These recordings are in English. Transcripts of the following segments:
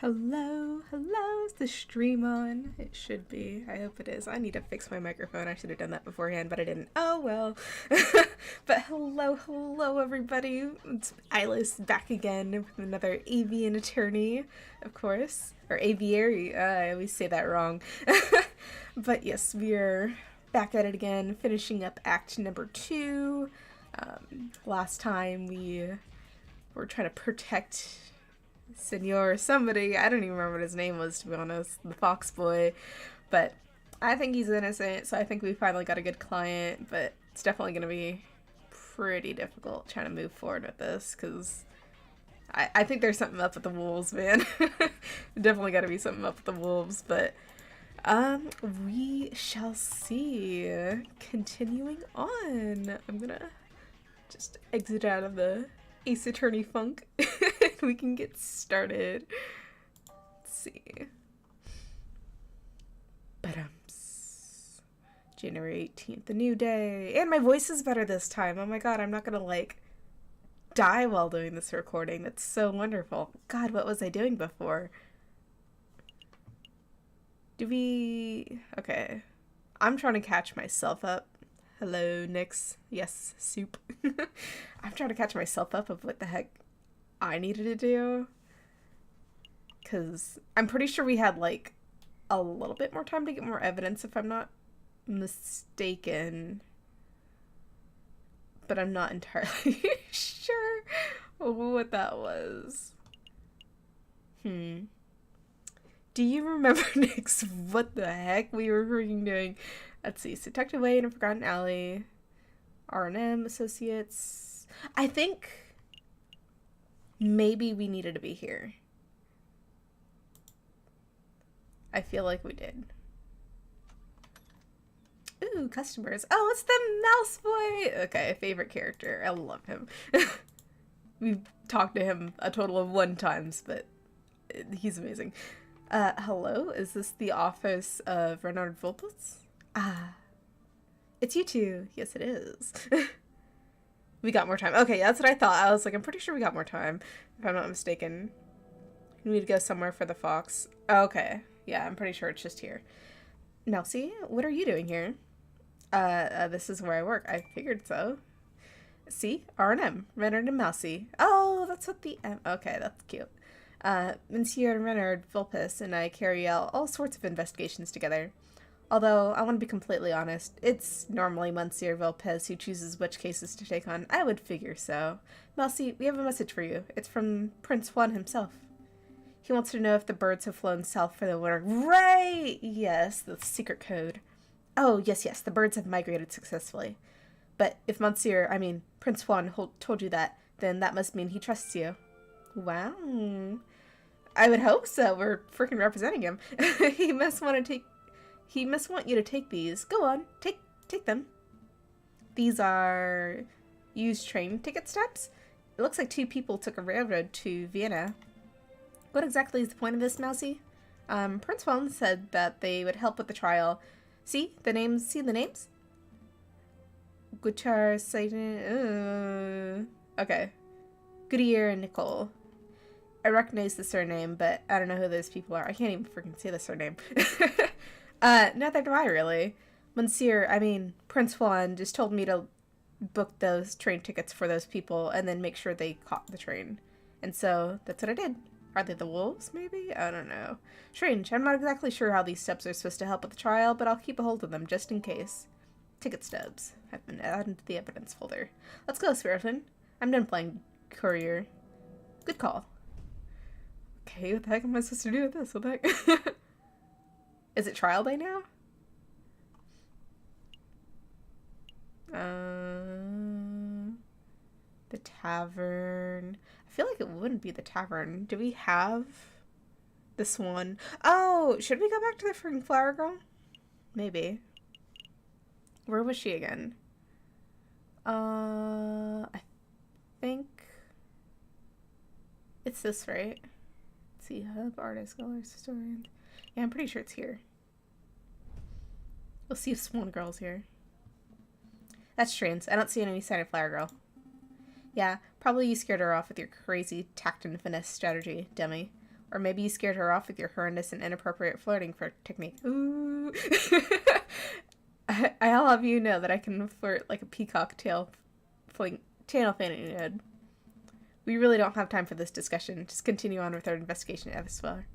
Hello, hello, is the stream on? It should be. I hope it is. I need to fix my microphone. I should have done that beforehand, but I didn't. Oh well. But hello, everybody. It's Ilis back again with another avian attorney, of course. Or aviary. I always say that wrong. But yes, we're back at it again, finishing up act number 2. Last time we were trying to protect Senor somebody, I don't even remember what his name was, to be honest, the fox boy, but I think he's innocent, so I think we finally got a good client, but it's definitely going to be pretty difficult trying to move forward with this, because I think there's something up with the wolves, man. Definitely got to be something up with the wolves, but we shall see. Continuing on, I'm gonna just exit out of the Ace Attorney funk. We can get started. Let's see. Ba-dums. January 18th, a new day. And my voice is better this time. Oh my god, I'm not gonna like die while doing this recording. That's so wonderful. God, what was I doing before? Okay. I'm trying to catch myself up. Hello, Nyx. Yes, soup. I'm trying to catch myself up of what the heck I needed to do. Because I'm pretty sure we had, like, a little bit more time to get more evidence, if I'm not mistaken. But I'm not entirely sure what that was. Do you remember, Nyx, what the heck we were freaking doing? Let's see. So tucked away in a forgotten alley. R&M Associates. I think maybe we needed to be here. I feel like we did. Ooh, customers. Oh, it's the mouse boy. Okay, favorite character. I love him. We've talked to him a total of 1 time, but he's amazing. Hello? Is this the office of Renard Vulpes? Ah. It's you two. Yes, it is. We got more time. Okay, that's what I thought. I was like, I'm pretty sure we got more time, if I'm not mistaken. We need to go somewhere for the fox. Oh, okay. Yeah, I'm pretty sure it's just here. Mousy, what are you doing here? This is where I work. I figured so. See? R&M. Renard and Mousy. Oh, that's what the M... Okay, that's cute. Monsieur Renard Vulpes and I carry out all sorts of investigations together. Although, I want to be completely honest, it's normally Monsieur Vulpes who chooses which cases to take on. I would figure so. Mousy, we have a message for you. It's from Prince Juan himself. He wants to know if the birds have flown south for the winter. Right! Yes, the secret code. Oh, yes, the birds have migrated successfully. But if Prince Juan told you that, then that must mean he trusts you. Wow. I would hope so. We're freaking representing him. He must want you to take these. Go on, take them. These are used train ticket stubs. It looks like 2 people took a railroad to Vienna. What exactly is the point of this, Mousy? Prince Juan said that they would help with the trial. See the names? Guitar, Satan. Okay. Goodyear and Nicole. I recognize the surname, but I don't know who those people are. I can't even freaking say the surname. Neither do I, really. Prince Juan just told me to book those train tickets for those people and then make sure they caught the train. And so, that's what I did. Are they the wolves, maybe? I don't know. Strange. I'm not exactly sure how these stubs are supposed to help with the trial, but I'll keep a hold of them just in case. Ticket stubs have been added to the evidence folder. Let's go, Spiritin. I'm done playing courier. Good call. Okay, what the heck am I supposed to do with this? What the heck? Is it trial day now? The tavern. I feel like it wouldn't be the tavern. Do we have this one? Oh, should we go back to the freaking flower girl? Maybe. Where was she again? I think it's this, right? Let's see, hub, artist, scholars, historians. Yeah, I'm pretty sure it's here. We'll see if Swan Girl's here. That's strange. I don't see any sign of Flower Girl. Yeah, probably you scared her off with your crazy tact and finesse strategy, dummy. Or maybe you scared her off with your horrendous and inappropriate flirting technique. Ooh. I'll have you know that I can flirt like a peacock tail fanning head. We really don't have time for this discussion. Just continue on with our investigation elsewhere.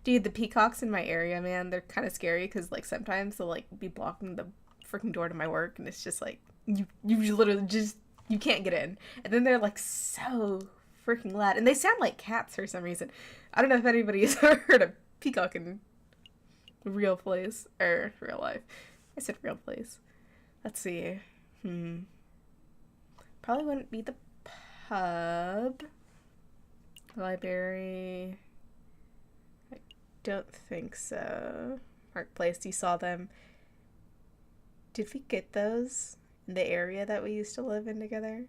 Dude, the peacocks in my area, man, they're kind of scary because, like, sometimes they'll, like, be blocking the freaking door to my work, and it's just, like, you literally just, you can't get in. And then they're, like, so freaking loud. And they sound like cats for some reason. I don't know if anybody's ever heard a peacock in real place, or real life. I said real place. Let's see. Probably wouldn't be the pub. Library. I don't think so. Marketplace, you saw them. Did we get those in the area that we used to live in together?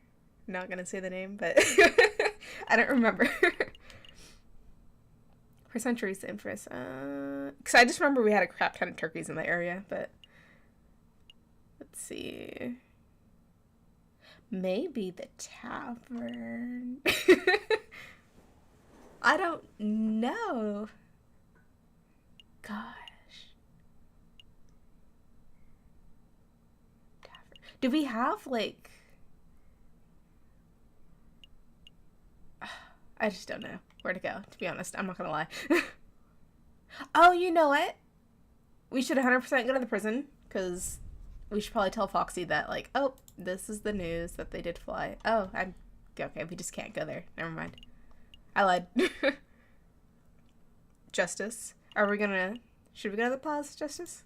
I'm not gonna say the name, but I don't remember. For centuries, the Empress. Because I just remember we had a crap ton of turkeys in the area, but let's see. Maybe the tavern. I don't know. Gosh. Tavern. Do we have, like... I just don't know where to go, to be honest. I'm not gonna lie. Oh, you know what? We should 100% go to the prison, because we should probably tell Foxy that, like, oh, this is the news that they did fly. Oh, okay, we just can't go there. Never mind. I lied. Justice. Should we go to the plaza, Justice?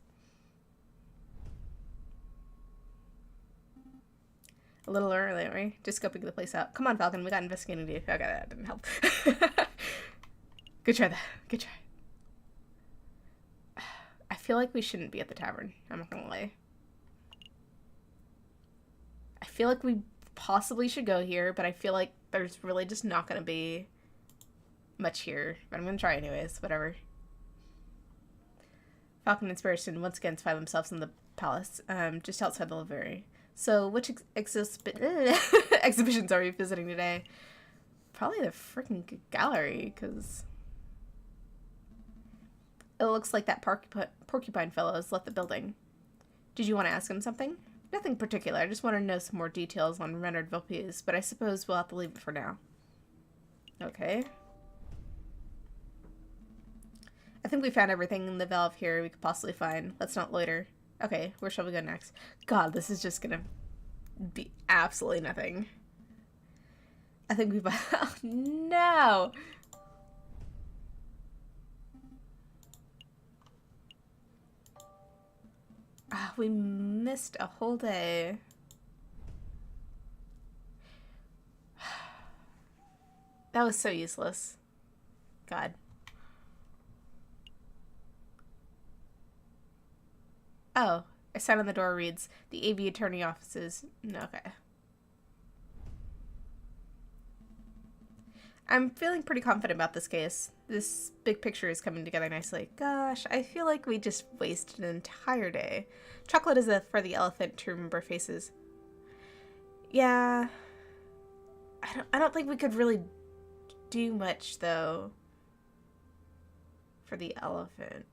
A little early, aren't we? Just scoping the place out. Come on, Falcon, we got investigating to do. Okay, that didn't help. Good try, though. Good try. I feel like we shouldn't be at the tavern. I'm not gonna lie. I feel like we possibly should go here, but I feel like there's really just not gonna be much here. But I'm gonna try anyways, whatever. Falcon and Spirit once again find themselves in the palace, just outside the library. So, which exhibitions are you visiting today? Probably the freaking gallery, because it looks like that porcupine fellow has left the building. Did you want to ask him something? Nothing particular. I just want to know some more details on Renard Vilpies, but I suppose we'll have to leave it for now. Okay. I think we found everything in the valve here we could possibly find. Let's not loiter. Okay, where shall we go next? God, this is just gonna be absolutely nothing. I think we oh, no! Ah, we missed a whole day. That was so useless. God. Oh, a sign on the door reads, the Aviary Attorney offices. Okay. I'm feeling pretty confident about this case. This big picture is coming together nicely. Gosh, I feel like we just wasted an entire day. Chocolate is for the elephant to remember faces. Yeah. I don't think we could really do much, though, for the elephant.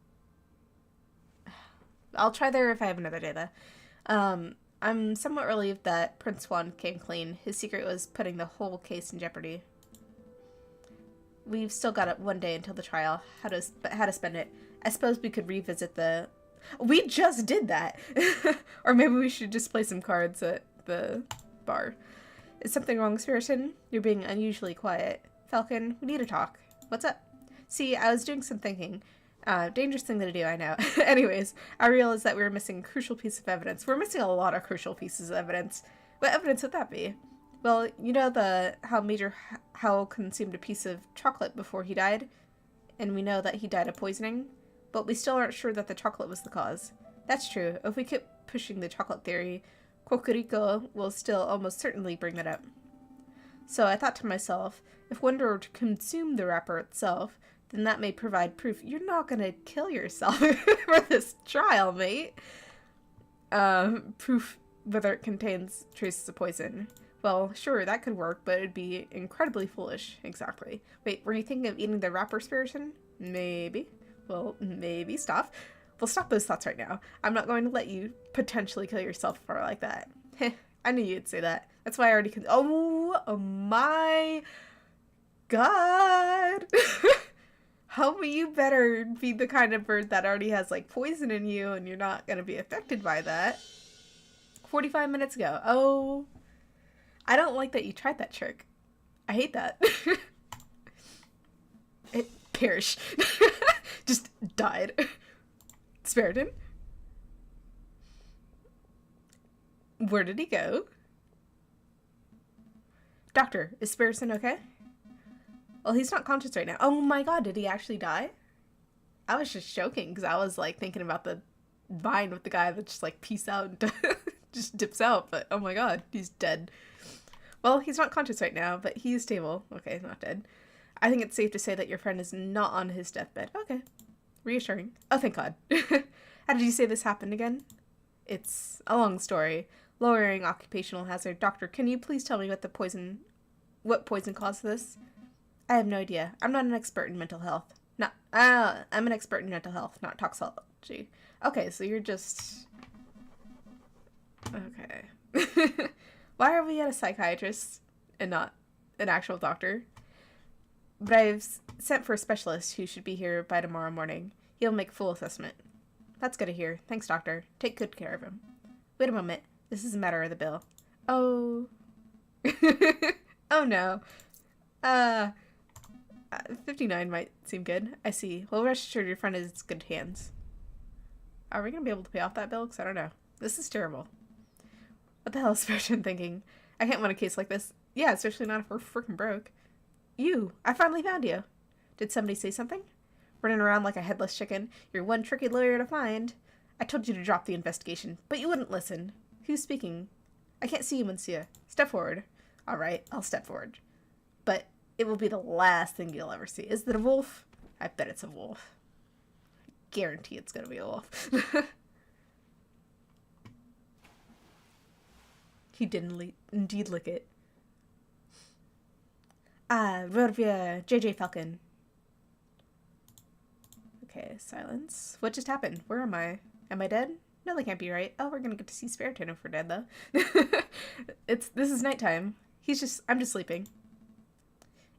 I'll try there if I have another day, though. I'm somewhat relieved that Prince Swan came clean. His secret was putting the whole case in jeopardy. We've still got one day until the trial. How to spend it. I suppose we could revisit the... We just did that! Or maybe we should just play some cards at the bar. Is something wrong, Spiriton? You're being unusually quiet. Falcon, we need to talk. What's up? See, I was doing some thinking. Dangerous thing to do, I know. Anyways, I realized that we were missing a crucial piece of evidence. We're missing a lot of crucial pieces of evidence. What evidence would that be? Well, you know how Major Howell consumed a piece of chocolate before he died? And we know that he died of poisoning? But we still aren't sure that the chocolate was the cause. That's true. If we keep pushing the chocolate theory, Cocorico will still almost certainly bring that up. So I thought to myself, if one were to consume the wrapper itself, then that may provide proof you're not gonna kill yourself for this trial, mate. Proof whether it contains traces of poison. Well, sure, that could work, but it'd be incredibly foolish. Exactly. Wait, were you thinking of eating the wrapper, Spiriton? Maybe. Well, maybe. Stop. We'll stop those thoughts right now. I'm not going to let you potentially kill yourself for like that. Heh, I knew you'd say that. That's why I already oh my god. Homie, you better be the kind of bird that already has, like, poison in you and you're not going to be affected by that. 45 minutes ago. Oh, I don't like that you tried that trick. I hate that. It perished. Just died. Spiriton? Where did he go? Doctor, is Spiriton okay? Well, he's not conscious right now. Oh my god, did he actually die? I was just joking because I was like thinking about the vine with the guy that just like peace out and just dips out, but oh my god, he's dead. Well, he's not conscious right now, but he is stable. Okay, he's not dead. I think it's safe to say that your friend is not on his deathbed. Okay. Reassuring. Oh, thank god. How did you say this happened again? It's a long story. Lowering occupational hazard. Doctor, can you please tell me what poison caused this? I have no idea. I'm not an expert in mental health. No, I'm an expert in mental health, not toxicology. Okay, so you're just... Okay. Why are we at a psychiatrist and not an actual doctor? But I've sent for a specialist who should be here by tomorrow morning. He'll make a full assessment. That's good to hear. Thanks, doctor. Take good care of him. Wait a moment. This is a matter of the bill. Oh. Oh no. 59 might seem good. I see. Well, rest assured your friend is in good hands. Are we going to be able to pay off that bill? Because I don't know. This is terrible. What the hell is Spiriton thinking? I can't win a case like this. Yeah, especially not if we're freaking broke. You! I finally found you! Did somebody say something? Running around like a headless chicken. You're one tricky lawyer to find. I told you to drop the investigation, but you wouldn't listen. Who's speaking? I can't see you, monsieur. Step forward. Alright, I'll step forward. But it will be the last thing you'll ever see. Is it a wolf? I bet it's a wolf. I guarantee it's gonna be a wolf. He didn't indeed lick it. Vervier, JJ Falcon. Okay, silence. What just happened? Where am I? Am I dead? No, that can't be right. Oh, we're gonna get to see Spiriton if we're dead, though. This is nighttime. I'm just sleeping.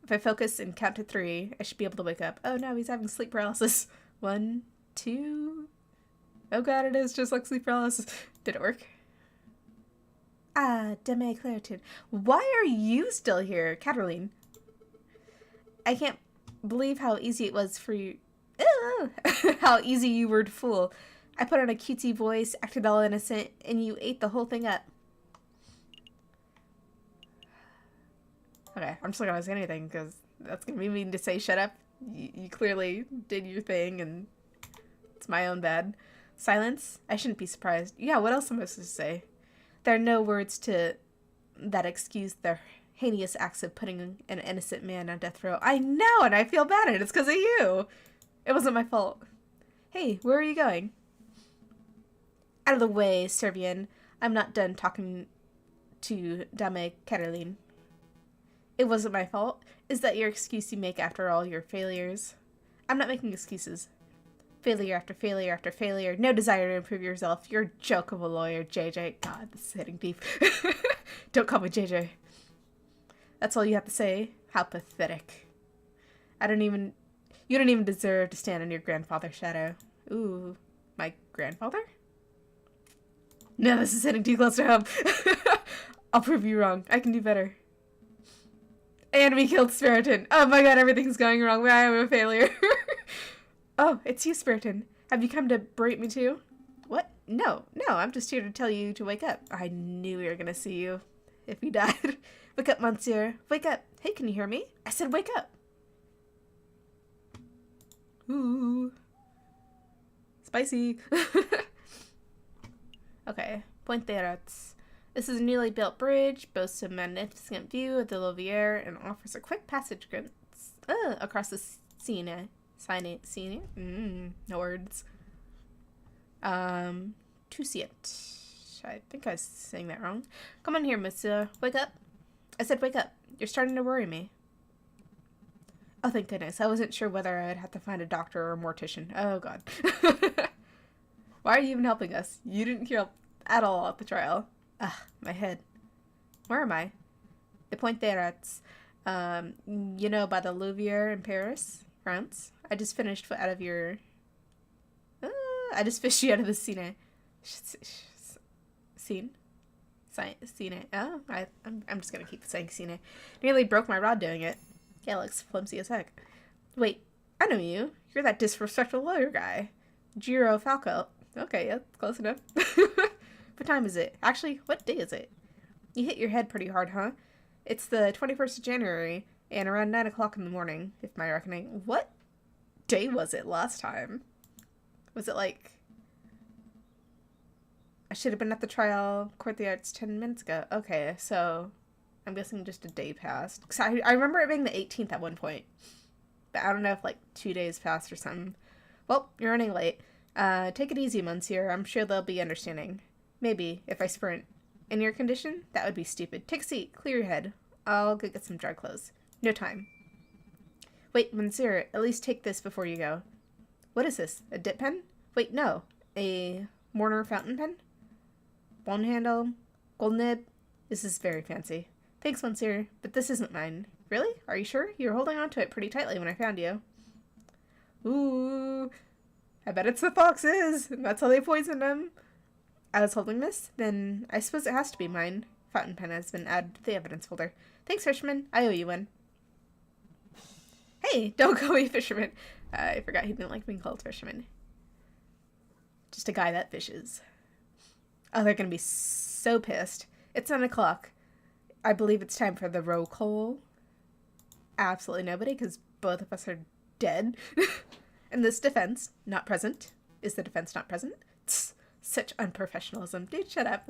If I focus and count to 3, I should be able to wake up. Oh no, he's having sleep paralysis. 1, 2. Oh god, it is just like sleep paralysis. Did it work? Deme Claritin. Why are you still here, Cataline? I can't believe how easy it was for you. How easy you were to fool. I put on a cutesy voice, acted all innocent, and you ate the whole thing up. Okay, I'm just not gonna say anything because that's gonna be mean to say shut up. You clearly did your thing and it's my own bad. Silence? I shouldn't be surprised. Yeah, what else am I supposed to say? There are no words that excuse their heinous acts of putting an innocent man on death row. I know, and I feel bad, and it's because of you. It wasn't my fault. Hey, where are you going? Out of the way, Servian. I'm not done talking to Dame Caroline. It wasn't my fault. Is that your excuse you make after all your failures? I'm not making excuses. Failure after failure after failure. No desire to improve yourself. You're a joke of a lawyer, JJ. God, this is hitting deep. Don't call me JJ. That's all you have to say? How pathetic. You don't even deserve to stand in your grandfather's shadow. Ooh, my grandfather? No, this is hitting too close to home. I'll prove you wrong. I can do better. And we killed Spiriton. Oh my god, everything's going wrong. I am a failure. Oh, it's you, Spiriton. Have you come to berate me too? What? No, I'm just here to tell you to wake up. I knew we were gonna see you if you died. Wake up, monsieur. Wake up. Hey, can you hear me? I said wake up. Ooh. Spicy. Okay, Pointe-des-Rats. This is a newly built bridge, boasts a magnificent view of the Aviary, and offers a quick passage across the Seine. No words. To see it. I think I was saying that wrong. Come on here, monsieur. Wake up. I said wake up. You're starting to worry me. Oh, thank goodness. I wasn't sure whether I'd have to find a doctor or a mortician. Oh, God. Why are you even helping us? You didn't hear at all at the trial. Ugh, my head. Where am I? The Point des Rats. You know, by the Louvre in Paris, France. I just finished out of your... I just fished you out of the scene. Scene? Scene. Oh, I'm just gonna keep saying scene. Nearly broke my rod doing it. Yeah, it looks flimsy as heck. Wait, I know you. You're that disrespectful lawyer guy. Giro Falco. Okay, yeah, close enough. What time is it? Actually, what day is it? You hit your head pretty hard, huh? It's the 21st of January, and around 9 o'clock in the morning, if my reckoning. What day was it last time? Was it like... I should have been at the trial courtyards 10 minutes ago. Okay, so I'm guessing just a day passed. Cause I remember it being the 18th at one point. But I don't know if like 2 days passed or something. Well, you're running late. Take it easy, Monsieur. I'm sure they'll be understanding. Maybe, if I sprint. In your condition? That would be stupid. Take a seat. Clear your head. I'll go get some dry clothes. No time. Wait, Monsieur, at least take this before you go. What is this? A dip pen? Wait, no. A Mortar fountain pen? Bone handle? Gold nib? This is very fancy. Thanks, Monsieur, but this isn't mine. Really? Are you sure? You were holding on to it pretty tightly when I found you. Ooh. I bet it's the foxes, and that's how they poisoned him. I was holding this? Then I suppose it has to be mine. Fountain pen has been added to the evidence folder. Thanks, fisherman. I owe you one. Hey, don't call me fisherman. I forgot he didn't like being called fisherman. Just a guy that fishes. Oh, they're gonna be so pissed. It's 9 o'clock. I believe it's time for the roll call. Absolutely nobody, because both of us are dead. And this defense, not present. Is the defense not present? Tss, such unprofessionalism. Dude, shut up.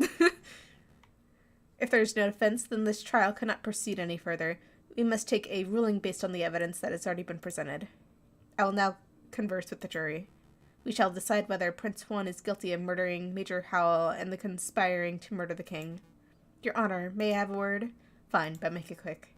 If there is no defense, then this trial cannot proceed any further. We must take a ruling based on the evidence that has already been presented. I will now converse with the jury. We shall decide whether Prince Juan is guilty of murdering Major Howell and the conspiring to murder the king. Your Honor, may I have a word? Fine, but make it quick.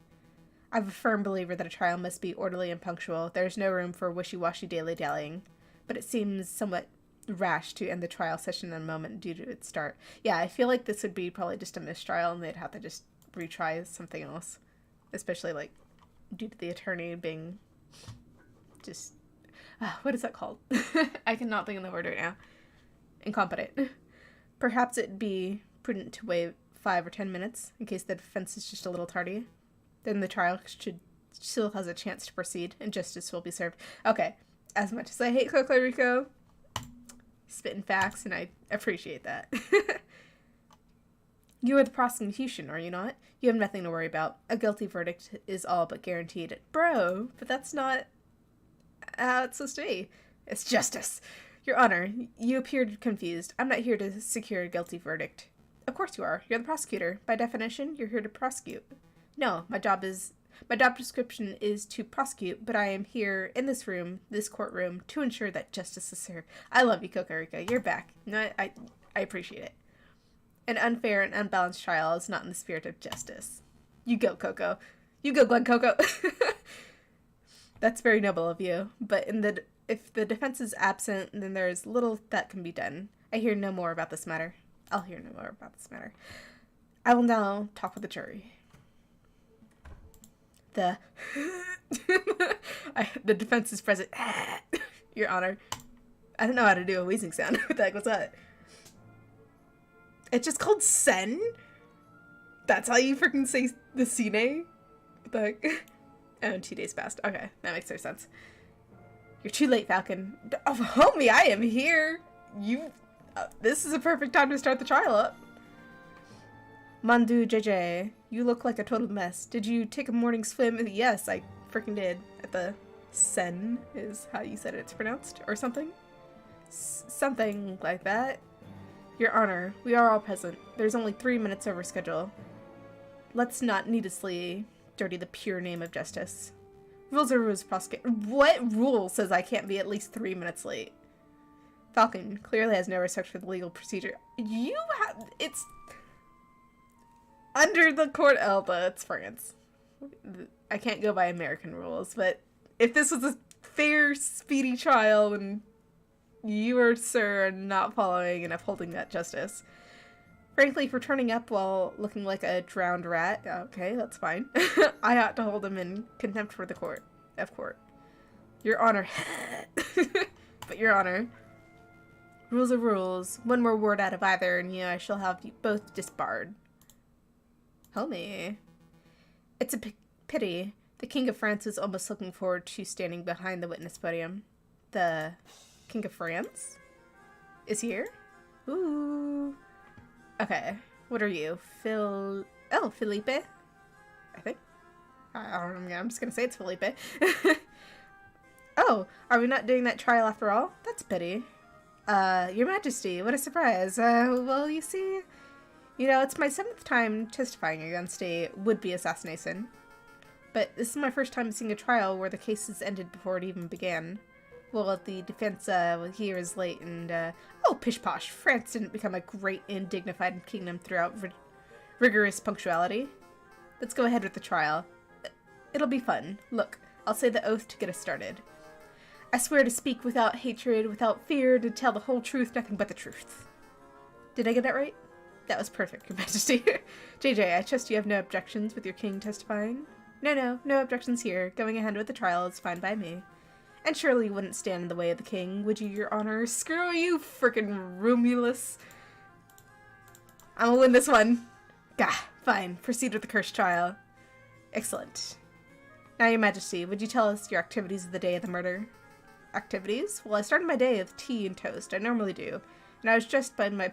I'm a firm believer that a trial must be orderly and punctual. There is no room for wishy-washy daily-dallying. But it seems somewhat rash to end the trial session in a moment due to its start. Yeah, I feel like this would be probably just a mistrial and they'd have to just retry something else. Especially, like, due to the attorney being just... what is that called? I cannot think of the word right now. Incompetent. Perhaps it'd be prudent to wait 5 or 10 minutes in case the defense is just a little tardy. Then the trial still has a chance to proceed and justice will be served. Okay, as much as I hate Coco Rico, spitting facts, and I appreciate that. You are the prosecution, are you not? You have nothing to worry about. A guilty verdict is all but guaranteed. Bro, but that's not how it's supposed to be. It's justice. Your Honor, you appeared confused. I'm not here to secure a guilty verdict. Of course you are. You're the prosecutor. By definition, you're here to prosecute. No, my job description is to prosecute, but I am here in this room, this courtroom, to ensure that justice is served. I love you, Coco Rico. You're back. No, I appreciate it. An unfair and unbalanced trial is not in the spirit of justice. You go, Coco. You go, Glen Coco. That's very noble of you, but if the defense is absent, then there is little that can be done. I hear no more about this matter. I'll hear no more about this matter. I will now talk with the jury. The defense is present. Your Honor. I don't know how to do a wheezing sound. What the heck was that? It's just called Sen? That's how you freaking say the scene? What the heck? Oh, 2 days passed. Okay, that makes no sense. You're too late, Falcon. Oh, homie, I am here. This is a perfect time to start the trial up. Mandu JJ, you look like a total mess. Did you take a morning swim? Yes, I freaking did. At the Sen is how you said it's pronounced, or something? Something like that. Your Honor, we are all present. There's only 3 minutes over schedule. Let's not needlessly dirty the pure name of justice. Rules are rules, prosecutor. What rule says I can't be at least 3 minutes late? Falcon clearly has no respect for the legal procedure. Under the court elbow, it's France. I can't go by American rules, but if this was a fair, speedy trial, and you or sir are not following and upholding that justice. Frankly, for turning up while looking like a drowned rat, okay, that's fine. I ought to hold him in contempt for the court. Of court. Your Honor. But Your Honor. Rules are rules. One more word out of either, and I shall have you both disbarred. Homie. It's a pity. The King of France is almost looking forward to standing behind the witness podium. The King of France is here? Ooh. Okay. What are you? Felipe? I think. I don't know. I'm just gonna say it's Felipe. Oh, are we not doing that trial after all? That's a pity. Your Majesty, what a surprise. Well, you see, it's my 7th time testifying against a would-be assassination. But this is my first time seeing a trial where the case is ended before it even began. Well, the defense here is late, and, oh, pish-posh, France didn't become a great and dignified kingdom throughout rigorous punctuality. Let's go ahead with the trial. It'll be fun. Look, I'll say the oath to get us started. I swear to speak without hatred, without fear, to tell the whole truth, nothing but the truth. Did I get that right? That was perfect, Your Majesty. JJ, I trust you have no objections with your king testifying? No objections here. Going ahead with the trial is fine by me. And surely you wouldn't stand in the way of the king, would you, Your Honor? Screw you, frickin' Romulus. I'm gonna win this one. Gah, fine. Proceed with the cursed trial. Excellent. Now, Your Majesty, would you tell us your activities of the day of the murder? Activities? Well, I started my day with tea and toast. I normally do. And I was dressed by my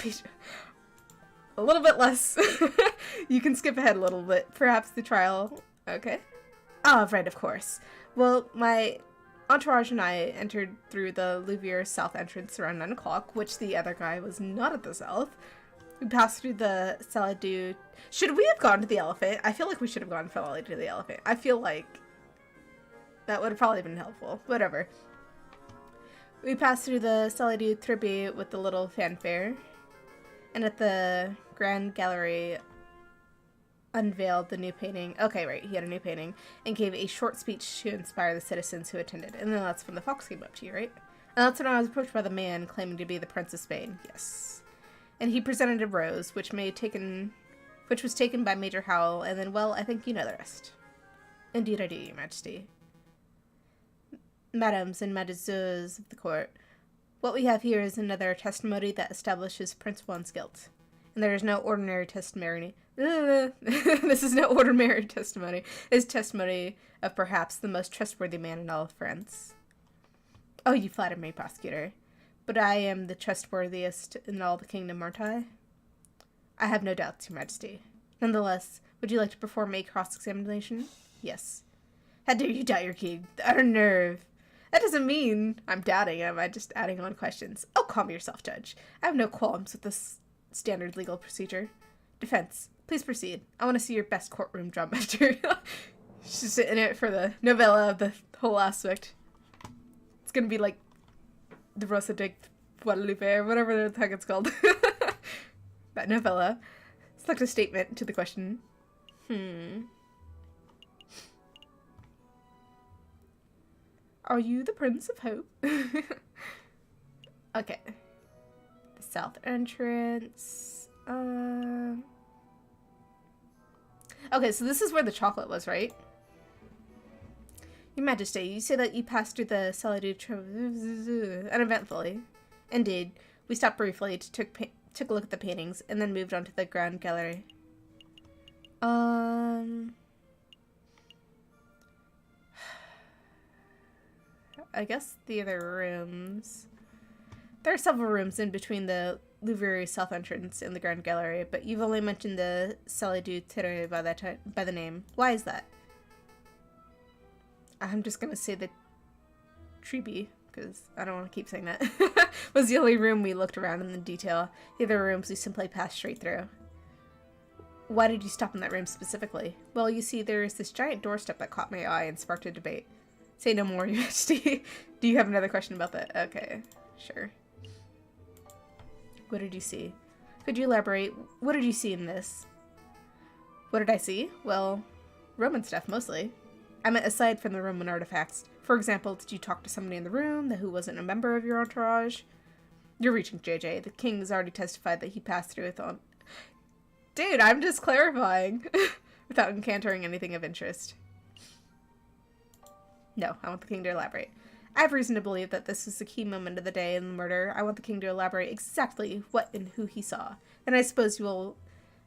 a little bit less. You can skip ahead a little bit. Perhaps the trial. Okay. Oh, right, of course. Well, my entourage and I entered through the Louvre South entrance around 9 o'clock, which the other guy was not at the South. We passed through the Salle du... Should we have gone to the elephant? I feel like we should have gone to the elephant. I feel like that would have probably been helpful. Whatever. We passed through the Salle du Tribut with the little fanfare, and at the Grand Gallery unveiled the new painting. Okay, right, he had a new painting, and gave a short speech to inspire the citizens who attended. And then that's when the fox came up to you, right? And that's when I was approached by the man claiming to be the Prince of Spain. Yes. And he presented a rose, which was taken by Major Howell, and then, well, I think you know the rest. Indeed I do, Your Majesty. Madams and Madames of the court, what we have here is another testimony that establishes Prince Juan's guilt. And there is no ordinary testimony. This is no ordinary testimony. It is testimony of perhaps the most trustworthy man in all of France. Oh, you flatter me, prosecutor. But I am the trustworthiest in all the kingdom, aren't I? I have no doubts, Your Majesty. Nonetheless, would you like to perform a cross-examination? Yes. How dare you doubt your king? The utter nerve. That doesn't mean I'm doubting him. I'm just adding on questions. Oh, calm yourself, Judge. I have no qualms with this standard legal procedure. Defense, please proceed. I want to see your best courtroom dramaster. She's in it for the novella of the whole aspect. It's gonna be like the Rosa de Guadalupe or whatever the heck it's called. That novella. Select a statement to the question. Are you the Prince of Hope? Okay. The south entrance. Okay, so this is where the chocolate was, right? Your Majesty, you say that you passed through the Salle du Tribut uneventfully. Indeed. We stopped briefly to took a look at the paintings, and then moved on to the Grand Gallery. I guess the other rooms. There are several rooms in between the Louvre South entrance and the Grand Gallery, but you've only mentioned the Salle du Tribut by the name. Why is that? I'm just gonna say the Tribut, because I don't want to keep saying that. Was the only room we looked around in the detail. The other rooms we simply passed straight through. Why did you stop in that room specifically? Well, you see, there is this giant doorstep that caught my eye and sparked a debate. Say no more, Your Majesty. Do you have another question about that? Okay, sure. What did you see? Could you elaborate? What did you see in this? What did I see? Well, Roman stuff, mostly. I meant aside from the Roman artifacts. For example, did you talk to somebody in the room who wasn't a member of your entourage? You're reaching, JJ. The king has already testified that he passed through it on... Dude, I'm just clarifying. Without encountering anything of interest. No, I want the king to elaborate. I have reason to believe that this is the key moment of the day in the murder. I want the king to elaborate exactly what and who he saw. And I suppose you will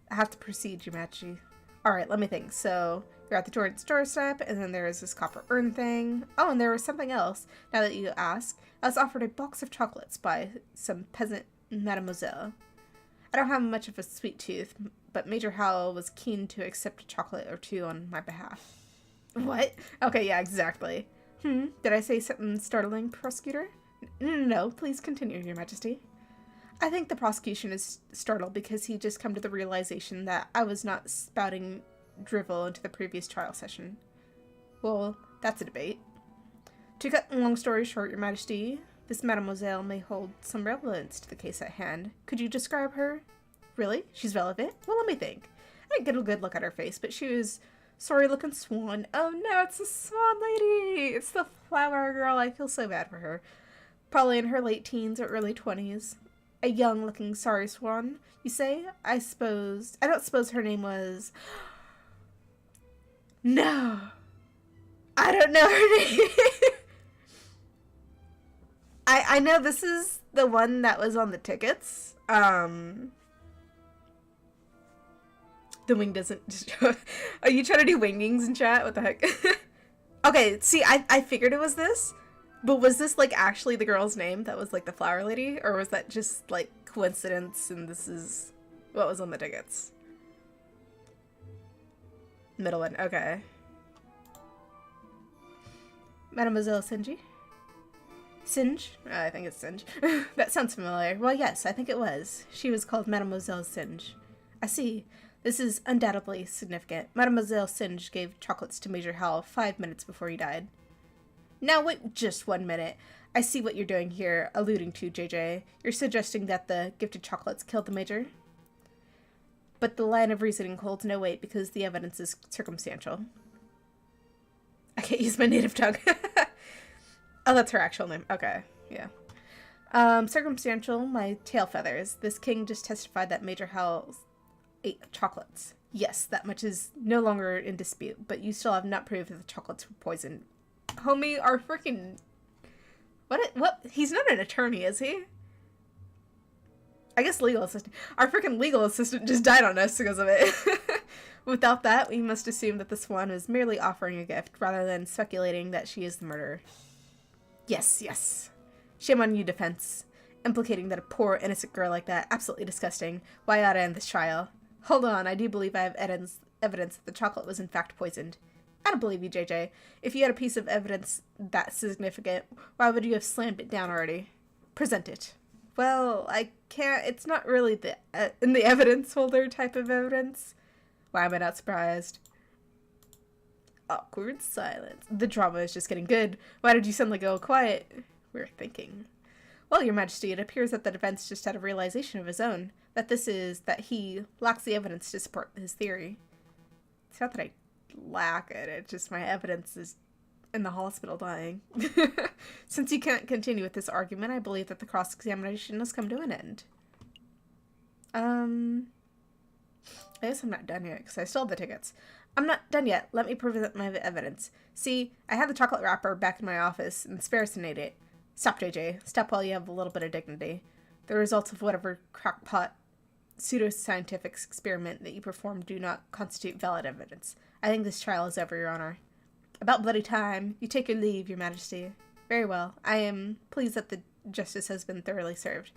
have to proceed, Your Majesty. Alright, let me think. So, you're at the Jordan's doorstep, and then there is this copper urn thing. Oh, and there was something else, now that you ask. I was offered a box of chocolates by some peasant mademoiselle. I don't have much of a sweet tooth, but Major Howell was keen to accept a chocolate or two on my behalf. What? Okay, yeah, exactly. Did I say something startling, prosecutor? No, please continue, Your Majesty. I think the prosecution is startled because he just come to the realization that I was not spouting drivel into the previous trial session. Well, that's a debate. To cut a long story short, Your Majesty, this mademoiselle may hold some relevance to the case at hand. Could you describe her? Really? She's relevant? Well, let me think. I didn't get a good look at her face, but she was sorry-looking swan. Oh no, it's the swan lady! It's the flower girl. I feel so bad for her. Probably in her late teens or early 20s. A young-looking sorry swan, you say? I don't suppose her name was... No! I don't know her name! I know this is the one that was on the tickets. The wing doesn't show. Are you trying to do wingings in chat? What the heck? Okay, see, I figured it was this. But was this, like, actually the girl's name that was, like, the flower lady? Or was that just, like, coincidence and this is what was on the tickets? Middle one, okay. Mademoiselle Sinji? Singe? I think it's Singe. That sounds familiar. Well, yes, I think it was. She was called Mademoiselle Singe. I see. This is undoubtedly significant. Mademoiselle Singe gave chocolates to Major Howell 5 minutes before he died. Now wait just 1 minute. I see what you're doing here, alluding to, JJ. You're suggesting that the gifted chocolates killed the Major? But the line of reasoning holds no weight because the evidence is circumstantial. I can't use my native tongue. Oh, that's her actual name. Okay, yeah. Circumstantial, my tail feathers. This king just testified that Major Howell ate chocolates. Yes, that much is no longer in dispute, but you still have not proved that the chocolates were poisoned. Homie, our freaking... What? He's not an attorney, is he? I guess legal assistant. Our freaking legal assistant just died on us because of it. Without that, we must assume that the swan was merely offering a gift, rather than speculating that she is the murderer. Yes. Shame on you, defense. Implicating that a poor, innocent girl like that, absolutely disgusting. Why ought to end this trial? Hold on, I do believe I have evidence that the chocolate was in fact poisoned. I don't believe you, JJ. If you had a piece of evidence that significant, why would you have slammed it down already? Present it. Well, I can't. It's not really in the evidence holder type of evidence. Why am I not surprised? Awkward silence. The drama is just getting good. Why did you suddenly go quiet? We're thinking. Well, Your Majesty, it appears that the defense just had a realization of his own. That he lacks the evidence to support his theory. It's not that I lack it, it's just my evidence is in the hospital dying. Since you can't continue with this argument, I believe that the cross-examination has come to an end. I guess I'm not done yet, because I still have the tickets. I'm not done yet. Let me present my evidence. See, I have the chocolate wrapper back in my office, and Sparrowson ate it. Stop, JJ. Stop while you have a little bit of dignity. The results of whatever crackpot pseudoscientific experiment that you performed do not constitute valid evidence. I think this trial is over, Your Honor. About bloody time. You take your leave, Your Majesty. Very well. I am pleased that the justice has been thoroughly served.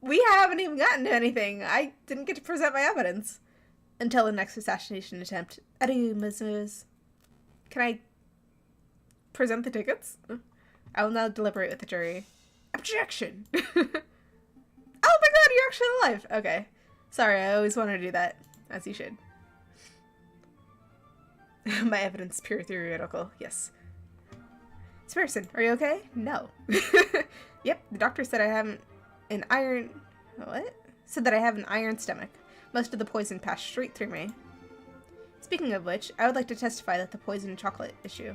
We haven't even gotten to anything. I didn't get to present my evidence. Until the next assassination attempt. Adieu, Mrs. Can I present the tickets? I will now deliberate with the jury. Objection! Oh my god, you're actually alive! Okay. Sorry, I always wanted to do that. As you should. My evidence is pure theoretical. Yes. Sparrowson, are you okay? No. Yep, the doctor said I have an iron... What? Said that I have an iron stomach. Most of the poison passed straight through me. Speaking of which, I would like to testify that the poison chocolate issue.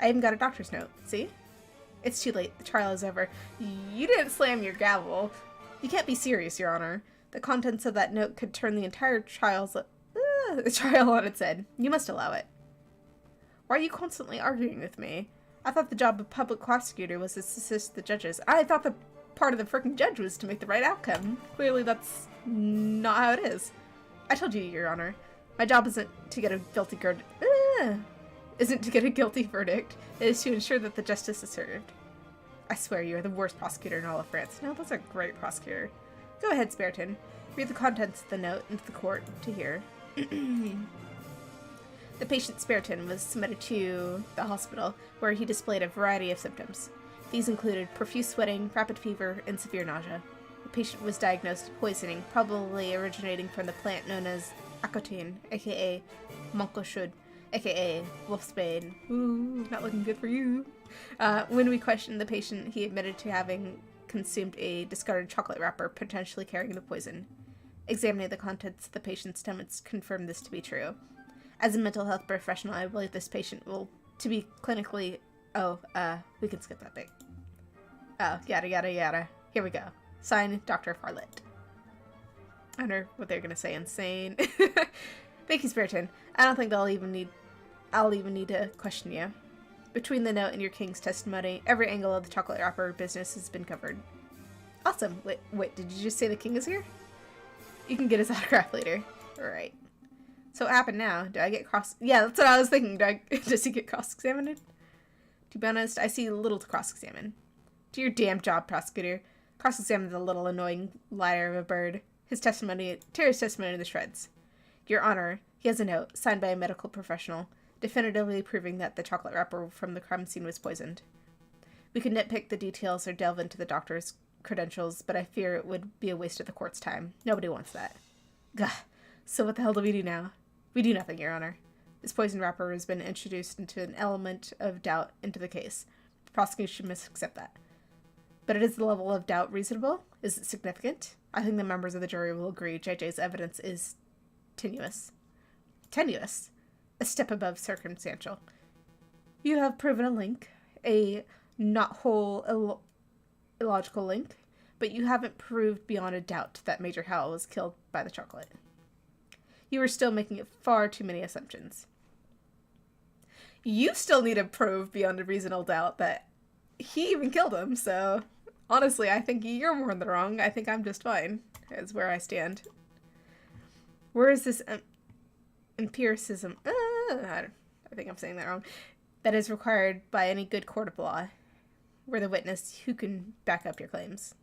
I even got a doctor's note. See? It's too late. The trial is over. You didn't slam your gavel. You can't be serious, Your Honor. The contents of that note could turn the entire trial on its head. You must allow it. Why are you constantly arguing with me? I thought the job of public prosecutor was to assist the judges. I thought the part of the frickin' judge was to make the right outcome. Clearly that's not how it is. I told you, Your Honor. My job isn't to get a guilty verdict. It is to ensure that the justice is served. I swear you are the worst prosecutor in all of France. No, that's a great prosecutor. Go ahead, Spiriton. Read the contents of the note into the court to hear. The patient Spiriton was submitted to the hospital, where he displayed a variety of symptoms. These included profuse sweating, rapid fever, and severe nausea. The patient was diagnosed with poisoning, probably originating from the plant known as acotine, aka moncochud, aka wolfsbane. Ooh, not looking good for you. When we questioned the patient, he admitted to having consumed a discarded chocolate wrapper, potentially carrying the poison. Examining the contents of the patient's stomachs confirmed this to be true. As a mental health professional, I believe this patient to be clinically... we can skip that bit. Oh, yada yada yada. Here we go. Signed, Dr. Farlett. I wonder what they're gonna say. Insane. Thank you, Spiriton. I don't think I'll even need to question you. Between the note and your king's testimony, every angle of the chocolate wrapper business has been covered. Awesome. Wait, did you just say the king is here? You can get his autograph later. Alright. So what happened now? Do I get Yeah, that's what I was thinking. Does he get cross-examined? To be honest, I see little to cross-examine. Do your damn job, prosecutor. Cross-examine the little annoying liar of a bird. Tear his testimony to the shreds. Your Honor, he has a note, signed by a medical professional, definitively proving that the chocolate wrapper from the crime scene was poisoned. We could nitpick the details or delve into the doctor's credentials, but I fear it would be a waste of the court's time. Nobody wants that. Gah. So what the hell do we do now? We do nothing, Your Honor. This poison wrapper has been introduced into an element of doubt into the case. The prosecution must accept that. But is the level of doubt reasonable? Is it significant? I think the members of the jury will agree JJ's evidence is tenuous. Tenuous? A step above circumstantial. You have proven a link, a not whole illogical link, but you haven't proved beyond a doubt that Major Howell was killed by the chocolate. You are still making far too many assumptions. You still need to prove beyond a reasonable doubt that he even killed him, so honestly, I think you're more in the wrong. I think I'm just fine, is where I stand. Where is this empiricism? I think I'm saying that wrong. That is required by any good court of law. We're the witness who can back up your claims. ...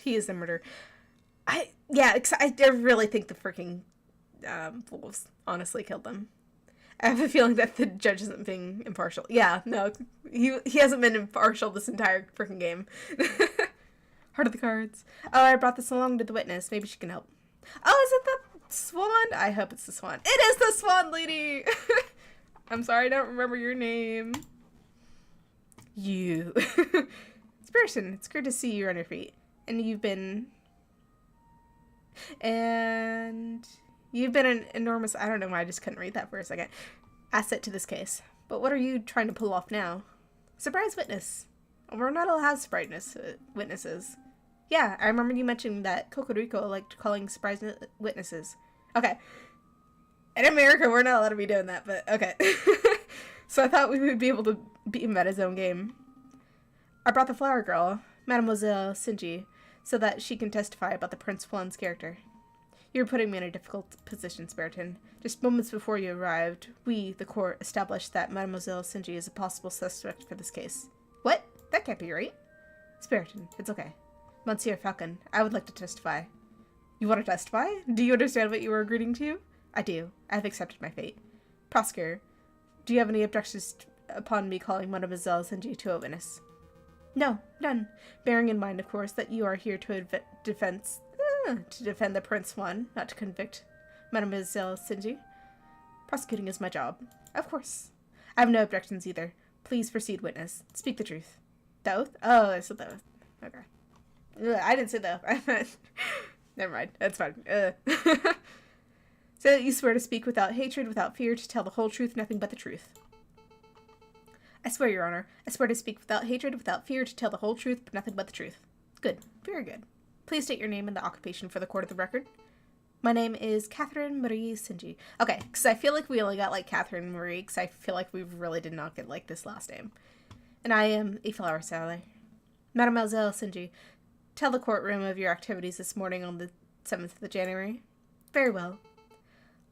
He is the murderer. I really think the freaking wolves honestly killed them. I have a feeling that the judge isn't being impartial. Yeah, no, he hasn't been impartial this entire freaking game. Heart of the cards. Oh, I brought this along to the witness. Maybe she can help. Oh, is it the swan? I hope it's the swan. It is the swan lady! I'm sorry, I don't remember your name. You. Spiriton, it's good to see you on your feet. And you've been an enormous, I don't know why I just couldn't read that for a second, asset to this case. But what are you trying to pull off now? Surprise witness. We're not allowed to have surprise witnesses. Yeah, I remember you mentioning that Cocorico liked calling surprise witnesses. Okay. In America, we're not allowed to be doing that, but okay. So I thought we would be able to beat him at his own game. I brought the flower girl, Mademoiselle Sinji, so that she can testify about the Prince Juan's character. You're putting me in a difficult position, Spiriton. Just moments before you arrived, we, the court, established that Mademoiselle Sinji is a possible suspect for this case. What? That can't be right. Spiriton, it's okay. Monsieur Falcon, I would like to testify. You want to testify? Do you understand what you are agreeing to? I do. I have accepted my fate. Prosecutor, do you have any objections upon me calling Mademoiselle Sinji to a witness? No, none. Bearing in mind, of course, that you are here to defend the Prince Juan, not to convict Mademoiselle Sinji. Prosecuting is my job. Of course. I have no objections either. Please proceed, witness. Speak the truth. The oath? Oh, I said the oath. Okay. I didn't say the oath. I meant... Never mind. That's fine. Say that you swear to speak without hatred, without fear, to tell the whole truth, nothing but the truth. I swear, Your Honor. I swear to speak without hatred, without fear, to tell the whole truth, but nothing but the truth. Good. Very good. Please state your name and the occupation for the court of the record. My name is Catherine Marie Sinji. Okay, because I feel like we only got, like, Catherine Marie, because I feel like we really did not get, like, this last name. And I am a flower seller. Mademoiselle Sinji, tell the courtroom of your activities this morning on the 7th of January. Very well.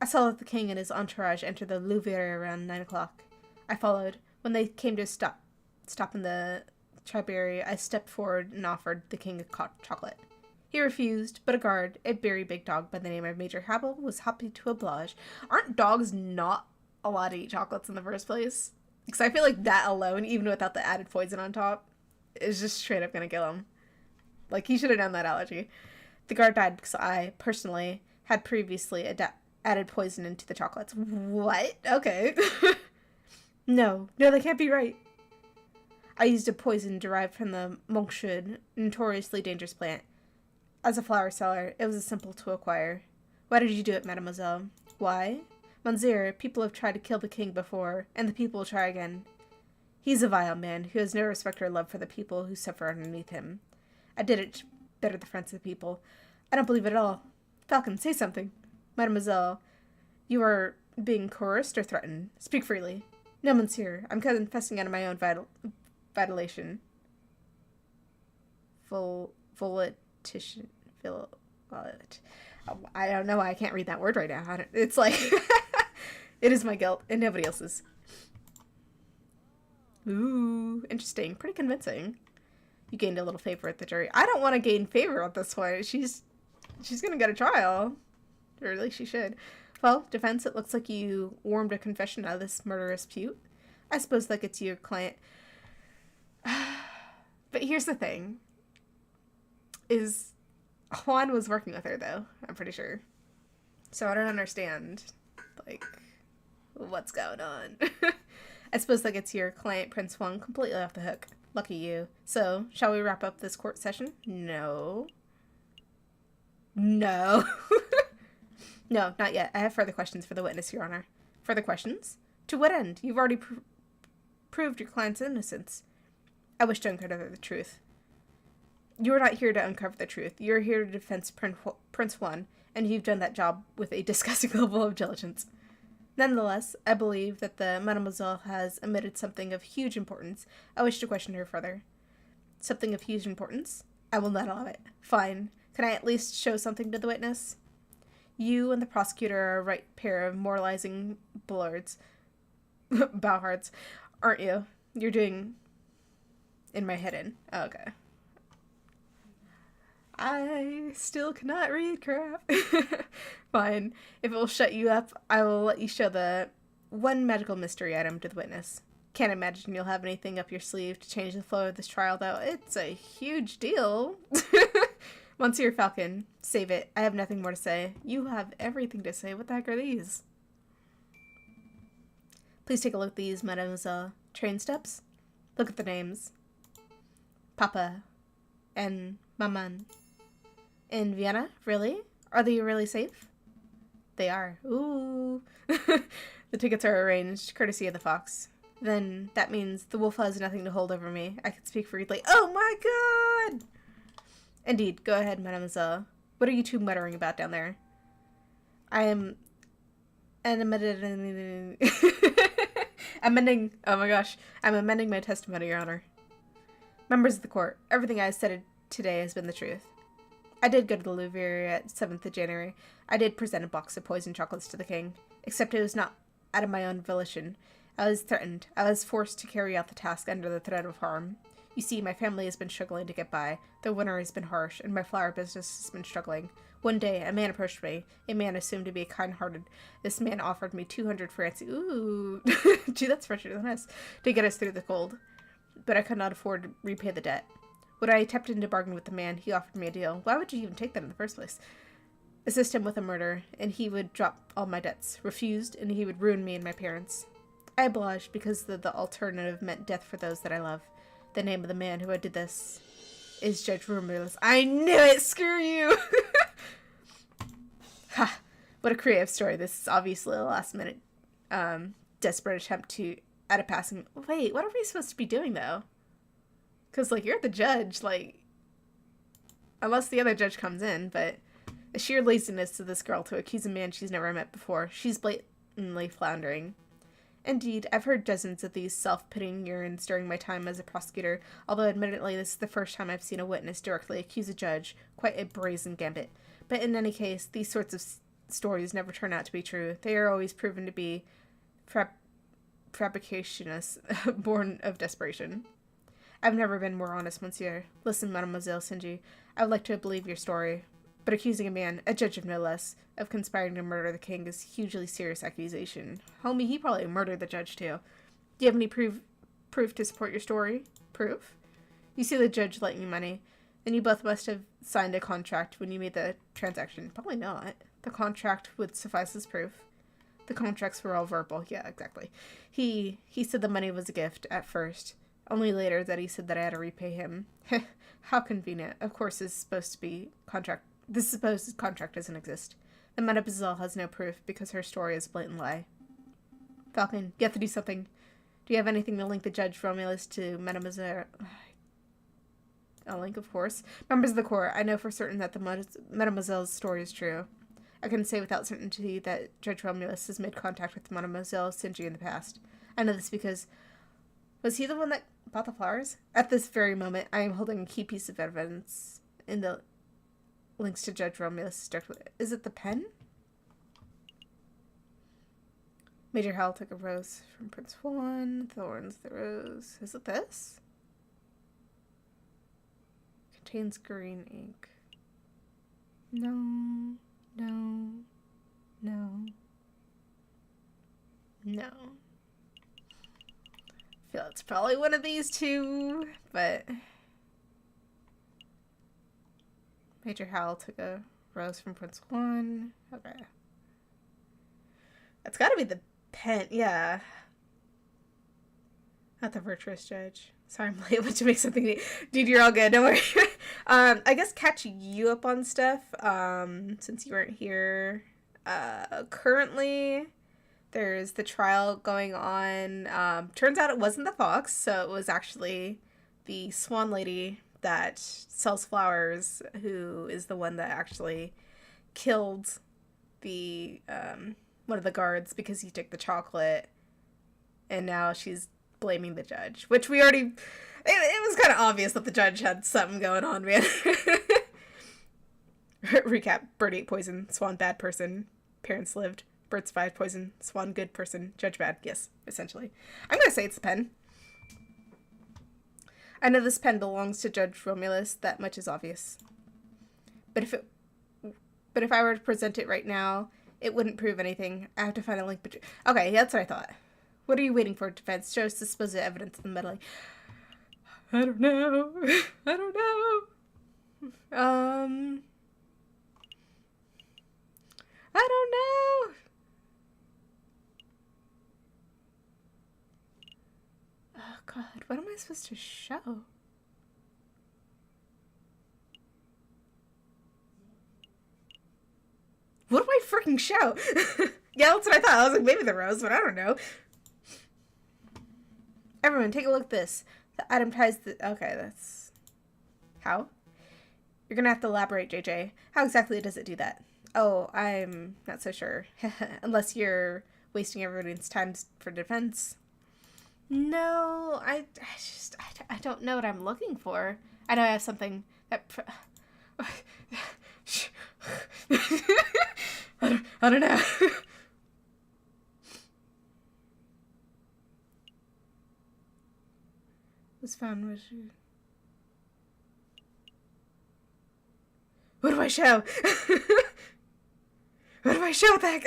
I saw that the king and his entourage entered the Louvre around 9 o'clock. I followed. When they came to stop in the tribary, I stepped forward and offered the king a chocolate. He refused, but a guard, a very big dog by the name of Major Habel, was happy to oblige. Aren't dogs not allowed to eat chocolates in the first place? Because I feel like that alone, even without the added poison on top, is just straight up gonna kill him. Like, he should have done that allergy. The guard died because I, personally, had previously added poison into the chocolates. What? Okay. No, that can't be right. I used a poison derived from the monkshood, notoriously dangerous plant. As a flower seller, it was simple to acquire. Why did you do it, mademoiselle? Why? Monsieur, people have tried to kill the king before, and the people will try again. He's a vile man who has no respect or love for the people who suffer underneath him. I did it to better the friends of the people. I don't believe it at all. Falcon, say something. Mademoiselle, you are being coerced or threatened. Speak freely. No, monsieur, I'm confessing out of my own violation. Volition. I don't know why I can't read that word right now. It's like, it is my guilt and nobody else's. Ooh, interesting. Pretty convincing. You gained a little favor at the jury. I don't want to gain favor at this point. She's gonna go to trial. Or at least she should. Well, defense, it looks like you warmed a confession out of this murderous pute. I suppose that gets you your client. But here's the thing. Is Juan was working with her, though. I'm pretty sure. So I don't understand, like, what's going on. I suppose that gets your client, Prince Juan, completely off the hook. Lucky you. So, shall we wrap up this court session? No. No. No, not yet. I have further questions for the witness, Your Honor. Further questions? To what end? You've already proved your client's innocence. I wish to uncover the truth. You're not here to uncover the truth. You're here to defend Prince Juan, and you've done that job with a disgusting level of diligence. Nonetheless, I believe that the Mademoiselle has omitted something of huge importance. I wish to question her further. Something of huge importance? I will not allow it. Fine. Can I at least show something to the witness? You and the prosecutor are a right pair of moralizing bullards. Bowhards, aren't you? You're doing in my head in. Oh, okay. I still cannot read crap. Fine. If it will shut you up, I will let you show the one medical mystery item to the witness. Can't imagine you'll have anything up your sleeve to change the flow of this trial, though. It's a huge deal. Monsieur Falcon, save it. I have nothing more to say. You have everything to say. What the heck are these? Please take a look at these, mademoiselle. Train steps? Look at the names. Papa and Maman. In Vienna? Really? Are they really safe? They are. Ooh. The tickets are arranged, courtesy of the Fox. Then that means the wolf has nothing to hold over me. I can speak freely. Oh my god! Indeed. Go ahead, mademoiselle. What are you two muttering about down there? I am... amending... Oh my gosh. I'm amending my testimony, Your Honor. Members of the court, everything I said today has been the truth. I did go to the Louvre at 7th of January. I did present a box of poisoned chocolates to the king, except it was not out of my own volition. I was threatened. I was forced to carry out the task under the threat of harm. You see, my family has been struggling to get by. The winter has been harsh, and my flower business has been struggling. One day, a man approached me. A man assumed to be kind-hearted. This man offered me 200 francs. Ooh, gee, that's fresher than us. To get us through the cold. But I could not afford to repay the debt. When I attempted to bargain with the man, he offered me a deal. Why would you even take that in the first place? Assist him with a murder, and he would drop all my debts. Refused, and he would ruin me and my parents. I obliged because the alternative meant death for those that I love. The name of the man who did this is Judge Rumorless. I knew it! Screw you! Ha! What a creative story. This is obviously a last-minute, desperate attempt to add a passing... Wait, what are we supposed to be doing, though? Because, like, you're the judge, like... Unless the other judge comes in, but... The sheer laziness of this girl to accuse a man she's never met before. She's blatantly floundering. Indeed, I've heard dozens of these self-pitying urines during my time as a prosecutor, although admittedly this is the first time I've seen a witness directly accuse a judge. Quite a brazen gambit. But in any case, these sorts of stories never turn out to be true. They are always proven to be fabricationists, born of desperation. I've never been more honest, monsieur. Listen, Mademoiselle Sinji, I would like to believe your story. But accusing a man, a judge of no less, of conspiring to murder the king is a hugely serious accusation. Homie, he probably murdered the judge too. Do you have any proof to support your story? Proof? You see the judge lent you money. Then you both must have signed a contract when you made the transaction. Probably not. The contract would suffice as proof. The contracts were all verbal. Yeah, exactly. He said the money was a gift at first. Only later that he said that I had to repay him. How convenient. Of course, this supposed contract doesn't exist. And Mademoiselle has no proof because her story is a blatant lie. Falcon, you have to do something. Do you have anything to link the Judge Romulus to Mademoiselle? A link, of course. Members of the court, I know for certain that the Mademoiselle's story is true. I can say without certainty that Judge Romulus has made contact with Mademoiselle Sinji in the past. I know this because... Was he the one that bought the flowers? At this very moment, I am holding a key piece of evidence in the links to Judge Romulus. Is it the pen? Major Hal took a rose from Prince Juan. Thorns the rose. Is it this? Contains green ink. No. No. No. No. I feel it's probably one of these two, but... Major Hal took a rose from Prince Juan. Okay. It's gotta be the pen, yeah. Not the virtuous judge. Sorry, I'm late. What you make something... Dude, you're all good. Don't worry. I guess catch you up on stuff, since you weren't here. Currently, there's the trial going on. Turns out it wasn't the fox, so it was actually the swan lady that sells flowers, who is the one that actually killed the, one of the guards because he took the chocolate, and now she's blaming the judge, which we already, it was kind of obvious that the judge had something going on, man. Recap: bird ate poison, swan bad person, parents lived, bird survived poison, swan good person, judge bad. Yes, essentially. I'm gonna say it's the pen. I know this pen belongs to Judge Romulus, that much is obvious. But if I were to present it right now, it wouldn't prove anything. I have to find a link between... Okay, that's what I thought. What are you waiting for, defense? Show us the supposed evidence of the meddling. I don't know. I don't know. I don't know. Oh, God. What am I supposed to show? What do I freaking show? Yeah, that's what I thought. I was like, maybe the rose, but I don't know. Everyone, take a look at this. The item ties the... Okay, that's... How? You're gonna have to elaborate, JJ. How exactly does it do that? Oh, I'm not so sure. Unless you're wasting everyone's time for defense. No, I don't know what I'm looking for. I know I have something that... I don't know. Was found was you. What do I show? What do I show that?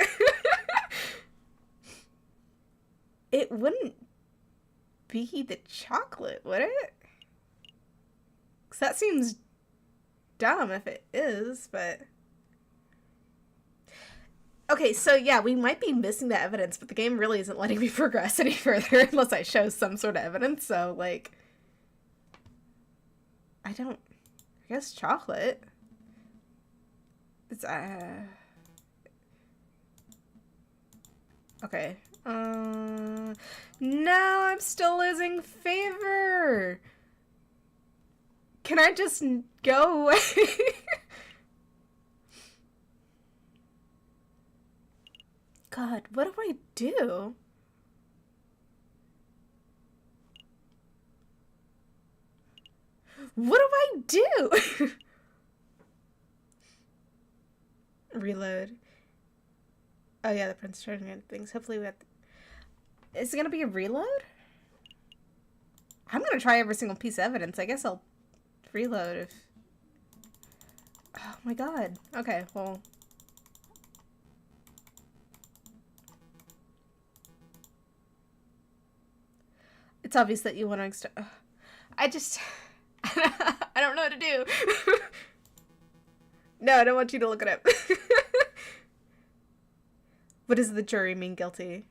It wouldn't be the chocolate, would it? 'Cause that seems dumb if it is, but... Okay, so yeah, we might be missing the evidence, but the game really isn't letting me progress any further unless I show some sort of evidence, so, like... I guess chocolate. It's, Okay. No, I'm still losing favor. Can I just go away? God, what do I do? What do I do? Reload. Oh yeah, the prince trying to get things. Hopefully we have Is it gonna be a reload? I'm gonna try every single piece of evidence. I guess I'll reload if... Oh my god. Okay, well... It's obvious that you want to I just... I don't know what to do. No, I don't want you to look it up. What does the jury mean guilty?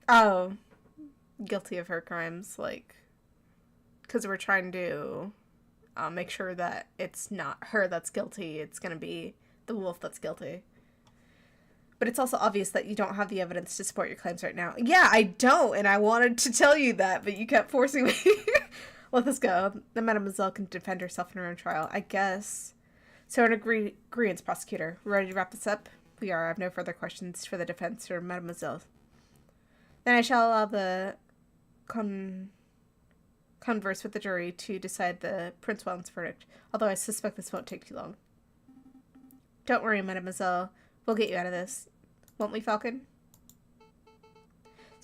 Oh. Guilty of her crimes, like... Because we're trying to make sure that it's not her that's guilty. It's going to be the wolf that's guilty. But it's also obvious that you don't have the evidence to support your claims right now. Yeah, I don't, and I wanted to tell you that, but you kept forcing me. Let this go. The mademoiselle can defend herself in her own trial, I guess. So an agreement, prosecutor. We're ready to wrap this up? We are. I have no further questions for the defense or mademoiselle. Then I shall allow the converse with the jury to decide the Prince Wellens verdict, although I suspect this won't take too long. Don't worry, mademoiselle. We'll get you out of this. Won't we, Falcon?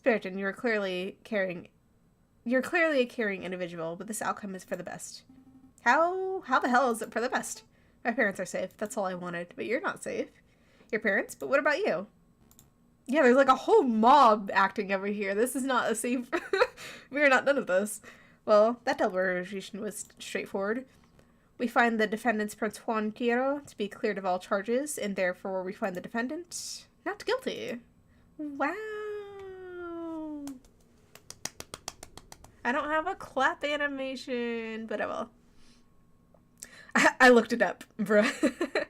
Spiriton, you're clearly a caring individual, but this outcome is for the best. How the hell is it for the best? My parents are safe. That's all I wanted. But you're not safe. Your parents? But what about you? Yeah, there's like a whole mob acting over here. This is not a safe... We are not none of this. Well, that deliberation was straightforward. We find the defendant's Prince Juan Quiero to be cleared of all charges, and therefore we find the defendant not guilty. Wow. I don't have a clap animation, but I will. I looked it up, bruh.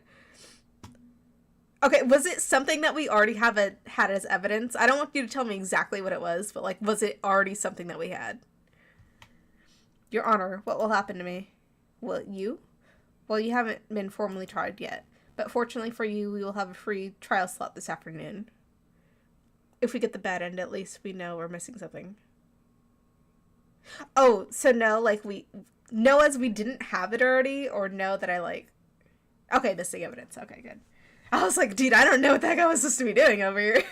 Okay, was it something that we already had as evidence? I don't want you to tell me exactly what it was, but, like, was it already something that we had? Your Honor, what will happen to me? Well, you? Well, you haven't been formally tried yet, but fortunately for you, we will have a free trial slot this afternoon. If we get the bad end, at least we know we're missing something. Oh, so no, like, we know as we didn't have it already, or know that I, like... Okay, missing evidence. Okay, good. I was like, dude, I don't know what the heck I was supposed to be doing over here.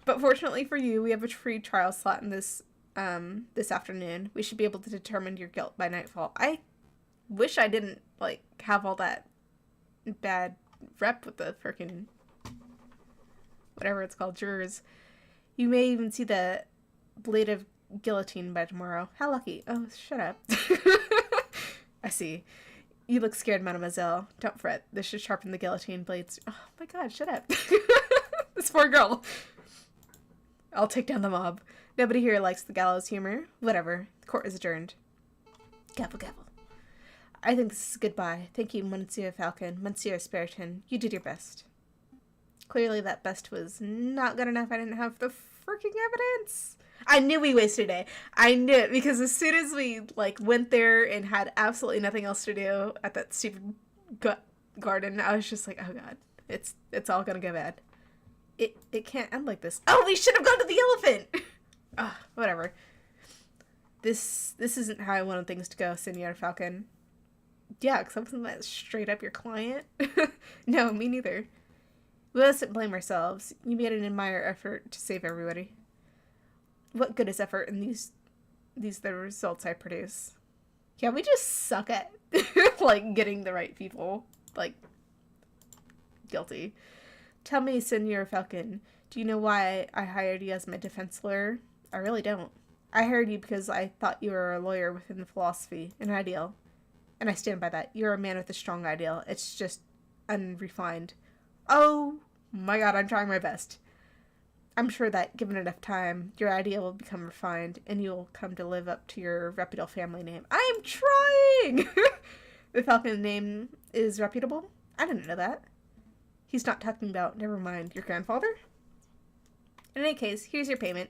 But fortunately for you, we have a free trial slot in this afternoon. We should be able to determine your guilt by nightfall. I wish I didn't, like, have all that bad rep with the frickin' whatever it's called, jurors. You may even see the blade of guillotine by tomorrow. How lucky. Oh, shut up. I see. You look scared, mademoiselle. Don't fret. This should sharpen the guillotine blades. Oh my god, shut up. This poor girl. I'll take down the mob. Nobody here likes the gallows humor. Whatever. The court is adjourned. Gavel, gavel. I think this is goodbye. Thank you, Monsieur Falcon. Monsieur Spiriton. You did your best. Clearly that best was not good enough. I didn't have the freaking evidence. I knew we wasted a day. I knew it, because as soon as we, like, went there and had absolutely nothing else to do at that stupid garden, I was just like, oh god, it's all gonna go bad. It can't end like this. Oh, we should have gone to the elephant! Ugh, whatever. This isn't how I wanted things to go, Senor Falcon. Yeah, because I wasn't that straight up your client. No, me neither. We mustn't blame ourselves. You made an admirable effort to save everybody. What good is effort in these the results I produce? Yeah, we just suck at, like, getting the right people, like, guilty. Tell me, Senor Falcon, do you know why I hired you as my defense lawyer? I really don't. I hired you because I thought you were a lawyer within the philosophy, an ideal. And I stand by that. You're a man with a strong ideal. It's just unrefined. Oh my god, I'm trying my best. I'm sure that, given enough time, your idea will become refined, and you'll come to live up to your reputable family name. I am trying! The Falcon name is reputable? I didn't know that. He's not talking about, never mind, your grandfather? In any case, here's your payment.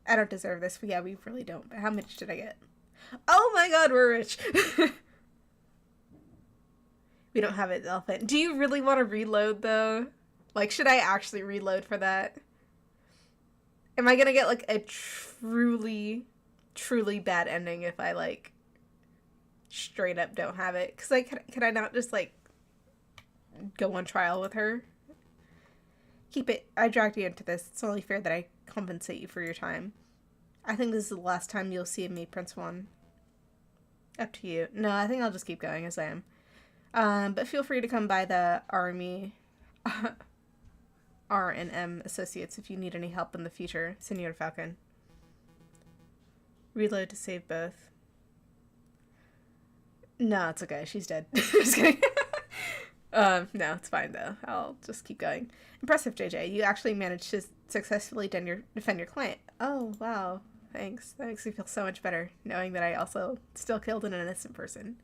I don't deserve this, but yeah, we really don't. But how much did I get? Oh my god, we're rich! We don't have it, elephant. Do you really want to reload, though? Like, should I actually reload for that? Am I gonna get, like, a truly, truly bad ending if I, like, straight up don't have it? Because, like, can I not just, like, go on trial with her? Keep it. I dragged you into this. It's only fair that I compensate you for your time. I think this is the last time you'll see me, Prince One. Up to you. No, I think I'll just keep going as I am. But feel free to come by the Army R&M Associates if you need any help in the future, Senor Falcon. Reload to save both. No, it's okay. She's dead. Just kidding. No, it's fine though. I'll just keep going. Impressive, JJ. You actually managed to successfully defend your client. Oh, wow. Thanks. That makes me feel so much better, knowing that I also still killed an innocent person.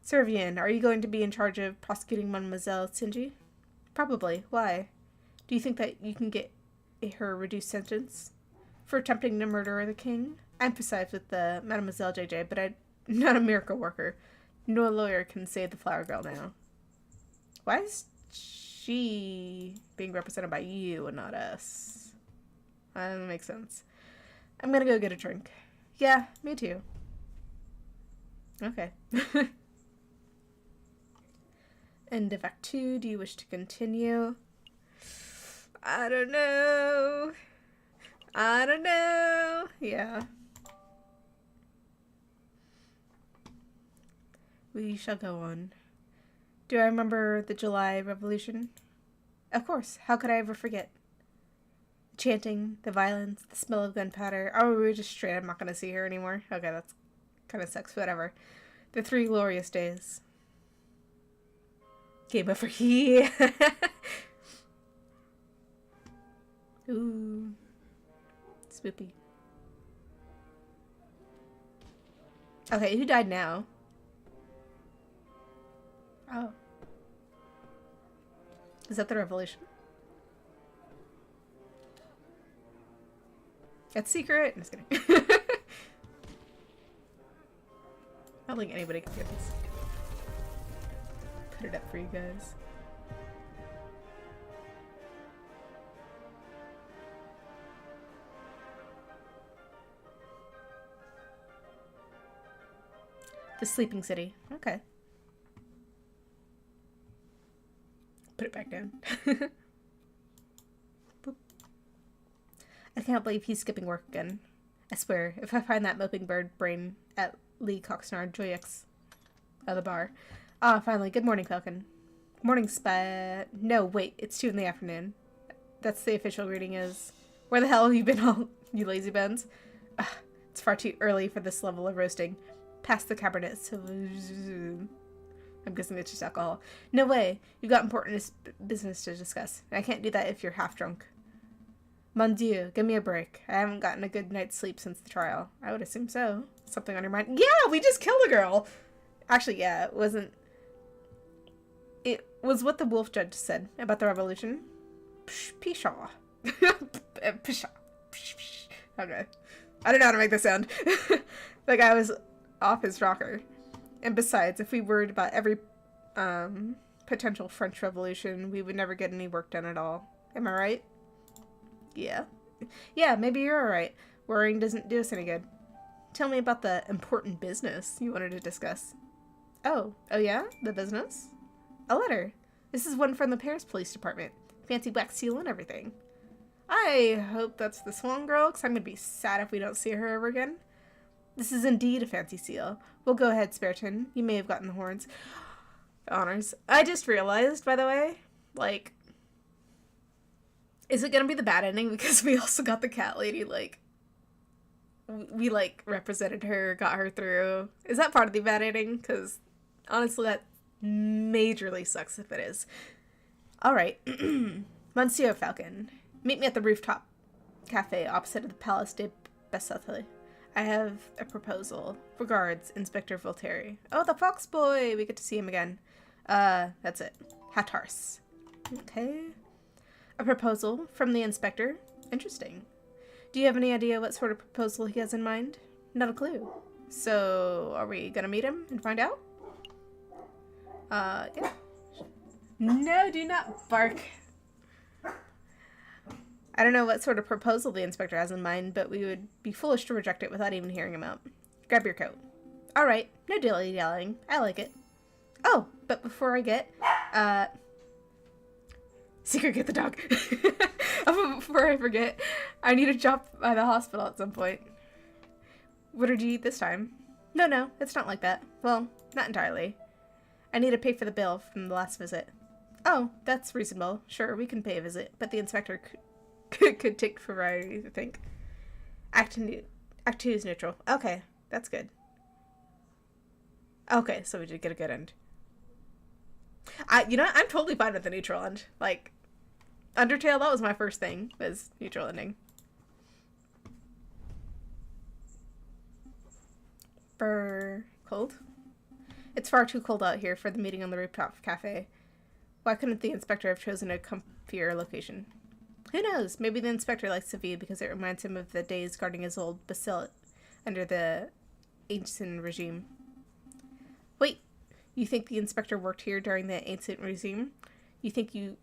Servian, are you going to be in charge of prosecuting Mademoiselle Sinji? Probably. Why? Do you think that you can get her a reduced sentence for attempting to murder the king? I empathize with the Mademoiselle JJ, but I'm not a miracle worker. No lawyer can save the flower girl now. Why is she being represented by you and not us? That doesn't make sense. I'm gonna go get a drink. Yeah, me too. Okay. End of Act 2. Do you wish to continue? I don't know. I don't know. Yeah. We shall go on. Do I remember the July Revolution? Of course. How could I ever forget? The chanting, the violence, the smell of gunpowder. Oh, we're just straight. I'm not going to see her anymore. Okay, that's kind of sucks. Whatever. The 3 glorious days. Game over here. Ooh. Spoopy. Okay, who died now? Oh. Is that the revolution? It's secret. I'm just kidding. I don't think anybody can get this. Put it up for you guys. The Sleeping City. Okay. Put it back down. Boop. I can't believe he's skipping work again. I swear, if I find that moping bird brain at Lee Coxnard Joyx at the bar. Ah, finally. Good morning, Falcon. Morning, No, wait. It's 2 in the afternoon. That's the official greeting is. Where the hell have you been all, you lazy bones? Ugh, it's far too early for this level of roasting. Pass the Cabernet. I'm guessing it's just alcohol. No way. You've got important business to discuss. I can't do that if you're half drunk. Mon Dieu, give me a break. I haven't gotten a good night's sleep since the trial. I would assume so. Something on your mind? Yeah, we just killed a girl! Actually, yeah, it wasn't... It was what the wolf judge said about the revolution. Pshaw. Pshaw. Okay. I don't know how to make this sound. The guy was off his rocker. And besides, if we worried about every potential French Revolution, we would never get any work done at all. Am I right? Yeah. Yeah, maybe you're alright. Worrying doesn't do us any good. Tell me about the important business you wanted to discuss. Oh yeah? The business? A letter. This is one from the Paris Police Department. Fancy wax seal and everything. I hope that's the Swan Girl, because I'm going to be sad if we don't see her ever again. This is indeed a fancy seal. We'll go ahead, Spariton. You may have gotten the horns. Honors. I just realized, by the way, like, is it gonna be the bad ending? Because we also got the cat lady, like, we, like, represented her, got her through. Is that part of the bad ending? Because, honestly, that majorly sucks if it is. Alright. Monsieur Falcon, meet me at the rooftop cafe opposite of the Palace de Bessathe. I have a proposal. Regards, Inspector Voltaire. Oh, the fox boy! We get to see him again. That's it. Hatars. Okay. A proposal from the inspector. Interesting. Do you have any idea what sort of proposal he has in mind? Not a clue. So, are we gonna meet him and find out? Yeah. No, do not bark. I don't know what sort of proposal the inspector has in mind, but we would be foolish to reject it without even hearing him out. Grab your coat. Alright, no dilly-dallying. I like it. Oh, but before I get, Secret, get the dog. Before I forget, I need a job by the hospital at some point. What did you eat this time? No, it's not like that. Well, not entirely. I need to pay for the bill from the last visit. Oh, that's reasonable. Sure, we can pay a visit, but the inspector could take for variety, I think. Act 2 is neutral. Okay, that's good. Okay, so we did get a good end. You know what? I'm totally fine with the neutral end. Like, Undertale, that was my first thing, was neutral ending. For cold? It's far too cold out here for the meeting on the rooftop cafe. Why couldn't the inspector have chosen a comfier location? Who knows? Maybe the inspector likes the view because it reminds him of the days guarding his old bastille under the ancient regime. Wait, you think the inspector worked here during the ancient regime? You think you...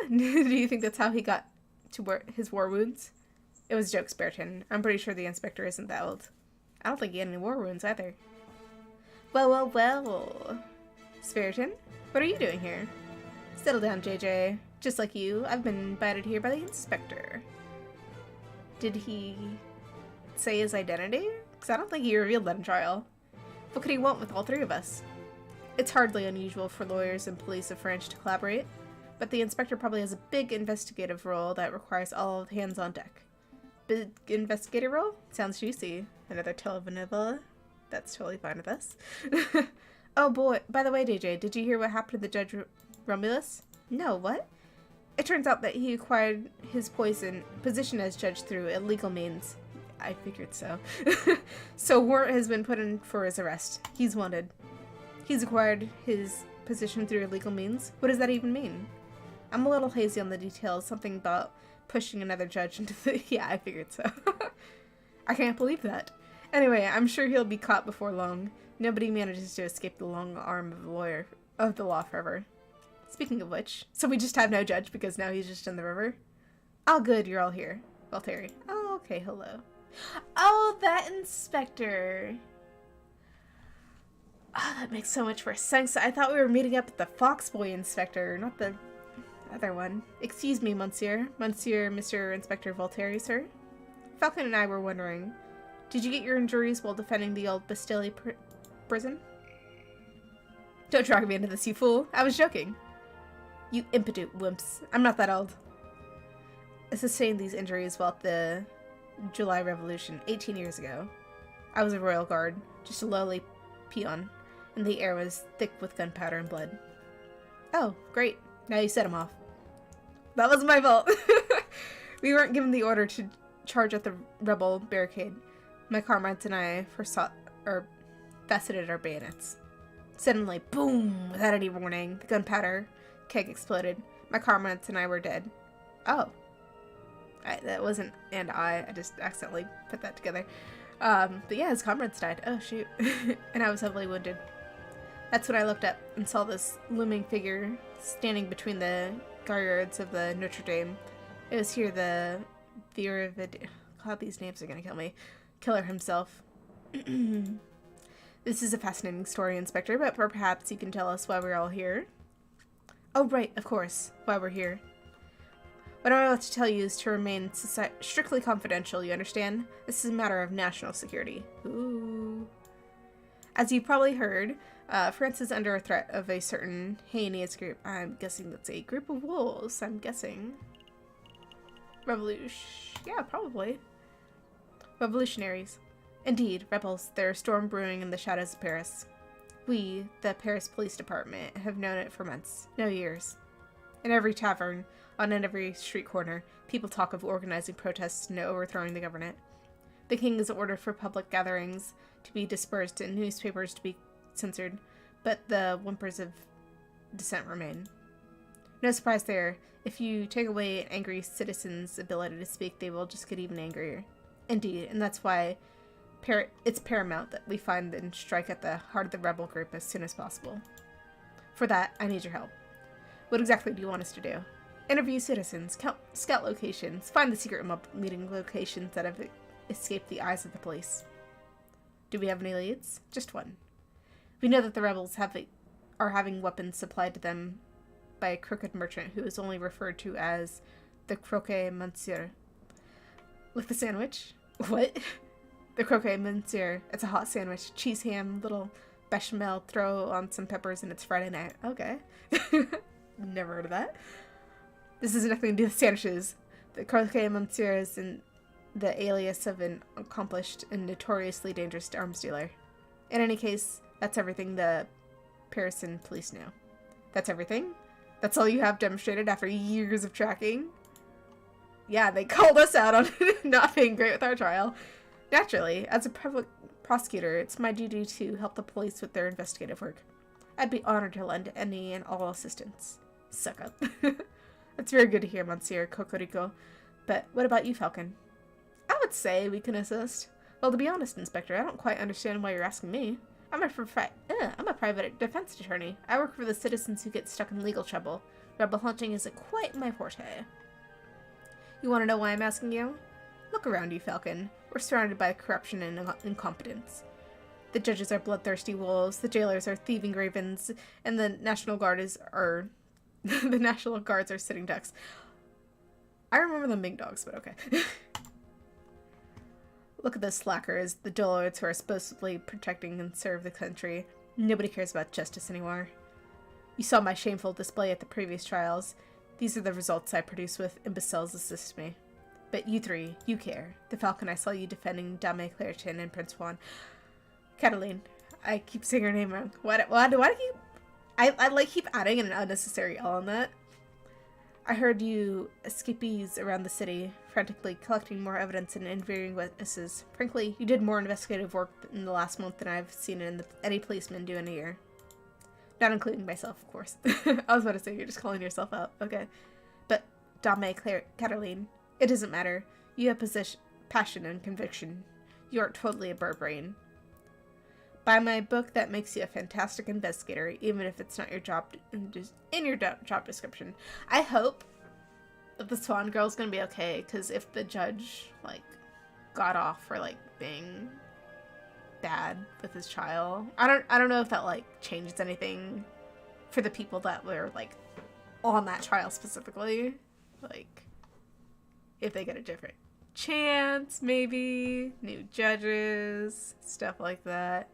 do you think that's how he got to his war wounds? It was a joke, Spiriton. I'm pretty sure the inspector isn't that old. I don't think he had any war wounds either. Well. Spiriton, what are you doing here? Settle down, JJ. Just like you, I've been invited here by the inspector. Did he say his identity? Because I don't think he revealed that in trial. What could he want with all three of us? It's hardly unusual for lawyers and police of French to collaborate, but the inspector probably has a big investigative role that requires all hands on deck. Big investigator role? Sounds juicy. Another telenovela? That's totally fine with us. Oh boy, by the way, DJ, did you hear what happened to the Judge Romulus? No, what? It turns out that he acquired his position as judge through illegal means. I figured so. So warrant has been put in for his arrest. He's wanted. He's acquired his position through illegal means? What does that even mean? I'm a little hazy on the details. Something about pushing another judge into the... Yeah, I figured so. I can't believe that. Anyway, I'm sure he'll be caught before long. Nobody manages to escape the long arm of the law forever. Speaking of which, so we just have no judge because now he's just in the river? Oh good, you're all here. Valtteri. Oh, okay, hello. Oh, that inspector. Oh, that makes so much more sense. I thought we were meeting up with the Foxboy inspector, not the other one. Excuse me, Monsieur. Mr. Inspector Valtteri, sir. Falcon and I were wondering, did you get your injuries while defending the old Bastille prison? Don't drag me into this, you fool. I was joking. You impudent wimps. I'm not that old. I sustained these injuries while at the July Revolution 18 years ago. I was a royal guard, just a lowly peon, and the air was thick with gunpowder and blood. Oh, great. Now you set him off. That was my fault. We weren't given the order to charge at the rebel barricade. My comrades and I faceted our bayonets. Suddenly, boom! Without any warning, the gunpowder keg exploded. My comrades and I were dead. Oh. That wasn't and I just accidentally put that together. But yeah, his comrades died. Oh, shoot. And I was heavily wounded. That's when I looked up and saw this looming figure standing between the guards of the Notre Dame. It was here the God, these names are gonna kill me. Killer himself. This is a fascinating story, Inspector, but perhaps you can tell us why we're all here. Oh, right, of course, why we're here. What I'm about to tell you is to remain strictly confidential, you understand? This is a matter of national security. Ooh. As you probably heard, France is under a threat of a certain heinous group. I'm guessing that's a group of wolves, I'm guessing. Yeah, probably. Revolutionaries. Indeed, rebels. There are storm brewing in the shadows of Paris. We, the Paris Police Department, have known it for months. No years. In every tavern, on every street corner, people talk of organizing protests and overthrowing the government. The king has ordered for public gatherings to be dispersed and newspapers to be censored, but the whimpers of dissent remain. No surprise there. If you take away an angry citizen's ability to speak, they will just get even angrier. Indeed, and that's why it's paramount that we find and strike at the heart of the rebel group as soon as possible. For that, I need your help. What exactly do you want us to do? Interview citizens, scout locations, find the secret meeting locations that have escaped the eyes of the police. Do we have any leads? Just one. We know that the rebels are having weapons supplied to them by a crooked merchant who is only referred to as the croquet monsieur. Like the sandwich? What? The croquet monsieur. It's a hot sandwich. Cheese ham, little bechamel, throw on some peppers, and it's Friday night. Okay. Never heard of that. This has nothing to do with sandwiches. The croquet monsieur is the alias of an accomplished and notoriously dangerous arms dealer. In any case, that's everything the Parisian police know. That's everything? That's all you have demonstrated after years of tracking? Yeah, they called us out on not being great with our trial. Naturally, as a public prosecutor, it's my duty to help the police with their investigative work. I'd be honored to lend any and all assistance. Suck up. That's very good to hear, Monsieur Cocorico. But what about you, Falcon? I would say we can assist. Well, to be honest, Inspector, I don't quite understand why you're asking me. I'm a private defense attorney. I work for the citizens who get stuck in legal trouble. Rebel hunting isn't quite my forte. You want to know why I'm asking you? Look around you, Falcon. We're surrounded by corruption and incompetence. The judges are bloodthirsty wolves, the jailers are thieving ravens, and the National Guards are sitting ducks. I remember them being dogs, but okay. Look at those slackers, the dullards who are supposedly protecting and serve the country. Nobody cares about justice anymore. You saw my shameful display at the previous trials. These are the results I produce with imbeciles assist me. But you three, you care. The Falcon, I saw you defending Dame Clairton and Prince Juan. Cataline, I keep saying her name wrong. Why do I keep... I keep adding an unnecessary L on that. I heard you escapees around the city, frantically collecting more evidence and interviewing witnesses. Frankly, you did more investigative work in the last month than I've seen any policeman do in a year. Not including myself, of course. I was about to say, you're just calling yourself out. Okay. But, Dame Cataline, it doesn't matter. You have passion and conviction. You aren't totally a bird brain. By my book, that makes you a fantastic investigator, even if it's not your job in your job description. I hope that the Swan Girl's gonna be okay, because if the judge, like, got off for, like, being bad with his trial, I don't know if that, like, changes anything for the people that were, like, on that trial specifically. Like, if they get a different chance, maybe, new judges, stuff like that.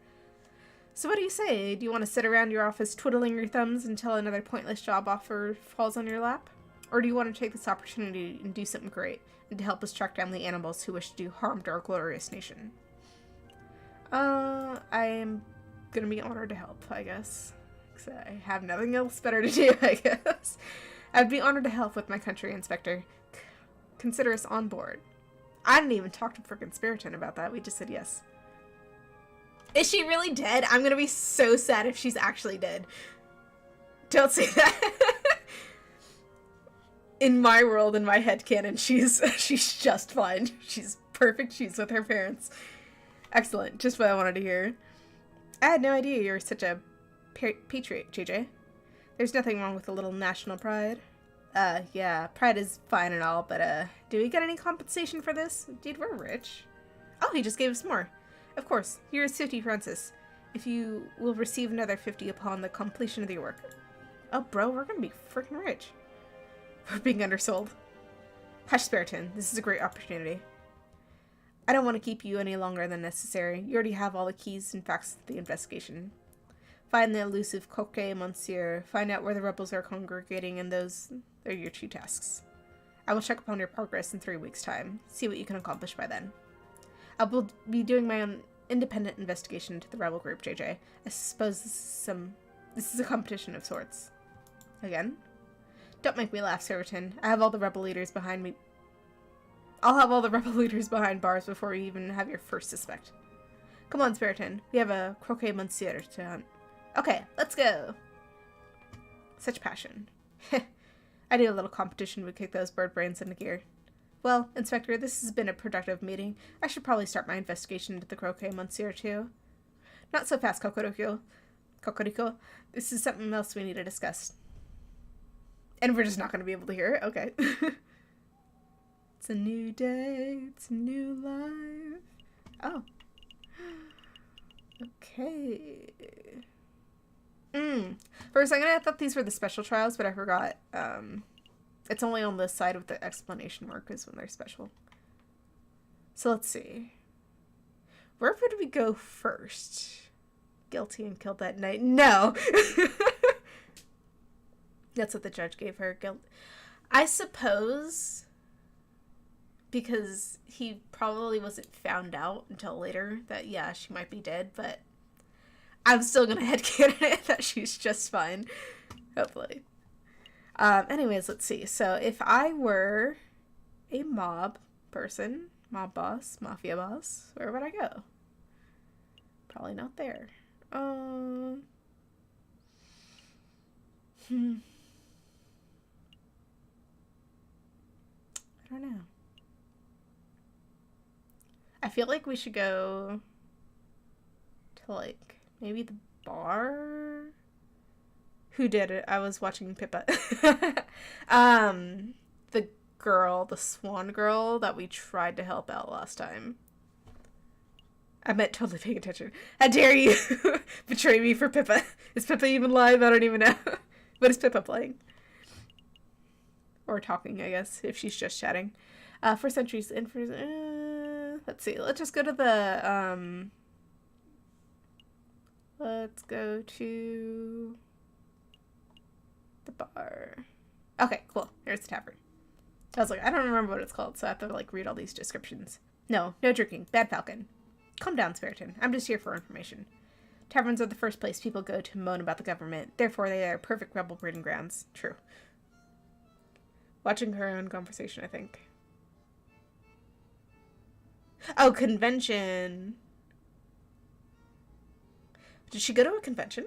So what do you say? Do you want to sit around your office twiddling your thumbs until another pointless job offer falls on your lap? Or do you want to take this opportunity and do something great, and to help us track down the animals who wish to do harm to our glorious nation? I am gonna be honored to help, I guess. Because I have nothing else better to do, I guess. I'd be honored to help with my country, Inspector. Consider us on board. I didn't even talk to frickin' Spiriton about that, we just said yes. Is she really dead? I'm gonna be so sad if she's actually dead. Don't say that. In my world, in my headcanon, she's just fine. She's perfect. She's with her parents. Excellent. Just what I wanted to hear. I had no idea you were such a patriot, JJ. There's nothing wrong with a little national pride. Yeah, pride is fine and all, but, do we get any compensation for this? Dude, we're rich. Oh, he just gave us more. Of course, here is 50 Francis. If you will receive another 50 upon the completion of your work. Oh, bro, we're gonna be freaking rich. We're being undersold. Hush, Spiriton. This is a great opportunity. I don't want to keep you any longer than necessary. You already have all the keys and facts to the investigation. Find the elusive Coquet Monsieur. Find out where the rebels are congregating, and those are your two tasks. I will check upon your progress in 3 weeks' time. See what you can accomplish by then. I will be doing my own independent investigation into the rebel group, JJ. I suppose this is a competition of sorts. Again? Don't make me laugh, Spiriton. I have all the rebel leaders behind me. I'll have all the rebel leaders behind bars before you even have your first suspect. Come on, Spiriton. We have a croquet monsieur to hunt. Okay, let's go. Such passion. I knew a little competition would kick those bird brains into gear. Well, Inspector, this has been a productive meeting. I should probably start my investigation into the croquet monsieur, too. Not so fast, Cocorico. Cocorico. This is something else we need to discuss. And we're just not going to be able to hear it? Okay. It's a new day. It's a new life. Oh. Okay. For a second, I thought these were the special trials, but I forgot. It's only on this side with the explanation mark is when they're special. So let's see. Where would we go first? Guilty and killed that night. No! That's what the judge gave her. Guilt. I suppose because he probably wasn't found out until later that, yeah, she might be dead, but I'm still gonna headcanon it that she's just fine. Hopefully. Anyways, let's see. So if I were a mob person, mob boss, mafia boss, where would I go? Probably not there. I don't know. I feel like we should go to, like, maybe the bar? Who did it? I was watching Pippa. The girl, the swan girl that we tried to help out last time. I meant totally paying attention. How dare you betray me for Pippa? Is Pippa even live? I don't even know. What is Pippa playing? Or talking, I guess, if she's just chatting. For centuries, let's see. Let's just go to the, let's go to the bar. Okay, cool. Here's the tavern. I was like, I don't remember what it's called, so I have to, like, read all these descriptions. No drinking. Bad Falcon. Calm down, Spiriton. I'm just here for information. Taverns are the first place people go to moan about the government. Therefore, they are perfect rebel breeding grounds. True. Watching her own conversation, I think. Oh, convention. Did she go to a convention?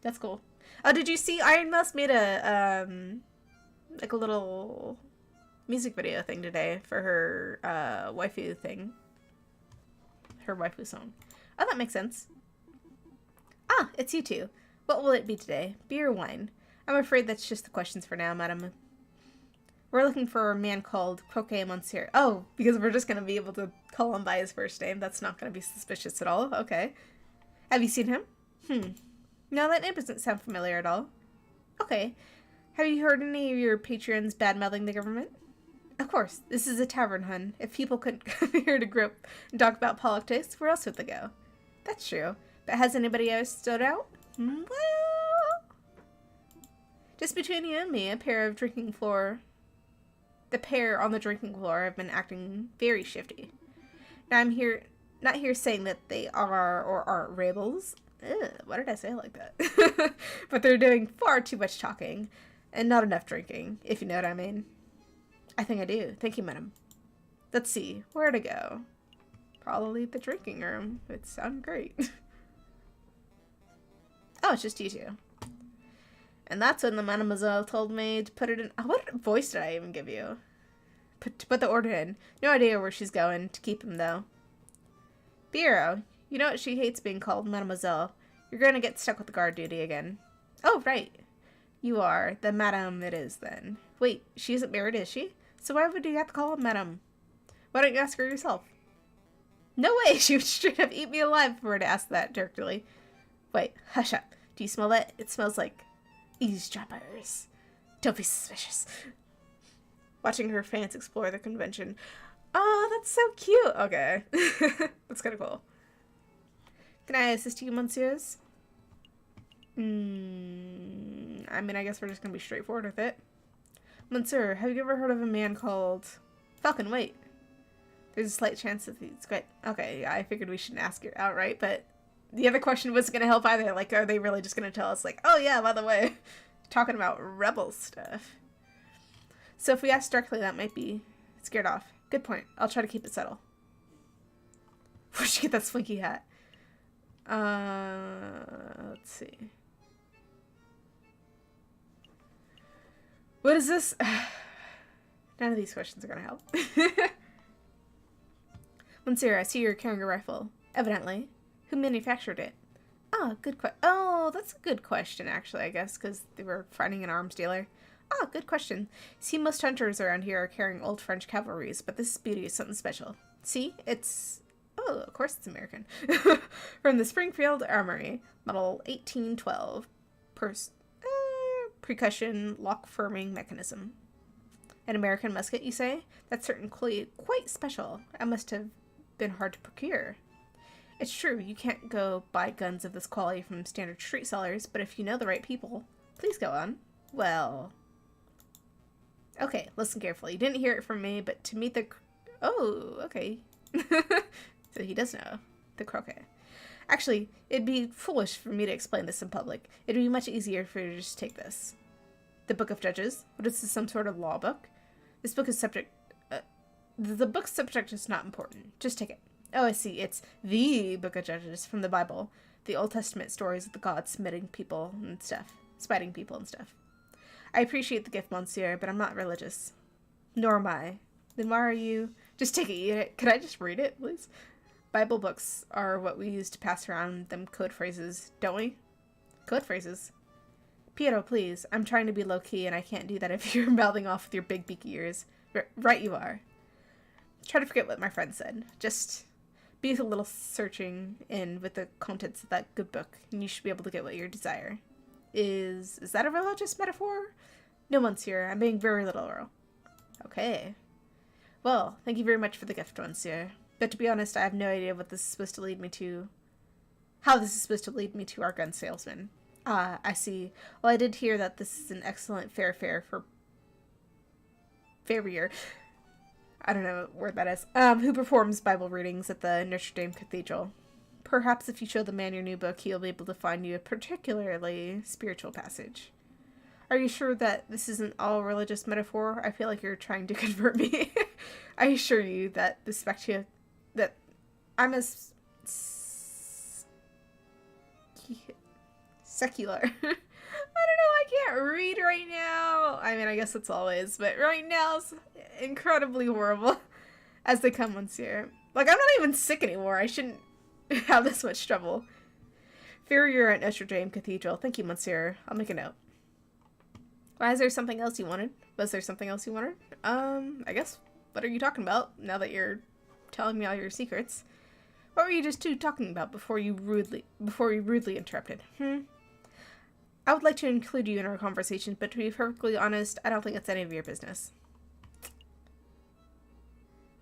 That's cool. Oh, did you see Iron Mouse made a, like a little music video thing today for her, waifu thing. Her waifu song. Oh, that makes sense. Ah, it's you two. What will it be today? Beer or wine? I'm afraid that's just the questions for now, madam. We're looking for a man called Croquet Monsieur. Oh, because we're just going to be able to call him by his first name. That's not going to be suspicious at all. Okay. Have you seen him? No, that name doesn't sound familiar at all. Okay. Have you heard any of your patrons bad-mouthing the government? Of course. This is a tavern, hun. If people couldn't come here to group and talk about politics, where else would they go? That's true. But has anybody else stood out? Well, just between you and me, the pair on the drinking floor have been acting very shifty. Now I'm not here saying that they are or aren't rebels. Ugh, why did I say it like that? But they're doing far too much talking and not enough drinking, if you know what I mean. I think I do. Thank you, madam. Let's see. Where to go? Probably the drinking room. It sounds great. Oh, it's just you two. And that's when the mademoiselle told me to put it in... What voice did I even give you? To put the order in. No idea where she's going. To keep him, though. Bureau. You know what? She hates being called mademoiselle. You're going to get stuck with the guard duty again. Oh, right. You are. The madame it is, then. Wait, she isn't married, is she? So why would you have to call her madame? Why don't you ask her yourself? No way! She would straight up eat me alive if I were to ask that directly. Wait, hush up. Do you smell that? It smells like eavesdroppers. Don't be suspicious. Watching her fans explore the convention. Oh, that's so cute. Okay. That's kind of cool. Can I assist you, monsieurs? I mean, I guess we're just going to be straightforward with it. Monsieur, have you ever heard of a man called... Falcon, wait. There's a slight chance that he's great. Okay, yeah, I figured we shouldn't ask it outright, but the other question wasn't going to help either. Like, are they really just going to tell us, like, oh yeah, by the way, talking about rebel stuff. So if we ask directly, that might be scared off. Good point. I'll try to keep it subtle. Where'd you get that slinky hat? Let's see. What is this? None of these questions are gonna help. Monsieur, I see you're carrying a rifle. Evidently. Who manufactured it? Oh, oh, that's a good question, actually, I guess, because they were finding an arms dealer. Oh, good question. See, most hunters around here are carrying old French cavalries, but this beauty is something special. See, it's... Oh, of course it's American. From the Springfield Armory, model 1812. Percussion lock firming mechanism. An American musket, you say? That's certainly quite special. It must have been hard to procure. It's true, you can't go buy guns of this quality from standard street sellers, but if you know the right people, please go on. Well... Okay, listen carefully. You didn't hear it from me, but to meet the... Oh, okay. So he does know the croquet. Actually, it'd be foolish for me to explain this in public. It'd be much easier for you to just take this. The Book of Judges? What is this, some sort of law book? This book is subject... the book's subject is not important. Just take it. Oh, I see. It's the Book of Judges from the Bible. The Old Testament stories of the gods smiting people and stuff. Spiting people and stuff. I appreciate the gift, monsieur, but I'm not religious. Nor am I. Then why are you... Just take it. Could I just read it, please? Bible books are what we use to pass around them code phrases, don't we? Code phrases? Piero, please. I'm trying to be low-key, and I can't do that if you're mouthing off with your big beaky ears. Right you are. Try to forget what my friend said. Just be a little searching in with the contents of that good book, and you should be able to get what you desire. Is that a religious metaphor? No, monsieur. I'm being very literal. Okay. Well, thank you very much for the gift, monsieur. But to be honest, I have no idea what this is supposed to lead me to. How this is supposed to lead me to our gun salesman. Ah, I see. Well, I did hear that this is an excellent fare for farrier. I don't know what word that is. Who performs Bible readings at the Notre Dame Cathedral. Perhaps if you show the man your new book, he'll be able to find you a particularly spiritual passage. Are you sure that this isn't all religious metaphor? I feel like you're trying to convert me. I assure you that that I'm as secular. I don't know, I can't read right now. I mean, I guess it's always, but right now it's incredibly horrible as they come monsieur. Like, I'm not even sick anymore. I shouldn't have this much trouble. Farrier at Notre Dame Cathedral. Thank you, monsieur. I'll make a note. Why, is there something else you wanted? Was there something else you wanted? I guess, what are you talking about now that you're telling me all your secrets? What were you just two talking about before you rudely interrupted? I would like to include you in our conversation, but to be perfectly honest, I don't think it's any of your business.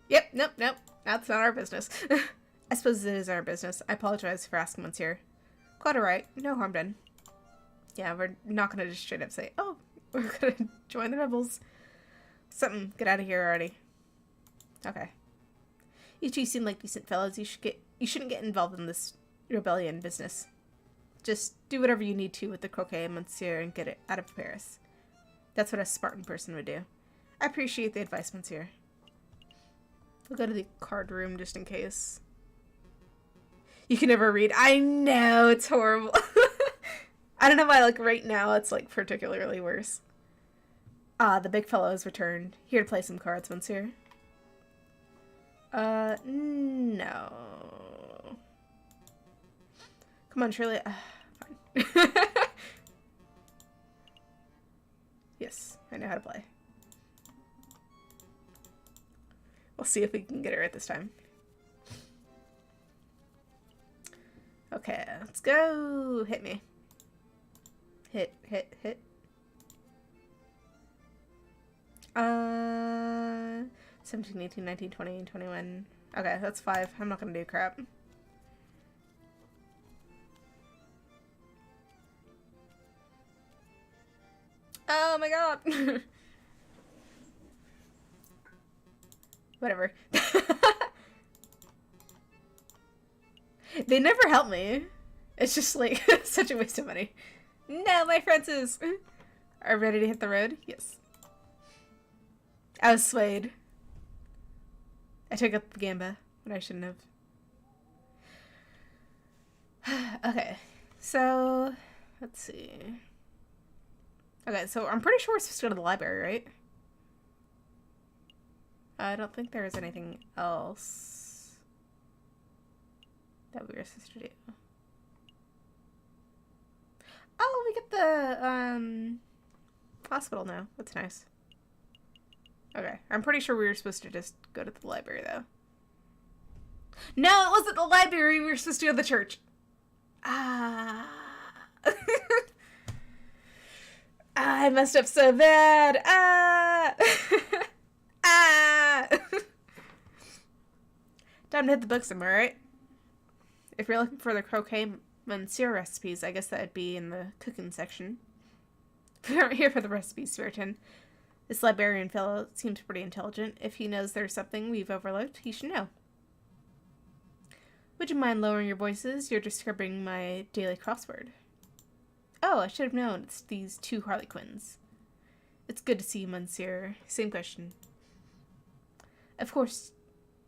Yep, nope. That's not our business. I suppose it is our business. I apologize for asking monsieur. Quite alright. No harm done. Yeah, we're not gonna just straight up say, oh, we're gonna join the rebels. Something. Get out of here already. Okay. You two seem like decent fellows. You shouldn't get involved in this rebellion business. Just do whatever you need to with the croquet, monsieur, and get it out of Paris. That's what a Spartan person would do. I appreciate the advice, monsieur. We'll go to the card room just in case. You can never read. I know, it's horrible. I don't know why, like, right now it's, like, particularly worse. Ah, the big fellow has returned. Here to play some cards, monsieur. No. Come on, Shirley. Fine. Yes, I know how to play. We'll see if we can get it right this time. Okay, let's go. Hit me. Hit. 17, 18, 19, 20, 21. Okay, that's 5. I'm not gonna do crap. Oh my god! Whatever. They never help me. It's just like such a waste of money. No, my Francis are ready to hit the road. Yes. I was swayed. I took up the gamba when I shouldn't have. Okay, so let's see. Okay, so I'm pretty sure we're supposed to go to the library, right? I don't think there is anything else that we were supposed to do. Oh, we get the, hospital now. That's nice. Okay, I'm pretty sure we were supposed to just go to the library, though. No, it wasn't the library. We were supposed to go to the church. Ah. I messed up so bad. Ah. Ah. Time to hit the books, am I right? If you're looking for the croquet monsieur recipes, I guess that'd be in the cooking section. We aren't here for the recipes, Spiriton. This librarian fellow seems pretty intelligent. If he knows there's something we've overlooked, he should know. Would you mind lowering your voices? You're describing my daily crossword. Oh, I should have known. It's these two Harlequins. It's good to see you, Monsieur. Same question. Of course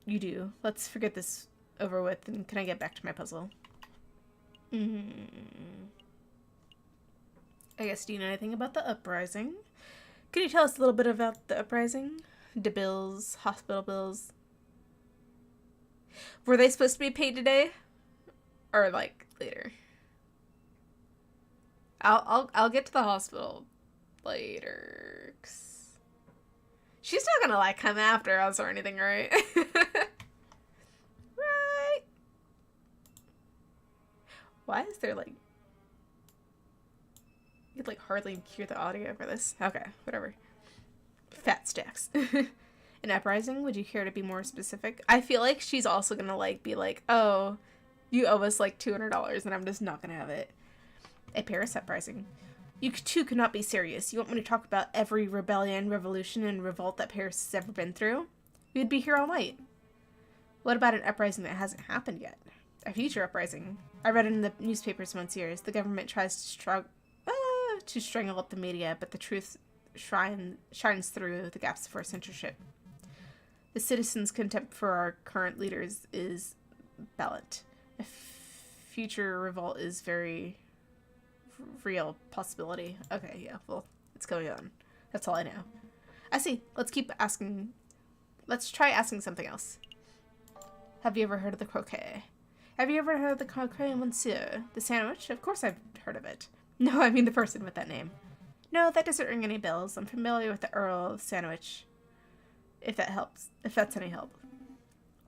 you do. Let's forget this over with, and can I get back to my puzzle? I guess, do you know anything about the uprising? Can you tell us a little bit about the uprising? The bills, hospital bills. Were they supposed to be paid today? Or, like, later? I'll get to the hospital later. She's not gonna, like, come after us or anything, right? Right? Why is there, like... You could, like, hardly hear the audio for this. Okay, whatever. Fat stacks. An uprising? Would you care to be more specific? I feel like she's also gonna, like, be like, oh, you owe us, like, $200, and I'm just not gonna have it. A Paris uprising. You two cannot be serious. You want me to talk about every rebellion, revolution, and revolt that Paris has ever been through? We'd be here all night. What about an uprising that hasn't happened yet? A future uprising. I read it in the newspapers once years. The government tries to strangle up the media, but the truth shines through the gaps for censorship. The citizens' contempt for our current leaders is ballant. A future revolt is very real possibility. Okay, yeah, well, it's going on. That's all I know. I see. Let's try asking something else. Have you ever heard of the croquet? Have you ever heard of the croquet monsieur? The sandwich? Of course I've heard of it. No, I mean the person with that name. No, that doesn't ring any bells. I'm familiar with the Earl of Sandwich. If that helps. If that's any help.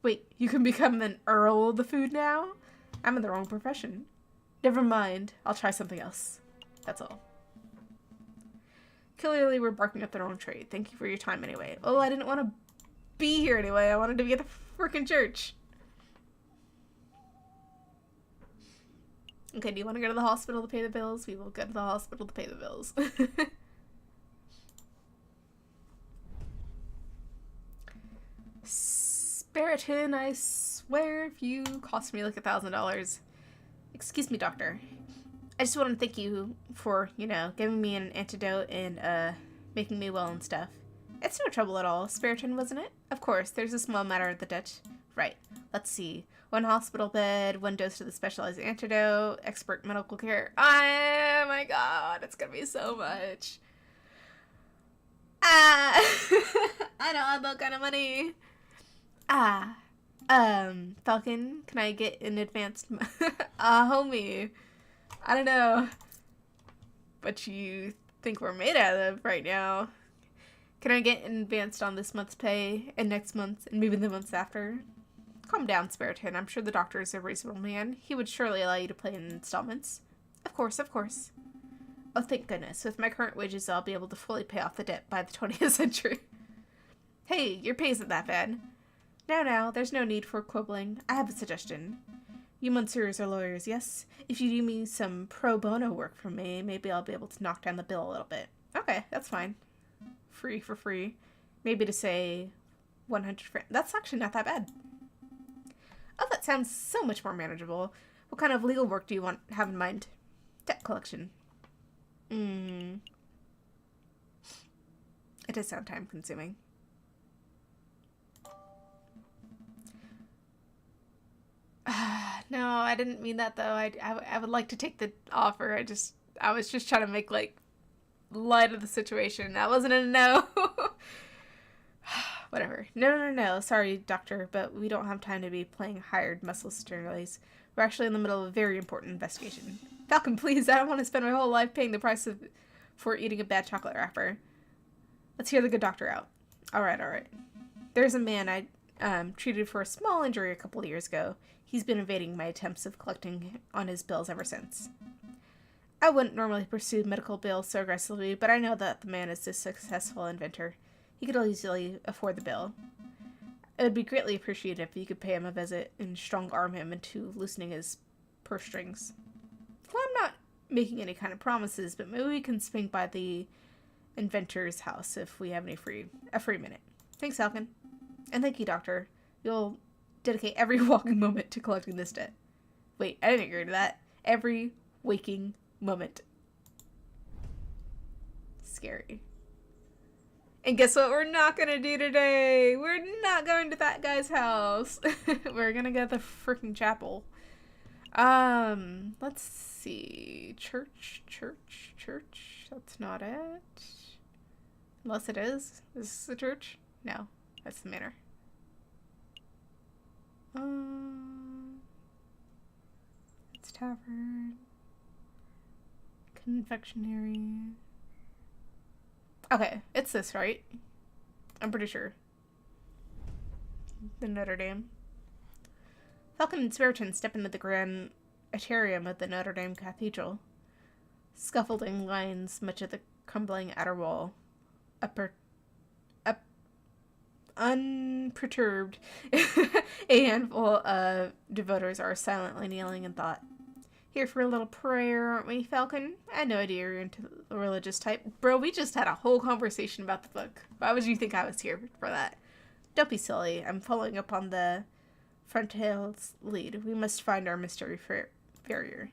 Wait, you can become an Earl of the food now? I'm in the wrong profession. Never mind. I'll try something else. That's all. Clearly, we're barking up the wrong tree. Thank you for your time anyway. Oh, I didn't want to be here anyway. I wanted to be at the freaking church. Okay, do you want to go to the hospital to pay the bills? We will go to the hospital to pay the bills. Spiriton, I swear if you cost me like $1,000. Excuse me, doctor. I just want to thank you for, giving me an antidote and, making me well and stuff. It's no trouble at all, Spiriton, wasn't it? Of course, there's a small matter of the debt. Right. Let's see. 1 hospital bed, 1 dose of the specialized antidote, expert medical care. Oh my god, it's gonna be so much. I don't have that kind of money. Falcon, can I get an advanced... homie. I don't know what you think we're made out of right now. Can I get an advanced on this month's pay, and next month's, and maybe the months after? Calm down, Spiriton. I'm sure the doctor is a reasonable man. He would surely allow you to pay in installments. Of course, of course. Oh, thank goodness. With my current wages, I'll be able to fully pay off the debt by the 20th century. Hey, your pay isn't that bad. Now, there's no need for quibbling. I have a suggestion. You monsieurs are lawyers, yes? If you do me some pro bono work for me, maybe I'll be able to knock down the bill a little bit. Okay, that's fine. Free for free. Maybe to say 100 francs. That's actually not that bad. Oh, that sounds so much more manageable. What kind of legal work do you have in mind? Debt collection. It does sound time consuming. No, I didn't mean that though. I would like to take the offer. I was just trying to make like light of the situation. That wasn't a no. Whatever. No. Sorry, doctor, but we don't have time to be playing hired muscle steroids. We're actually in the middle of a very important investigation. Falcon, please. I don't want to spend my whole life paying the price for eating a bad chocolate wrapper. Let's hear the good doctor out. All right. There's a man I treated for a small injury a couple of years ago. He's been evading my attempts of collecting on his bills ever since. I wouldn't normally pursue medical bills so aggressively, but I know that the man is a successful inventor. He could easily afford the bill. It would be greatly appreciated if you could pay him a visit and strong-arm him into loosening his purse strings. Well, I'm not making any kind of promises, but maybe we can swing by the inventor's house if we have a free minute. Thanks, Falcon. And thank you, Doctor. You'll dedicate every walking moment to collecting this debt. Wait, I didn't agree to that. Every waking moment. Scary. And guess what we're not going to do today? We're not going to that guy's house. We're going to go to the freaking chapel. Let's see. Church. That's not it. Unless it is. Is this the church? No, that's the manor. It's tavern. Confectionery. Okay, it's this, right? I'm pretty sure. The Notre Dame. Falcon and Spiriton step into the grand atrium of the Notre Dame Cathedral. Scaffolding lines much of the crumbling outer wall. Unperturbed, a handful of devoters are silently kneeling in thought. Here for a little prayer, aren't we, Falcon? I had no idea you're into the religious type. Bro, we just had a whole conversation about the book. Why would you think I was here for that? Don't be silly. I'm following up on the Frontail's lead. We must find our mystery farrier.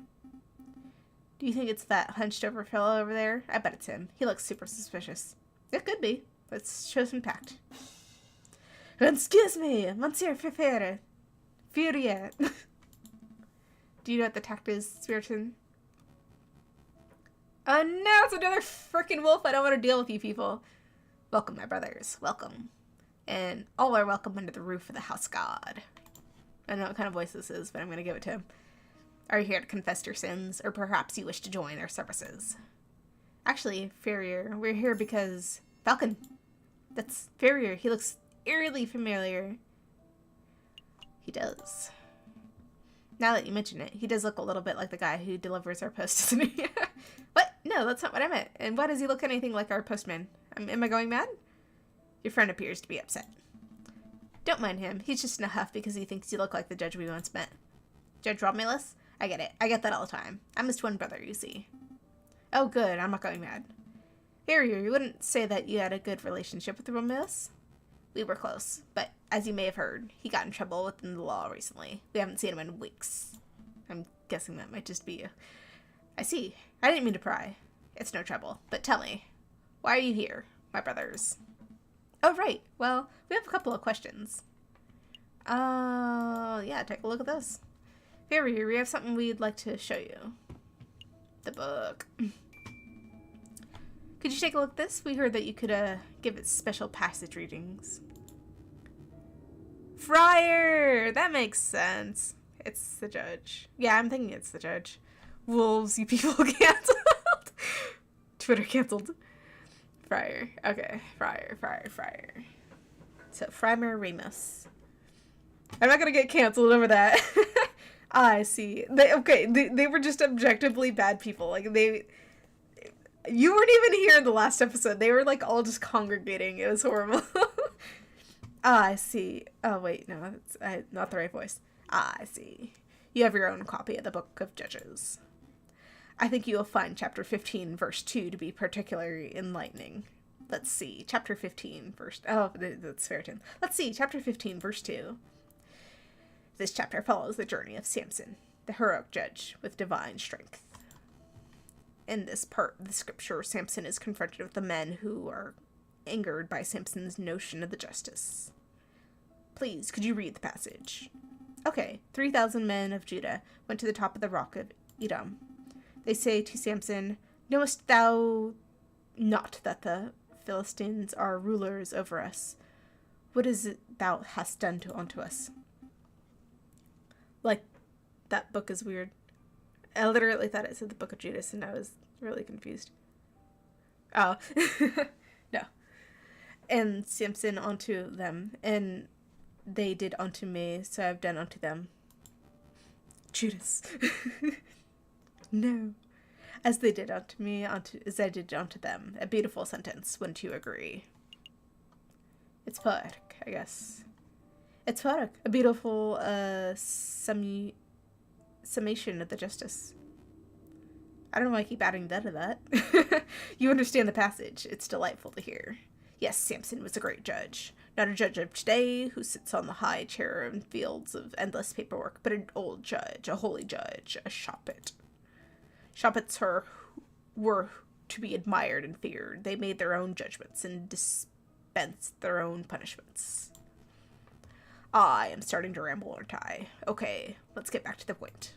Do you think it's that hunched-over fellow over there? I bet it's him. He looks super suspicious. It could be. Let's show some tact. Excuse me, Monsieur Furrier. Do you know what the tact is, Spiriton? Oh no, it's another freaking wolf. I don't want to deal with you people. Welcome, my brothers. Welcome. And all are welcome under the roof of the house god. I don't know what kind of voice this is, but I'm going to give it to him. Are you here to confess your sins, or perhaps you wish to join our services? Actually, Farrier, we're here because... Falcon! That's Farrier. He looks eerily familiar. He does. Now that you mention it, he does look a little bit like the guy who delivers our post, doesn't he? What? No, that's not what I meant. And why does he look anything like our postman? Am I going mad? Your friend appears to be upset. Don't mind him. He's just in a huff because he thinks you look like the judge we once met. Judge Romulus? I get it. I get that all the time. I'm his twin brother, you see. Oh, good. I'm not going mad. Farrier, you wouldn't say that you had a good relationship with Romulus? We were close, but as you may have heard, he got in trouble within the law recently. We haven't seen him in weeks. I'm guessing that might just be you. I see. I didn't mean to pry. It's no trouble. But tell me, why are you here, my brothers? Oh, right. Well, we have a couple of questions. Yeah, take a look at this. Farrier, we have something we'd like to show you. The book. Could you take a look at this? We heard that you could give it special passage readings. Friar! That makes sense. It's the judge. Yeah, I'm thinking it's the judge. Wolves, you people canceled. Twitter canceled. Friar. Okay. Friar. So, Friar Remus. I'm not gonna get canceled over that. I see. They were just objectively bad people. Like, you weren't even here in the last episode. They were, like, all just congregating. It was horrible. I see. Oh, wait. No, that's not the right voice. I see. You have your own copy of the Book of Judges. I think you will find chapter 15, verse 2 to be particularly enlightening. Let's see. Chapter 15, verse... Oh, that's Ferritin. Let's see. Chapter 15, verse 2. This chapter follows the journey of Samson, the heroic judge with divine strength. In this part of the scripture, Samson is confronted with the men who are angered by Samson's notion of the justice. Please, could you read the passage? Okay. 3,000 men of Judah went to the top of the rock of Edom. They say to Samson, knowest thou not that the Philistines are rulers over us. What is it thou hast done unto us? Like, that book is weird. I literally thought it said the Book of Judas, and I was really confused. Oh. No. And Samson unto them, and they did unto me, so I've done unto them. Judas. No. As they did unto me, as I did unto them. A beautiful sentence, wouldn't you agree? It's poetic, I guess. It's poetic. A beautiful summation of the justice. I don't know why I keep adding that to that. You understand the passage. It's delightful to hear. Yes, Samson was a great judge. Not a judge of today who sits on the high chair in fields of endless paperwork, but an old judge, a holy judge, a shoppet. Shoppets were to be admired and feared. They made their own judgments and dispensed their own punishments. I am starting to ramble, aren't I? Okay, let's get back to the point.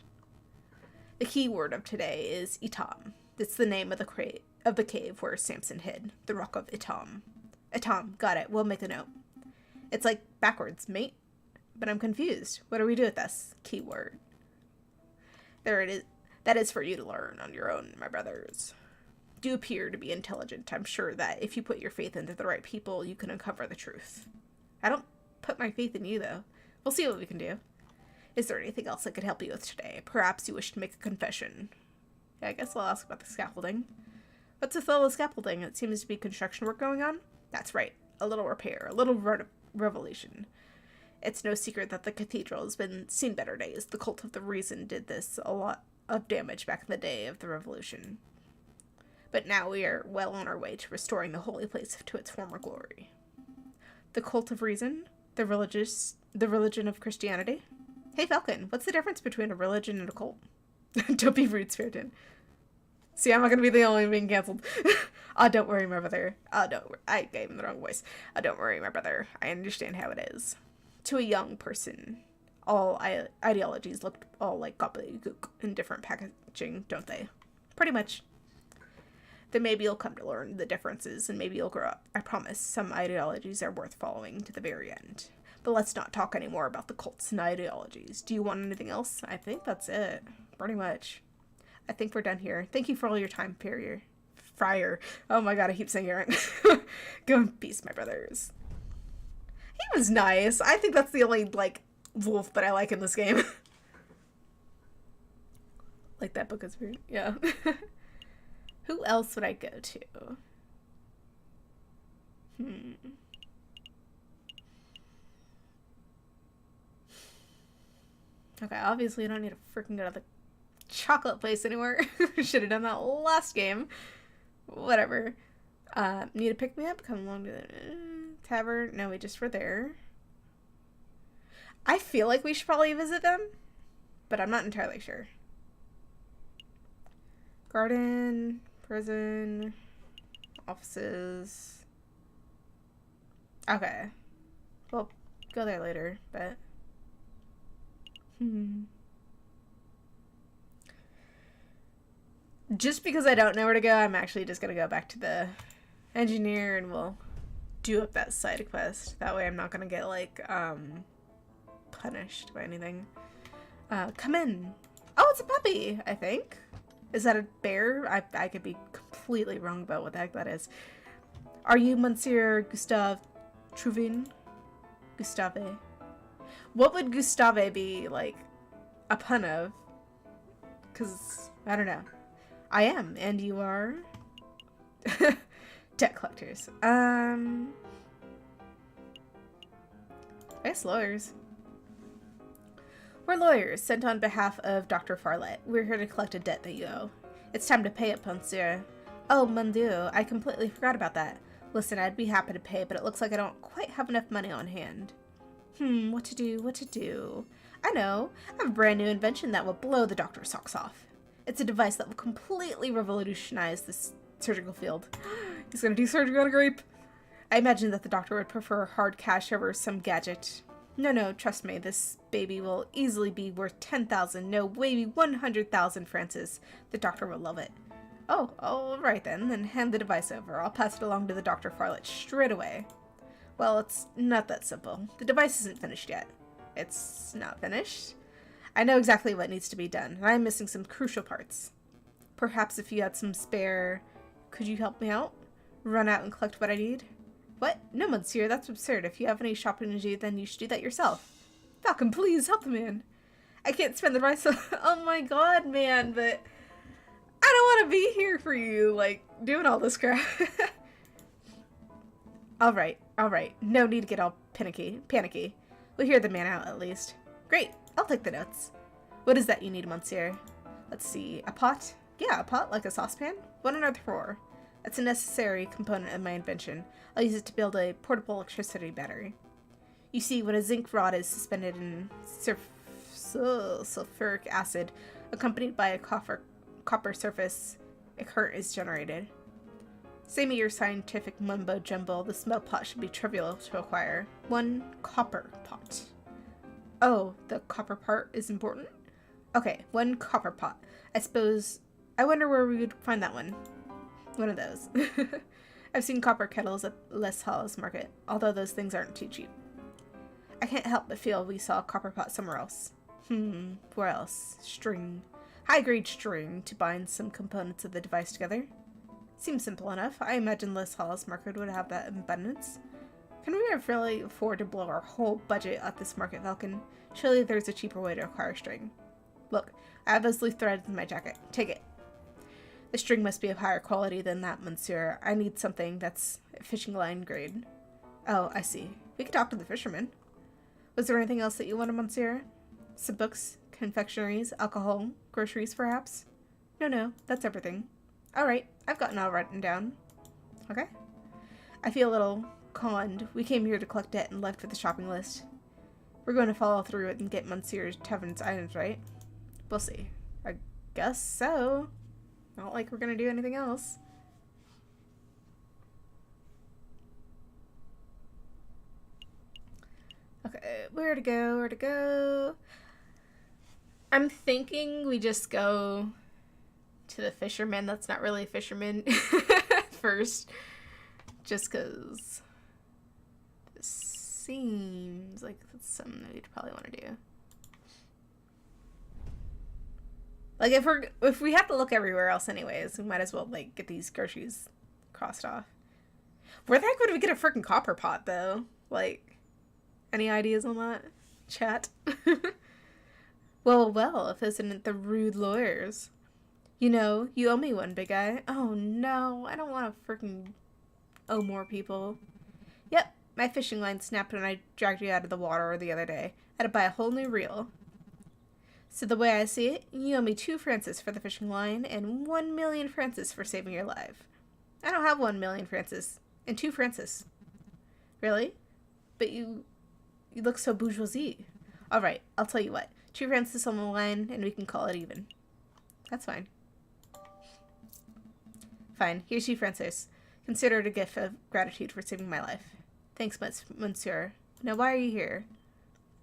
The key word of today is Etam. It's the name of the cave where Samson hid, the rock of Etam. Etam, got it. We'll make a note. It's like backwards, mate. But I'm confused. What do we do with this keyword? There it is. That is for you to learn on your own, my brothers. You appear to be intelligent. I'm sure that if you put your faith into the right people, you can uncover the truth. I don't put my faith in you, though. We'll see what we can do. Is there anything else I could help you with today? Perhaps you wish to make a confession. Yeah, I guess I'll ask about the scaffolding. What's with all the scaffolding? It seems to be construction work going on. That's right. A little repair. A little revelation. It's no secret that the cathedral has seen better days. The cult of the reason did this a lot of damage back in the day of the revolution. But now we are well on our way to restoring the holy place to its former glory. The cult of reason? The religion of Christianity? Hey Falcon, what's the difference between a religion and a cult? Don't be rude, Spiriton. See, I'm not gonna be the only one being cancelled. Don't worry, my brother. Don't worry. I gave him the wrong voice. Don't worry, my brother. I understand how it is. To a young person, all ideologies look all like gobbledygook in different packaging, don't they? Pretty much. Then maybe you'll come to learn the differences, and maybe you'll grow up. I promise some ideologies are worth following to the very end. But let's not talk anymore about the cults and ideologies. Do you want anything else? I think that's it. Pretty much. I think we're done here. Thank you for all your time, Friar. Oh my god, I keep saying it right. Go in peace, my brothers. He was nice. I think that's the only, like, wolf that I like in this game. Like, that book is weird. Yeah. Who else would I go to? Okay, obviously I don't need to freaking go to the chocolate place anymore. Should have done that last game. Whatever. Need to pick me up? Come along to the tavern. No, we just were there. I feel like we should probably visit them, but I'm not entirely sure. Garden, prison, offices. Okay. We'll go there later, but... Just because I don't know where to go, I'm actually just gonna go back to the engineer and we'll do up that side quest. That way I'm not gonna get, like, punished by anything. Come in. Oh, it's a puppy, I think. Is that a bear? I could be completely wrong about what the heck that is. Are you Monsieur Gustave Trouvin? Gustave. What would Gustave be, like, a pun of? Because, I don't know. I am, and you are? Debt collectors. I guess lawyers. We're lawyers, sent on behalf of Dr. Farlett. We're here to collect a debt that you owe. It's time to pay it, monsieur. Oh, mon dieu, I completely forgot about that. Listen, I'd be happy to pay, but it looks like I don't quite have enough money on hand. What to do? I know. I have a brand new invention that will blow the doctor's socks off. It's a device that will completely revolutionize this surgical field. He's gonna do surgery on a grape. I imagine that the doctor would prefer hard cash over some gadget. No, trust me, this baby will easily be worth 10,000, no, maybe 100,000 Francis. The doctor will love it. Oh, all right then hand the device over. I'll pass it along to the Dr. Farlett straight away. Well, it's not that simple. The device isn't finished yet. It's not finished? I know exactly what needs to be done, and I'm missing some crucial parts. Perhaps if you had some spare... Could you help me out? Run out and collect what I need? What? No, monsieur, that's absurd. If you have any shopping to do, then you should do that yourself. Falcon, please help the man. I can't spend the rest of... Oh my god, man, but... I don't want to be here for you, like, doing all this crap. Alright. No need to get all panicky. We'll hear the man out, at least. Great. I'll take the notes. What is that you need, monsieur? Let's see. A pot? Yeah, a pot, like a saucepan. One on earth floor. It's a necessary component of my invention. I'll use it to build a portable electricity battery. You see, when a zinc rod is suspended in sulfuric acid, accompanied by a copper surface, a current is generated. Save me your scientific mumbo-jumbo. The metal pot should be trivial to acquire. One copper pot. Oh, the copper part is important? Okay, one copper pot. I wonder where we would find that one. One of those. I've seen copper kettles at Les Halles Market, although those things aren't too cheap. I can't help but feel we saw a copper pot somewhere else. Where else? String. High-grade string to bind some components of the device together. Seems simple enough. I imagine Les Halles Market would have that in abundance. Can we really afford to blow our whole budget at this market, Falcon? Surely there's a cheaper way to acquire string. Look, I have those loose threads in my jacket. Take it. The string must be of higher quality than that, monsieur. I need something that's fishing line grade. Oh, I see. We could talk to the fisherman. Was there anything else that you wanted, monsieur? Some books, confectionaries, alcohol, groceries, perhaps? No, that's everything. Alright, I've gotten all written down. Okay. I feel a little conned. We came here to collect debt and left with a shopping list. We're going to follow through it and get Monsieur Tevin's items, right? We'll see. I guess so. Not like we're going to do anything else. Okay, where to go? I'm thinking we just go to the fisherman that's not really a fisherman first. Just because this seems like that's something that we'd probably want to do. Like, if we have to look everywhere else anyways, we might as well, like, get these groceries crossed off. Where the heck would we get a freaking copper pot, though? Like, any ideas on that? Chat? Well, if this isn't the rude lawyers. You know, you owe me one, big guy. Oh, no, I don't want to freaking owe more people. Yep, my fishing line snapped when I dragged you out of the water the other day. I had to buy a whole new reel. So the way I see it, you owe me 2 Francis for the fishing line and 1 million Francis for saving your life. I don't have 1 million Francis and 2 Francis. Really? But you look so bourgeoisie. All right, I'll tell you what. 2 Francis on the line and we can call it even. That's fine. Fine, here's 2 Francis. Consider it a gift of gratitude for saving my life. Thanks, monsieur. Now, why are you here?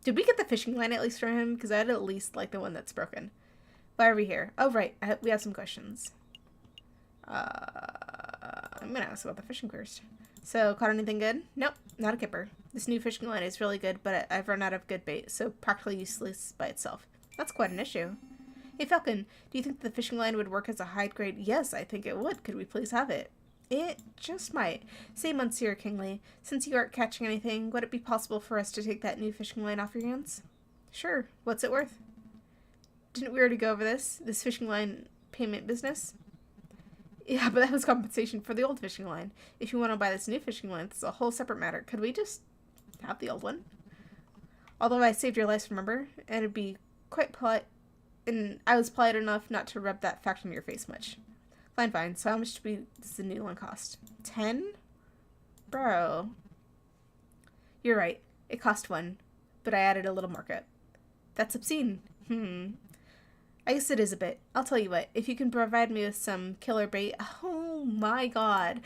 Did we get the fishing line at least from him? Because I'd at least like the one that's broken. Why are we here? Oh, right. We have some questions. I'm going to ask about the fishing first. So, caught anything good? Nope, not a kipper. This new fishing line is really good, but I've run out of good bait, so practically useless by itself. That's quite an issue. Hey, Falcon, do you think the fishing line would work as a high grade? Yes, I think it would. Could we please have it? It just might. Say, Monsieur Kingley, since you aren't catching anything, would it be possible for us to take that new fishing line off your hands? Sure. What's it worth? Didn't we already go over this? This fishing line payment business? Yeah, but that was compensation for the old fishing line. If you want to buy this new fishing line, it's a whole separate matter. Could we just have the old one? Although I saved your life, remember? And it'd be quite polite, and I was polite enough not to rub that fact in your face much. Fine. So how much does the new one cost? 10? Bro. You're right. It cost 1, but I added a little markup. That's obscene. I guess it is a bit. I'll tell you what. If you can provide me with some killer bait. Oh my god.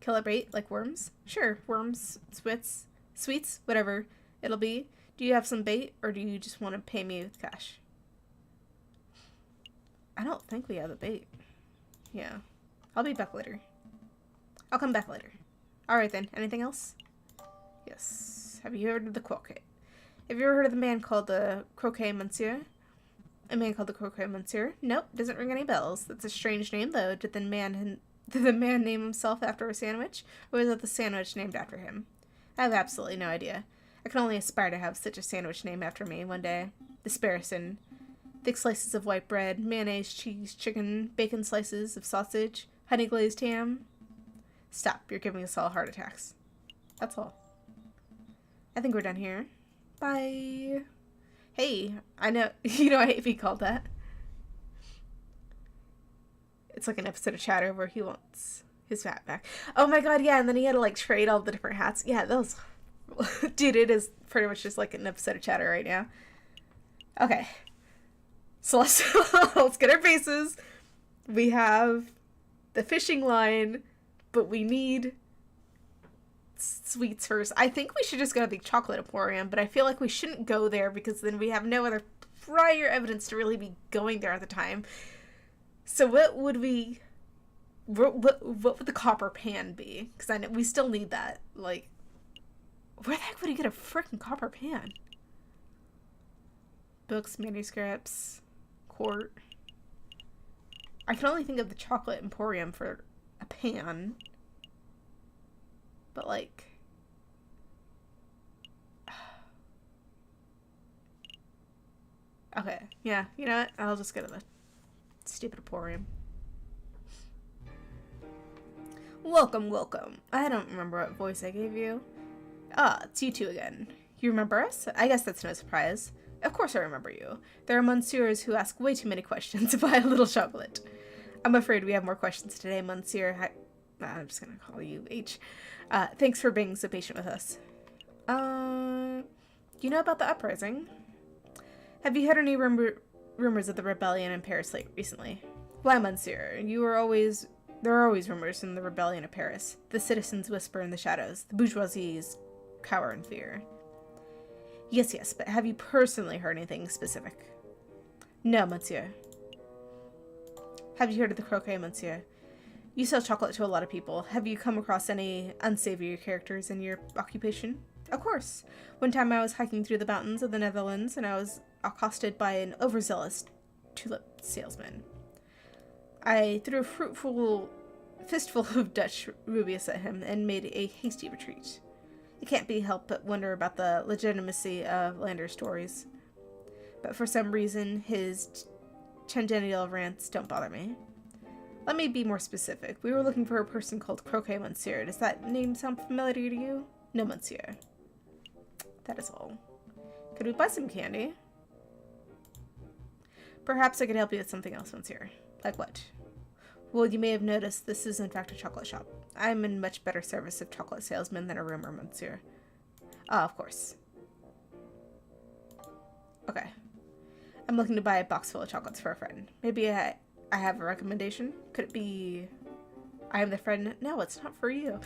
Killer bait? Like worms? Sure. Worms, sweets, whatever it'll be. Do you have some bait, or do you just want to pay me with cash? I don't think we have the bait. Yeah. I'll be back later. I'll come back later. Alright then. Anything else? Yes. Have you heard of the croquet? Have you ever heard of the man called the Croquet Monsieur? A man called the Croquet Monsieur? Nope. Doesn't ring any bells. That's a strange name, though. Did the man name himself after a sandwich? Or was it the sandwich named after him? I have absolutely no idea. I can only aspire to have such a sandwich named after me one day. Disparison. Thick slices of white bread, mayonnaise, cheese, chicken, bacon slices of sausage, honey glazed ham. Stop, you're giving us all heart attacks. That's all. I think we're done here. Bye. Hey, I know, I hate being called that. It's like an episode of Chatter where he wants his hat back. Oh my god, yeah, and then he had to like trade all the different hats. Yeah, that was... Dude, it is pretty much just like an episode of Chatter right now. Okay. So let's get our bases. We have the fishing line, but we need sweets first. I think we should just go to the chocolate emporium, but I feel like we shouldn't go there because then we have no other prior evidence to really be going there at the time. So what would the copper pan be? Because I know we still need that. Like, where the heck would you get a freaking copper pan? Books, manuscripts, court. I can only think of the chocolate emporium for a pan. But like... Okay, yeah, you know what? I'll just go to the stupid emporium. Welcome, welcome. I don't remember what voice I gave you. Ah, it's you two again. You remember us? I guess that's no surprise. Of course I remember you. There are monsieurs who ask way too many questions to buy a little chocolate. I'm afraid we have more questions today, monsieur. I'm just gonna call you H. Thanks for being so patient with us. You know about the uprising? Have you heard any rumors of the rebellion in Paris recently? Why, monsieur? There are always rumors in the rebellion of Paris. The citizens whisper in the shadows. The bourgeoisies cower in fear. Yes, but have you personally heard anything specific? No, monsieur. Have you heard of the croquet, monsieur? You sell chocolate to a lot of people. Have you come across any unsavory characters in your occupation? Of course. One time I was hiking through the mountains of the Netherlands and I was accosted by an overzealous tulip salesman. I threw a fistful of Dutch rubies at him and made a hasty retreat. I can't be helped but wonder about the legitimacy of Lander's stories. But for some reason, his tangential rants don't bother me. Let me be more specific. We were looking for a person called Croquet Monsieur. Does that name sound familiar to you? No, monsieur. That is all. Could we buy some candy? Perhaps I could help you with something else, monsieur. Like what? Well, you may have noticed this is in fact a chocolate shop. I'm in much better service of chocolate salesman than a rumor, monsieur. Ah, of course. Okay. I'm looking to buy a box full of chocolates for a friend. Maybe I have a recommendation? Could it be... I am the friend? No, it's not for you.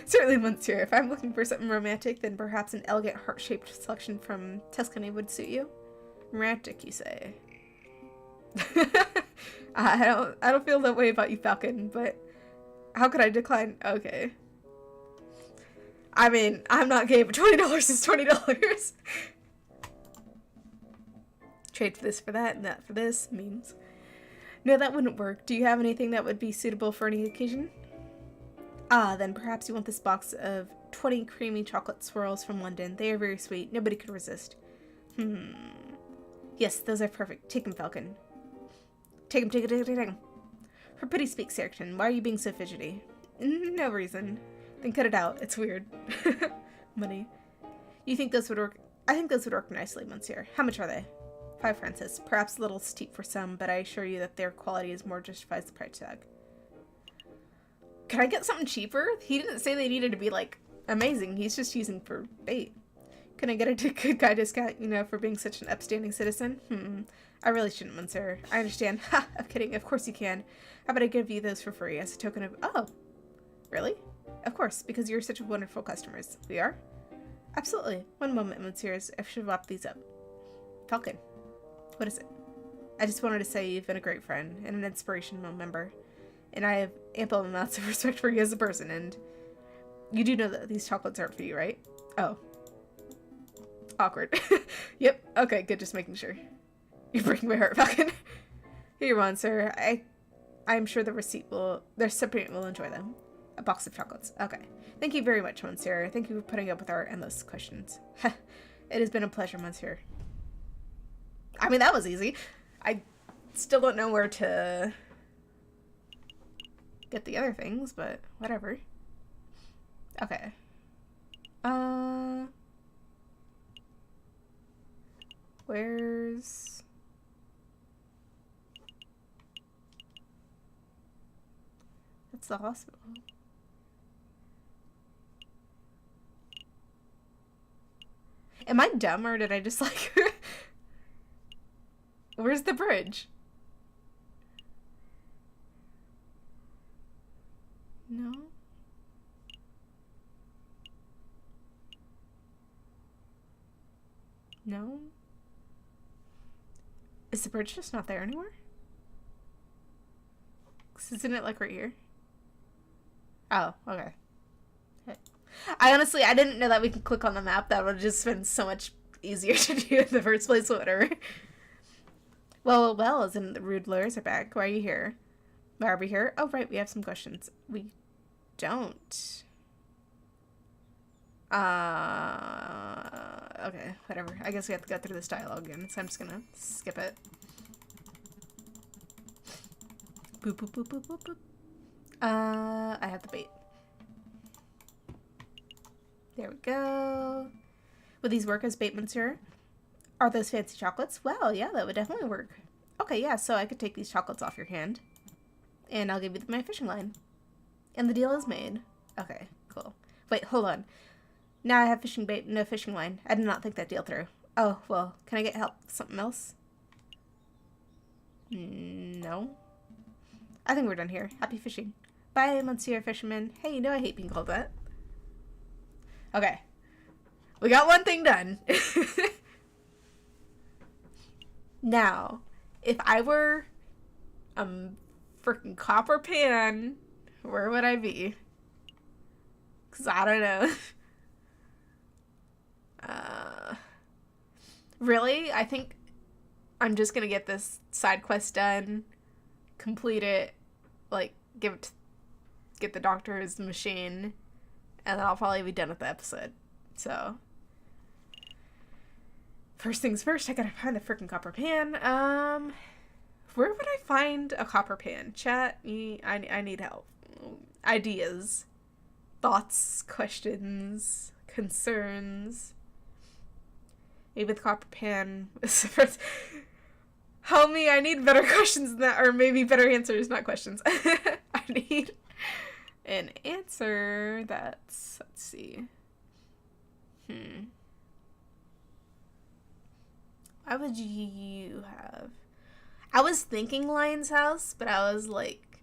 Certainly, monsieur. If I'm looking for something romantic, then perhaps an elegant heart-shaped selection from Tuscany would suit you. Romantic, you say? I don't feel that way about you, Falcon, but how could I decline? Okay. I mean, I'm not gay, but $20 is $20. Trade for this for that and that for this means. No, that wouldn't work. Do you have anything that would be suitable for any occasion? Ah, then perhaps you want this box of 20 creamy chocolate swirls from London. They are very sweet. Nobody could resist. Yes, those are perfect. Take them, Falcon. Take them. For pity speak, Serkin. Why are you being so fidgety? No reason. Then cut it out. It's weird. Money. You think those would work? I think those would work nicely, monsieur. How much are they? 5 francs. Perhaps a little steep for some, but I assure you that their quality is more justifies the price tag. Can I get something cheaper? He didn't say they needed to be, like, amazing. He's just using for bait. Can I get a good guy discount, for being such an upstanding citizen? I really shouldn't, monsieur. I understand. Ha! I'm kidding. Of course you can. How about I give you those for free as a token of... Oh! Really? Of course, because you're such wonderful customers. We are? Absolutely. One moment, monsieur. I should wrap these up. Falcon. What is it? I just wanted to say you've been a great friend and an inspirational member. And I have ample amounts of respect for you as a person, and you do know that these chocolates aren't for you, right? Oh. Awkward. Yep. Okay, good, just making sure. You're breaking my heart, Falcon. Here you are, sir. I'm sure the recipient will enjoy them. A box of chocolates. Okay. Thank you very much, Monsieur. Thank you for putting up with our endless questions. It has been a pleasure, Monsieur. I mean, that was easy. I still don't know where to get the other things, but whatever. Okay. Where's... That's the hospital. Am I dumb or did I just like... Where's the bridge? No? No? Is the bridge just not there anymore? 'Cause isn't it like right here? Oh, okay. I didn't know that we could click on the map. That would have just been so much easier to do in the first place, whatever. Well, isn't the rude lawyers are back. Why are you here? Why are we here? Oh, right, we have some questions. We don't. Okay, whatever. I guess we have to go through this dialogue again, so I'm just gonna skip it. Boop, boop, boop, boop, boop, boop. I have the bait. There we go. Would these work as bait, monsieur? Are those fancy chocolates? Well, yeah, that would definitely work. Okay, yeah, so I could take these chocolates off your hand. And I'll give you my fishing line. And the deal is made. Okay, cool. Wait, hold on. Now I have fishing bait, no fishing line. I did not think that deal through. Oh, well, can I get help with something else? No. I think we're done here. Happy fishing. Bye, Monsieur Fisherman. Hey, you know I hate being called that. Okay. We got one thing done. Now, if I were a freaking copper pan, where would I be? Because I don't know. Really? I think I'm just going to get this side quest done, complete it, like, get the doctor's machine, and then I'll probably be done with the episode. So, first things first, I gotta find the freaking copper pan. Where would I find a copper pan? Chat, I need help. Ideas, thoughts, questions, concerns. Maybe the copper pan is the first. Help me, I need better questions than that, or maybe better answers, not questions. I need an answer that's, let's see. Why would you have? I was thinking Lion's house, but I was like,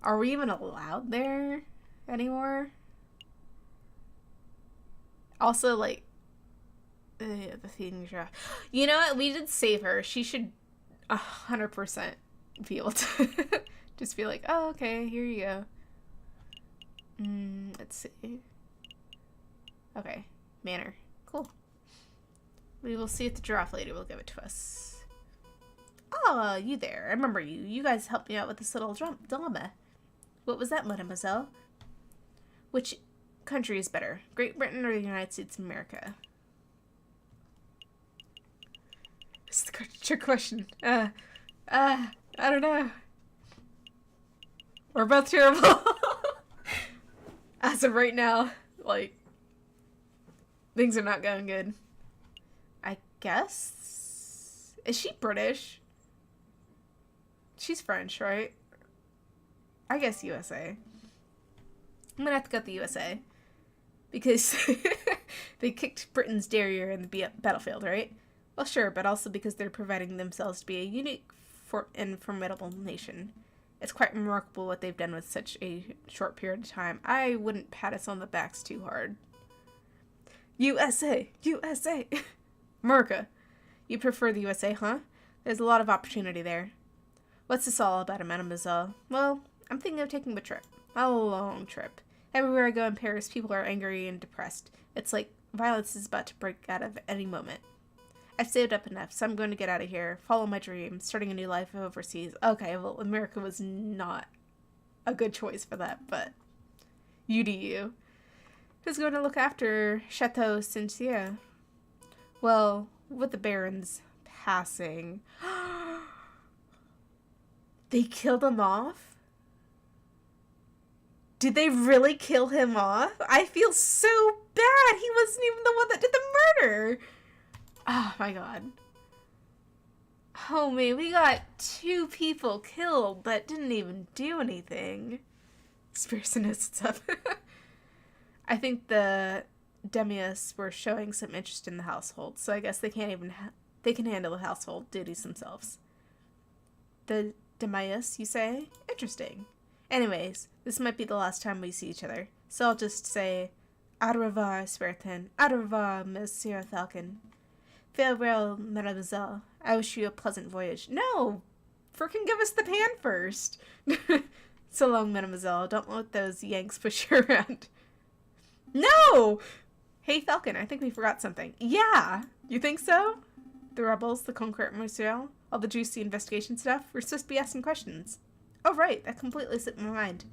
are we even allowed there anymore? Also, like, the feeding giraffe. You know what? We did save her. She should 100% be able to just be like, oh, okay, here you go. Let's see. Okay, manor. Cool. We will see if the giraffe lady will give it to us. Oh, you there. I remember you. You guys helped me out with this little dilemma. What was that, mademoiselle? Which country is better, Great Britain or the United States of America? It's the trick question. I don't know. We're both terrible. As of right now, like, things are not going good. I guess? Is she British? She's French, right? I guess USA. I'm gonna have to go with the USA. Because they kicked Britain's derriere in the battlefield, right? Well, sure, but also because they're proving themselves to be a unique and formidable nation. It's quite remarkable what they've done with such a short period of time. I wouldn't pat us on the backs too hard. USA! USA! America! You prefer the USA, huh? There's a lot of opportunity there. What's this all about, mademoiselle? Well, I'm thinking of taking a trip. A long trip. Everywhere I go in Paris, people are angry and depressed. It's like violence is about to break out of any moment. I've saved up enough, so I'm going to get out of here, follow my dream, starting a new life overseas. Okay, well, America was not a good choice for that, but you do you. Who's going to look after Chateau Saint-Cyr? Well, with the Baron's passing... They killed him off? Did they really kill him off? I feel so bad. He wasn't even the one that did the murder. Oh my god. Homie, we got 2 people killed that didn't even do anything. Spearson stuff. I think the Demius were showing some interest in the household, so I guess they can't even they can handle the household duties themselves. The Demius, you say? Interesting. Anyways, this might be the last time we see each other, so I'll just say, au revoir, Spearton. Au revoir, Monsieur Falcon. Farewell, mademoiselle. I wish you a pleasant voyage. No! Frickin' give us the pan first. So long, mademoiselle. Don't let those Yanks push you around. No! Hey, Falcon, I think we forgot something. Yeah! You think so? The rebels, the Conqueror Monsieur, all the juicy investigation stuff. We're supposed to be asking questions. Oh, right. That completely slipped my mind.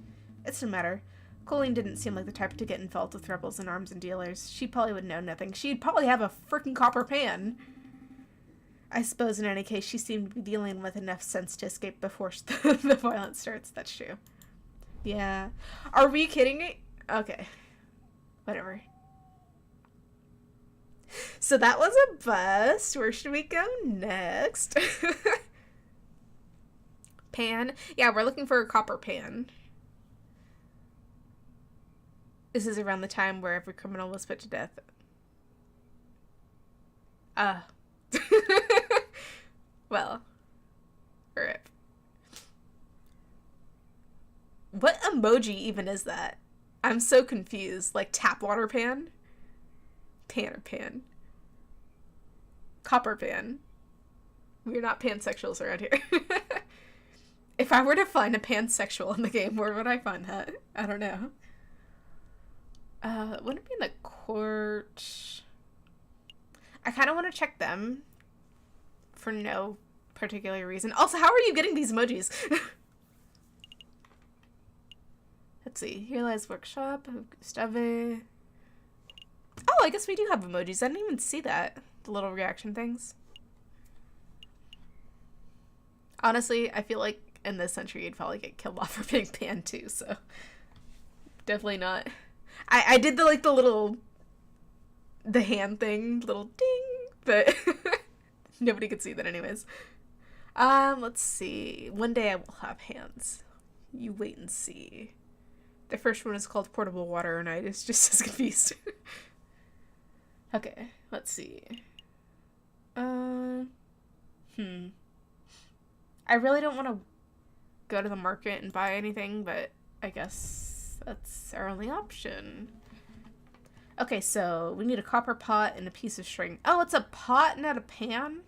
It's no matter. Colleen didn't seem like the type to get involved with rebels and arms and dealers. She probably would know nothing. She'd probably have a freaking copper pan. I suppose in any case, she seemed to be dealing with enough sense to escape before the violence starts. That's true. Yeah. Are we kidding me? Okay. Whatever. So that was a bust. Where should we go next? Pan? Yeah, we're looking for a copper pan. This is around the time where every criminal was put to death. Well. RIP. What emoji even is that? I'm so confused. Like tap water pan? Pan or pan? Copper pan. We're not pansexuals around here. If I were to find a pansexual in the game, where would I find that? I don't know. Wouldn't it be in the court? I kind of want to check them for no particular reason. Also, how are you getting these emojis? Let's see. Here lies workshop. Gustave. Oh, I guess we do have emojis. I didn't even see that. The little reaction things. Honestly, I feel like in this century you'd probably get killed off for being pan too, so definitely not. I did the hand thing, little ding, but nobody could see that anyways. Let's see. One day I will have hands. You wait and see. The first one is called Portable Water, and I was just as confused. Okay, let's see. I really don't want to go to the market and buy anything, but I guess that's our only option. Okay, so we need a copper pot and a piece of string. Oh, it's a pot, not a pan?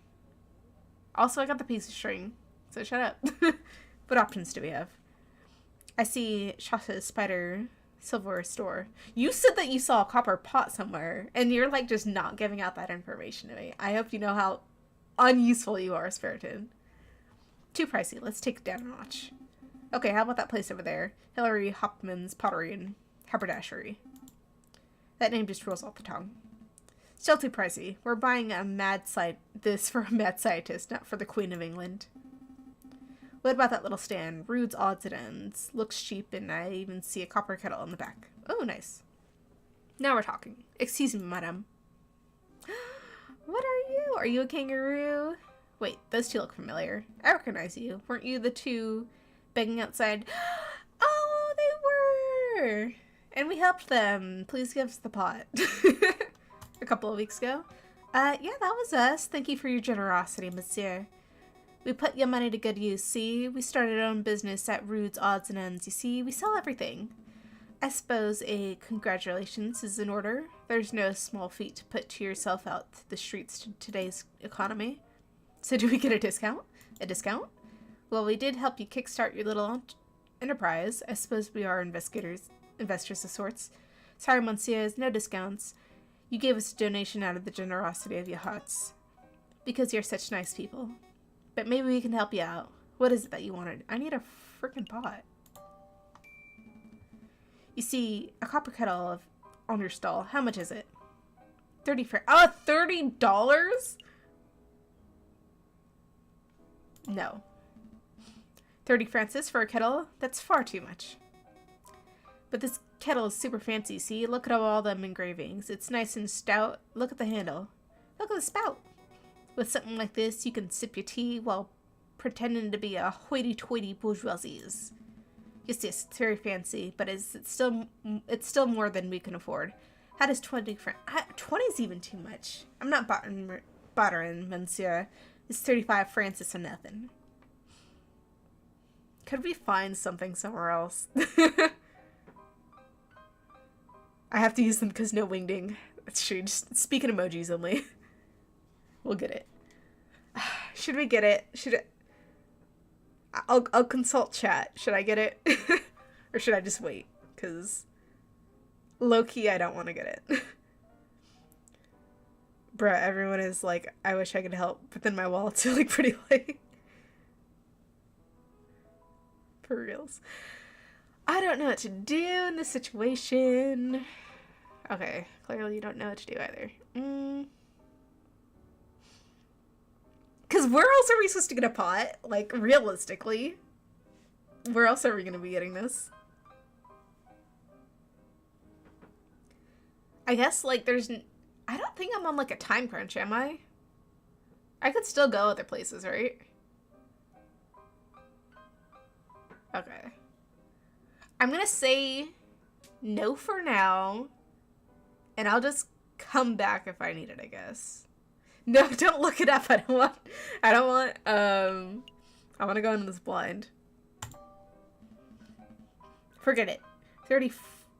Also, I got the piece of string, so shut up. What options do we have? I see Shasha's Spider Silverware Store. You said that you saw a copper pot somewhere, and you're like just not giving out that information to me. I hope you know how unuseful you are, Spirited. Too pricey. Let's take it down a notch. Okay, how about that place over there? Hilary Hopman's Pottery and Haberdashery. That name just rolls off the tongue. Still too pricey. We're buying this for a mad scientist, not for the Queen of England. What about that little stand? Rude's Odds and Ends. Looks cheap, and I even see a copper kettle on the back. Oh, nice. Now we're talking. Excuse me, madam. What are you? Are you a kangaroo? Wait, those two look familiar. I recognize you. Weren't you the two begging outside? Oh, they were! And we helped them. Please give us the pot. A couple of weeks ago. Yeah, that was us. Thank you for your generosity, monsieur. We put your money to good use, see? We started our own business at Rude's Odds and Ends, you see? We sell everything. I suppose a congratulations is in order. There's no small feat to put to yourself out the streets to today's economy. So do we get a discount? A discount? Well, we did help you kickstart your little enterprise. I suppose we are investors of sorts. Sorry, Monsieurs, no discounts. You gave us a donation out of the generosity of your hearts. Because you're such nice people. But maybe we can help you out. What is it that you wanted? I need a freaking pot. You see, a copper kettle on your stall. How much is it? $30? No. 30 Francis for a kettle? That's far too much. But this kettle is super fancy, see? Look at all them engravings. It's nice and stout. Look at the handle. Look at the spout. With something like this, you can sip your tea while pretending to be a hoity-toity bourgeoisies. Yes, it's very fancy, but it's still more than we can afford. How does 20 20's even too much. I'm not bartering, monsieur. It's 35 Francis or nothing. Could we find something somewhere else? I have to use them because no wingding. That's true. Just speak in emojis only. We'll get it. Should we get it? I'll consult chat. Should I get it? Or should I just wait? Because low-key, I don't want to get it. Bruh, everyone is like, I wish I could help, but then my wallet's like pretty light. For reals. I don't know what to do in this situation. Okay, clearly you don't know what to do either. Because where else are we supposed to get a pot? Like, realistically. Where else are we going to be getting this? I guess, like, I don't think I'm on, like, a time crunch, am I? I could still go other places, right? Okay. I'm gonna say no for now. And I'll just come back if I need it, I guess. No, don't look it up. I want to go in this blind. Forget it. 30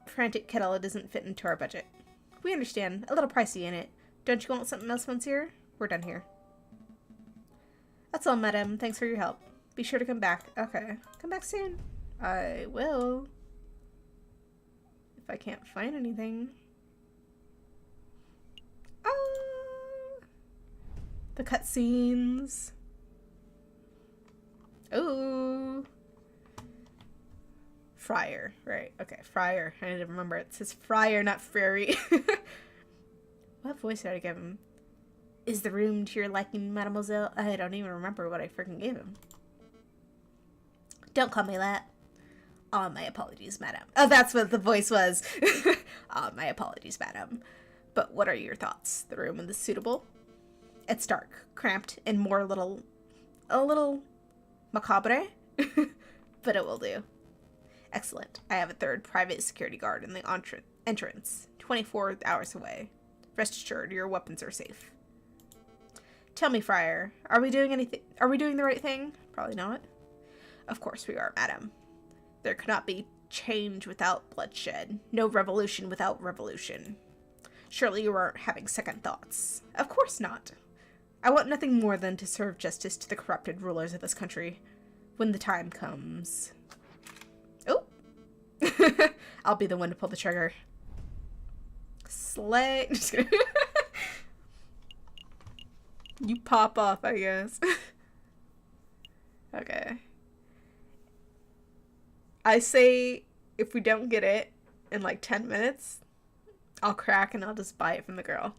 frantic kettle, it doesn't fit into our budget. We understand. A little pricey in it. Don't you want something else, monsieur? We're done here. That's all, madam. Thanks for your help. Be sure to come back. Okay. Come back soon. I will. If I can't find anything. The cutscenes. Ooh. Friar. Right. Okay. Friar. I need to remember it. It says Friar, not Fairy. What voice did I give him? Is the room to your liking, mademoiselle? I don't even remember what I freaking gave him. Don't call me that. Oh, my apologies, madam. Oh, that's what the voice was. Oh, my apologies, madam. But what are your thoughts? The room is suitable? It's dark, cramped, and a little macabre, but it will do. Excellent. I have a third private security guard in the entrance, 24 hours away. Rest assured, your weapons are safe. Tell me, Friar, are we doing the right thing? Probably not. Of course we are, madam. There cannot be change without bloodshed. No revolution without revolution. Surely you aren't having second thoughts. Of course not. I want nothing more than to serve justice to the corrupted rulers of this country when the time comes. Oh! I'll be the one to pull the trigger. Slay. Just kidding. You pop off, I guess. Okay. I say if we don't get it in like 10 minutes, I'll crack and I'll just buy it from the girl.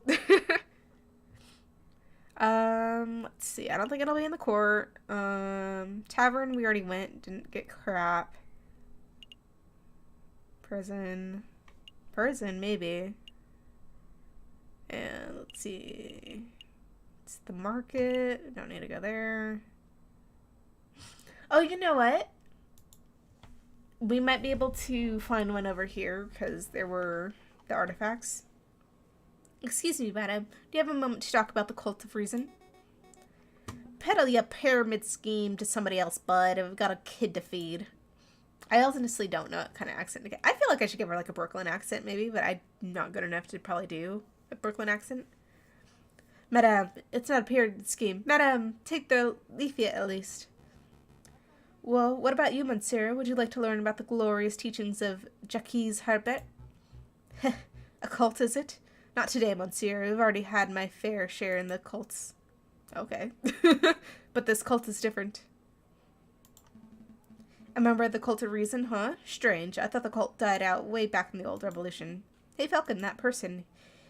Let's see. I don't think it'll be in the court. Tavern, we already went. Didn't get crap. Prison, maybe. And let's see. It's the market. Don't need to go there. Oh, you know what? We might be able to find one over here because there were the artifacts. Excuse me, madam. Do you have a moment to talk about the Cult of Reason? Peddle your pyramid scheme to somebody else, bud. I've got a kid to feed. I honestly don't know what kind of accent to get. I feel like I should give her like a Brooklyn accent maybe, but I'm not good enough to probably do a Brooklyn accent. Madame, it's not a pyramid scheme. Madame, take the leaflet at least. Well, what about you, Monsieur? Would you like to learn about the glorious teachings of Jacques Harbet? A cult, is it? Not today, Monsieur. I've already had my fair share in the cults. Okay. But this cult is different. A member of the Cult of Reason, huh? Strange. I thought the cult died out way back in the old revolution. Hey, Falcon, that person.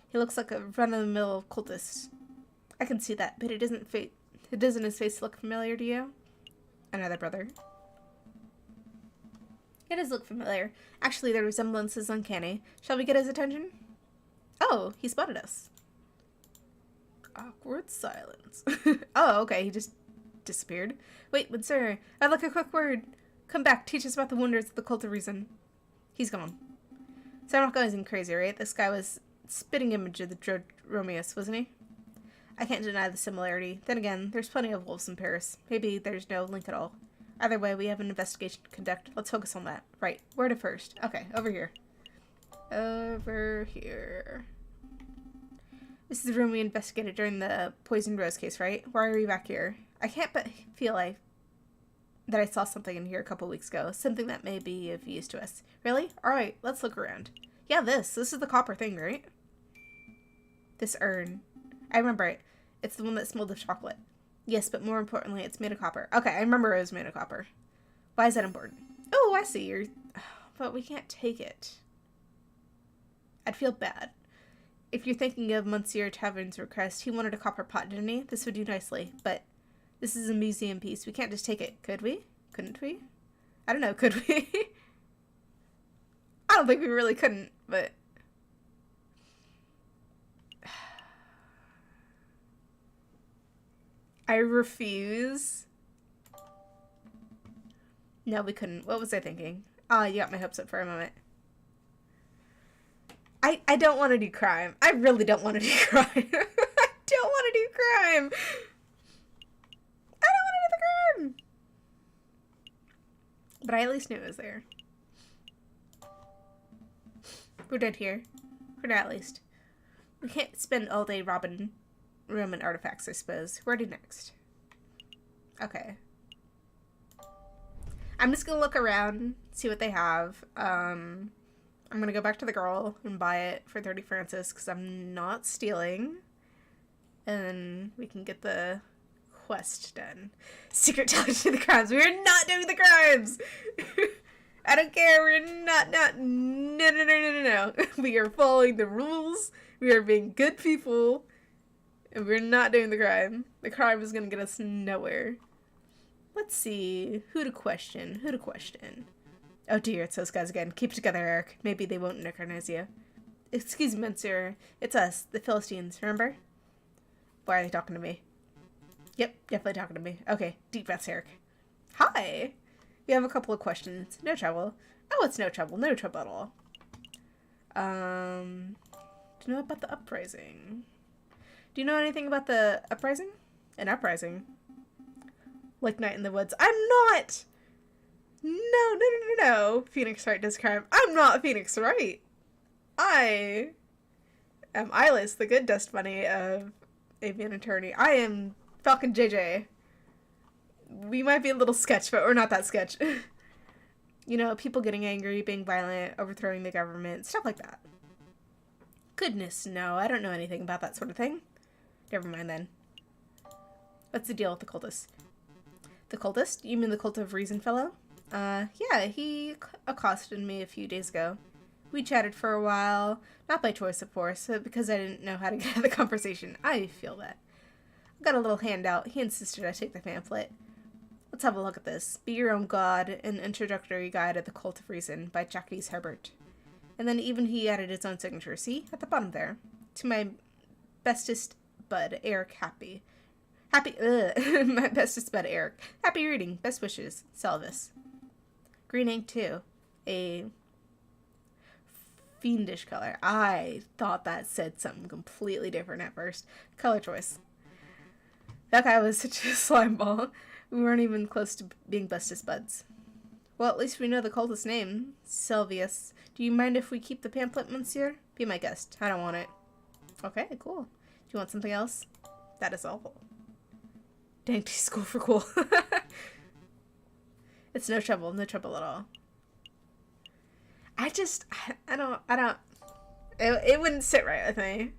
He looks like a run-of-the-mill cultist. I can see that, but doesn't his face look familiar to you? Another brother. It does look familiar. Actually, the resemblance is uncanny. Shall we get his attention? Oh, he spotted us. Awkward silence. Oh, okay, he just disappeared. Wait, but sir, I'd like a quick word. Come back, teach us about the wonders of the Cult of Reason. He's gone. So I'm not going crazy, right? This guy was spitting image of the Romeus, wasn't he? I can't deny the similarity. Then again, there's plenty of wolves in Paris. Maybe there's no link at all. Either way, we have an investigation to conduct. Let's focus on that. Right, where to first? Okay, over here. Over here. This is the room we investigated during the Poison Rose case, right? Why are we back here? I can't but feel that I saw something in here a couple weeks ago. Something that may be of use to us. Really? Alright, let's look around. Yeah, this is the copper thing, right? This urn. I remember it. It's the one that smelled of chocolate. Yes, but more importantly, it's made of copper. Okay, I remember it was made of copper. Why is that important? Oh, I see. But we can't take it. I'd feel bad. If you're thinking of Monsieur Tavern's request, he wanted a copper pot, didn't he? This would do nicely, but this is a museum piece. We can't just take it. Could we? Couldn't we? I don't know. Could we? I don't think we really couldn't, but... I refuse. No, we couldn't. What was I thinking? Oh, you got my hopes up for a moment. I don't want to do crime. I really don't want to do crime. I don't want to do crime. I don't want to do the crime. But I at least knew it was there. We're dead here. For now, at least. We can't spend all day robbing Roman artifacts, I suppose. Where to next? Okay. I'm just gonna look around, see what they have. I'm gonna go back to the girl and buy it for 30 Francis because I'm not stealing. And then we can get the quest done. Secret challenge to the crimes. We are not doing the crimes! I don't care. We're not. No. We are following the rules. We are being good people. And we're not doing the crime. The crime is gonna get us nowhere. Let's see. Who to question? Oh dear, it's those guys again. Keep it together, Eric. Maybe they won't recognize you. Excuse me, Monsieur. It's us, the Philistines, remember? Why are they talking to me? Yep, definitely talking to me. Okay, deep breaths, Eric. Hi! We have a couple of questions. No trouble. Oh, it's no trouble. No trouble at all. Do you know about the uprising? Do you know anything about the uprising? An uprising? Like Night in the Woods. I'm not! No. Phoenix Wright does crime. I'm not Phoenix Wright. I am Eyeless, the good dust bunny of Aviary Attorney. I am Falcon JJ. We might be a little sketch, but we're not that sketch. You know, people getting angry, being violent, overthrowing the government, stuff like that. Goodness, no. I don't know anything about that sort of thing. Never mind then. What's the deal with the cultist? The cultist? You mean the Cult of Reason fellow? Yeah, he accosted me a few days ago. We chatted for a while, not by choice, of course, but because I didn't know how to get out of the conversation. I feel that. I got a little handout. He insisted I take the pamphlet. Let's have a look at this. Be Your Own God, an introductory guide of the Cult of Reason by Jacques Harbert. And then even he added his own signature. See? At the bottom there. To my bestest bud, Eric Happy. My bestest bud, Eric. Happy reading. Best wishes. Salvis. Green ink, too. A fiendish color. I thought that said something completely different at first. Color choice. That guy was such a slime ball. We weren't even close to being bestest buds. Well, at least we know the cultist's name. Silvius. Do you mind if we keep the pamphlet, Monsieur? Be my guest. I don't want it. Okay, cool. Do you want something else? That is awful. Dainty school for cool. It's no trouble at all. I don't, it wouldn't sit right with me.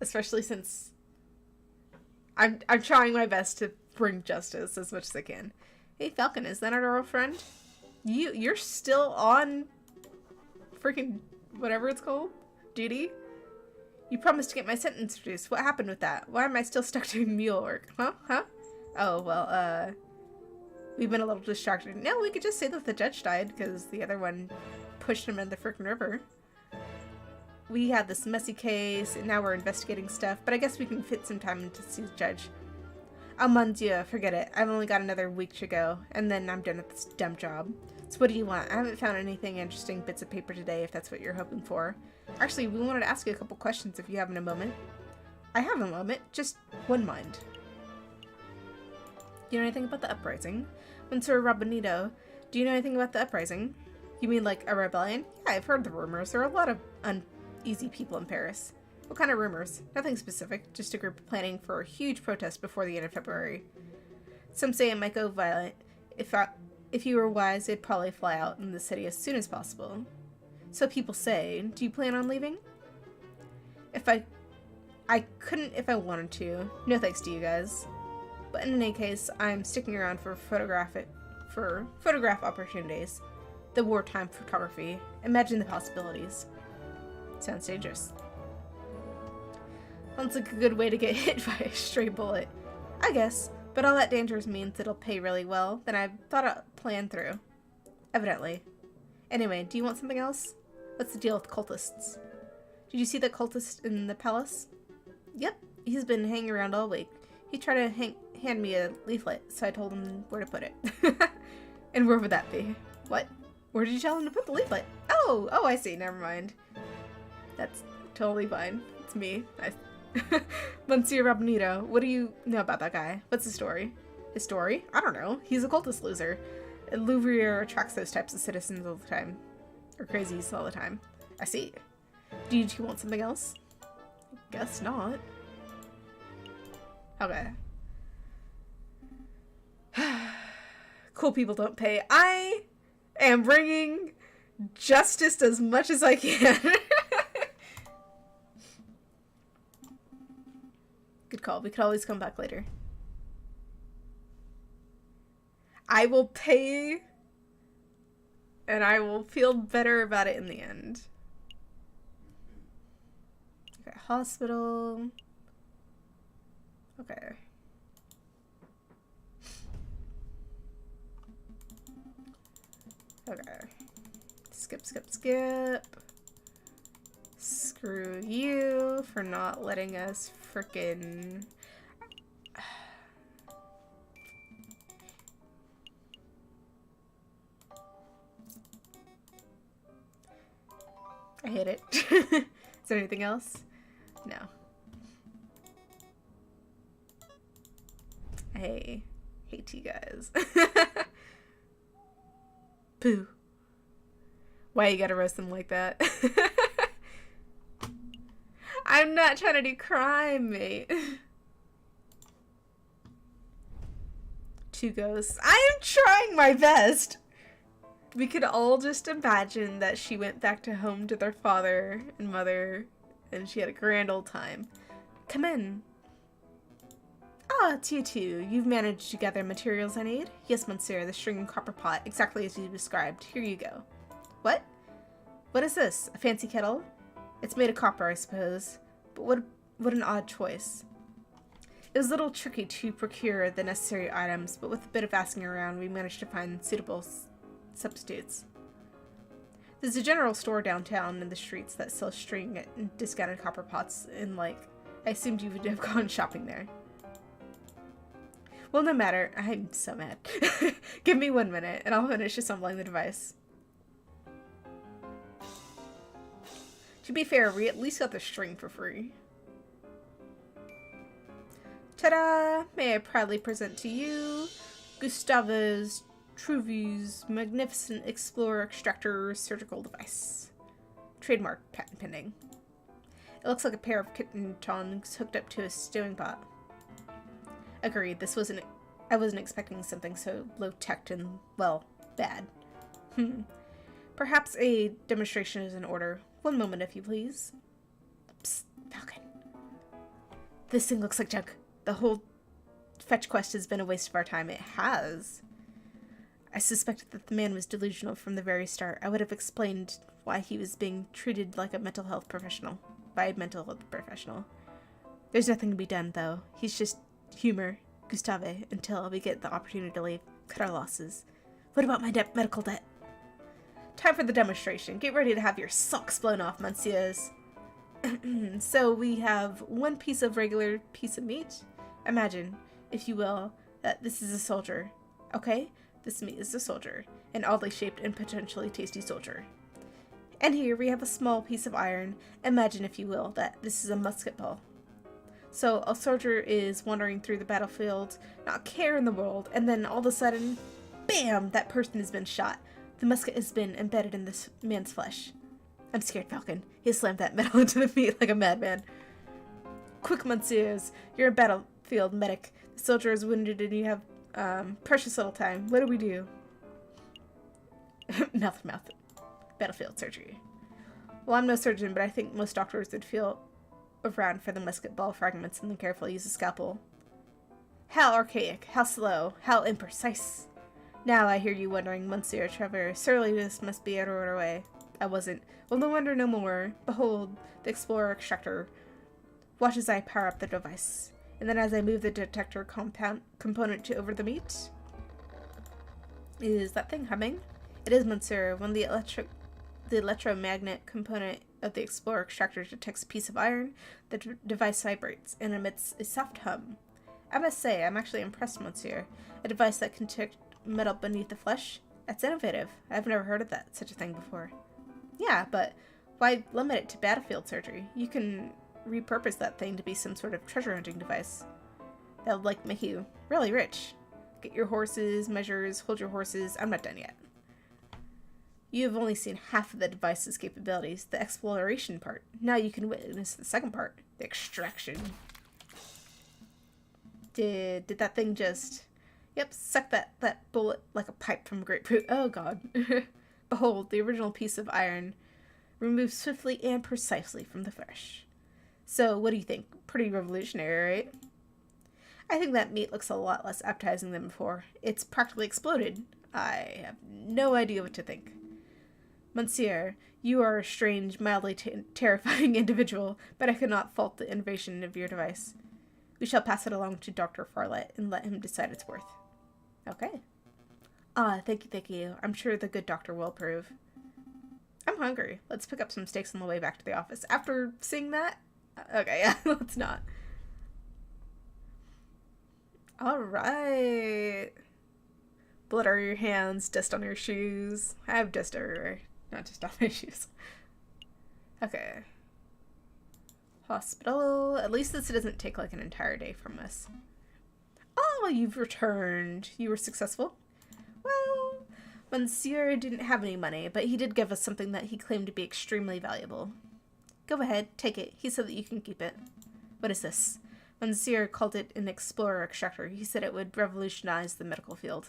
Especially since I'm trying my best to bring justice as much as I can. Hey Falcon, is that our girlfriend? You're still on freaking whatever it's called? Duty? You promised to get my sentence reduced. What happened with that? Why am I still stuck doing mule work? Huh? Oh, well, we've been a little distracted. No, we could just say that the judge died because the other one pushed him in the frickin' river. We had this messy case, and now we're investigating stuff, but I guess we can fit some time to see the judge. Oh, mon Dieu, forget it. I've only got another week to go, and then I'm done with this dumb job. So what do you want? I haven't found anything interesting bits of paper today, if that's what you're hoping for. Actually, we wanted to ask you a couple questions if you have a moment. I have a moment, just one mind. Do you know anything about the uprising? Monsieur Rabanito, do you know anything about the uprising? You mean like a rebellion? Yeah, I've heard the rumors. There are a lot of uneasy people in Paris. What kind of rumors? Nothing specific, just a group planning for a huge protest before the end of February. Some say it might go violent. If you were wise, they'd probably fly out in the city as soon as possible. So people say. Do you plan on leaving? I couldn't if I wanted to. No thanks to you guys. But in any case, I'm sticking around for photograph opportunities. The wartime photography. Imagine the possibilities. Sounds dangerous. Sounds like a good way to get hit by a stray bullet. I guess, but all that danger means it'll pay really well, then I've thought a plan through. Evidently. Anyway, do you want something else? What's the deal with cultists? Did you see the cultist in the palace? Yep, he's been hanging around all week. He tried to hand me a leaflet, so I told him where to put it. And where would that be? What? Where did you tell him to put the leaflet? Oh, I see, never mind. That's totally fine. It's me. Monsieur Rabanito, what do you know about that guy? What's his story? His story? I don't know. He's a cultist loser. Louvrier attracts those types of citizens all the time. Or crazies all the time. I see. Do you want something else? I guess not. Okay. Cool people don't pay. I am bringing justice as much as I can. Good call. We could always come back later. I will pay, and I will feel better about it in the end. Okay, hospital. Okay. Okay. Skip. Screw you for not letting us frickin'... I hate it. Is there anything else? No. I hate you guys. Pooh. Why you gotta roast them like that? I'm not trying to do crime, mate. 2 ghosts. I am trying my best. We could all just imagine that she went back to home to their father and mother, and she had a grand old time. Come in. Ah, Tutu, you've managed to gather materials I need? Yes, monsieur, the string and copper pot, exactly as you described. Here you go. What? What is this? A fancy kettle? It's made of copper, I suppose. But what an odd choice. It was a little tricky to procure the necessary items, but with a bit of asking around, we managed to find suitable substitutes. There's a general store downtown in the streets that sells string and discounted copper pots, and I assumed you would have gone shopping there. Well, no matter. I'm so mad. Give me 1 minute, and I'll finish assembling the device. To be fair, we at least got the string for free. Ta-da! May I proudly present to you Gustavus Truvy's magnificent Explorer Extractor surgical device. Trademark patent pending. It looks like a pair of kitten tongs hooked up to a stewing pot. Agreed, I wasn't expecting something so low-tech and, well, bad. Perhaps a demonstration is in order. One moment, if you please. Psst, Falcon. This thing looks like junk. The whole fetch quest has been a waste of our time. It has. I suspected that the man was delusional from the very start. I would have explained why he was being treated like a mental health professional. By a mental health professional. There's nothing to be done, though. He's just humor, Gustave, until we get the opportunity to leave. Cut our losses. What about my medical debt? Time for the demonstration. Get ready to have your socks blown off, messieurs. So we have one piece of regular piece of meat. Imagine, if you will, that this is a soldier. Okay? This meat is a soldier. An oddly shaped and potentially tasty soldier. And here we have a small piece of iron. Imagine, if you will, that this is a musket ball. So a soldier is wandering through the battlefield, not a care in the world, and then all of a sudden, bam! That person has been shot. The musket has been embedded in this man's flesh. I'm scared, Falcon. He slammed that metal into the meat like a madman. Quick, messieurs. You're a battlefield medic. The soldier is wounded and you have precious little time. What do we do? Mouth to mouth. Battlefield surgery. Well, I'm no surgeon, but I think most doctors would feel around for the musket ball fragments and then carefully use a scalpel. How archaic, how slow, how imprecise. Now I hear you wondering, Monsieur Trevor, surliness must be out of our way. I wasn't. Well, no wonder no more. Behold, the Explorer Extractor. Watch as I power up the device. And then as I move the detector component to over the meat. Is that thing humming? It is, Monsieur. When the electromagnet component of the Explorer Extractor detects a piece of iron, the device vibrates and emits a soft hum. I must say, I'm actually impressed, Monsieur. A device that can detect metal beneath the flesh? That's innovative. I've never heard of such a thing before. Yeah, but why limit it to battlefield surgery? You can repurpose that thing to be some sort of treasure hunting device. That would make you really rich. Get your horses, measures, hold your horses. I'm not done yet. You have only seen half of the device's capabilities, the exploration part. Now you can witness the second part, the extraction. Did that thing just... Yep, suck that bullet like a pipe from a grapefruit. Oh god. Behold, the original piece of iron removed swiftly and precisely from the flesh. So, what do you think? Pretty revolutionary, right? I think that meat looks a lot less appetizing than before. It's practically exploded. I have no idea what to think. Monsieur, you are a strange, mildly terrifying individual, but I cannot fault the innovation of your device. We shall pass it along to Dr. Farlett and let him decide its worth. Okay. Thank you. I'm sure the good doctor will approve. I'm hungry. Let's pick up some steaks on the way back to the office. After seeing that? Okay, yeah, let's not. Alright. Blood on your hands, dust on your shoes. I have dust everywhere, not just on my shoes. Okay. Hospital. At least this doesn't take like an entire day from us. Oh, you've returned. You were successful? Well, Monsieur didn't have any money, but he did give us something that he claimed to be extremely valuable. Go ahead, take it. He said that you can keep it. What is this? Monsieur called it an Explorer Extractor. He said it would revolutionize the medical field.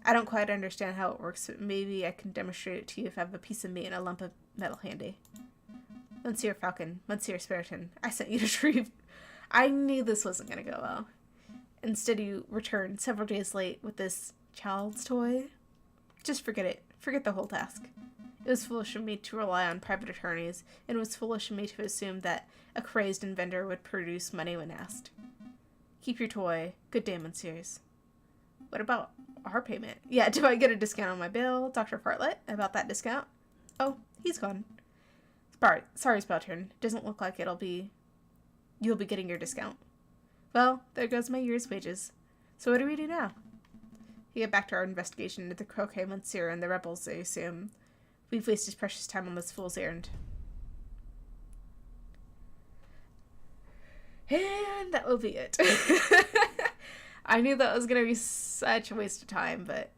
I don't quite understand how it works, but maybe I can demonstrate it to you if I have a piece of meat and a lump of metal handy. Monsieur Falcon, Monsieur Spiriton, I sent you to retrieve... I knew this wasn't going to go well. Instead, you returned several days late with this child's toy. Just forget it. Forget the whole task. It was foolish of me to rely on private attorneys, and it was foolish of me to assume that a crazed inventor would produce money when asked. Keep your toy. Good day, Monsieurs. What about our payment? Yeah, do I get a discount on my bill? Dr. Fartlett, about that discount? Oh, he's gone. Sorry, Speltern. Doesn't look like you'll be getting your discount. Well, there goes my year's wages. So what do we do now? We get back to our investigation into the Croquet Monsieur and the rebels, I assume. We've wasted precious time on this fool's errand. And that will be it. I knew that was going to be such a waste of time, but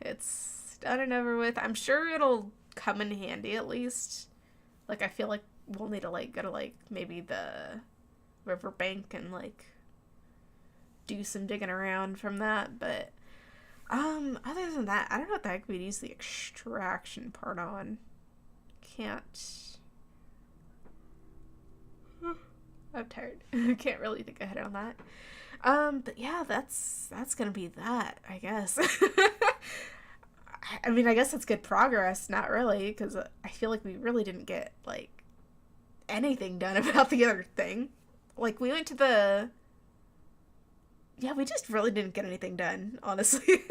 it's done and over with. I'm sure it'll come in handy at least. Like, I feel like we'll need to, like, go to, like, maybe the riverbank and, like, do some digging around from that, but other than that, I don't know what the heck we'd use the extraction part on. Can't. I'm tired. I can't really think ahead on that. But yeah, that's gonna be that, I guess. I mean, I guess that's good progress. Not really, because I feel like we really didn't get, like, anything done about the other thing. Like, we went to the... Yeah, we just really didn't get anything done, honestly.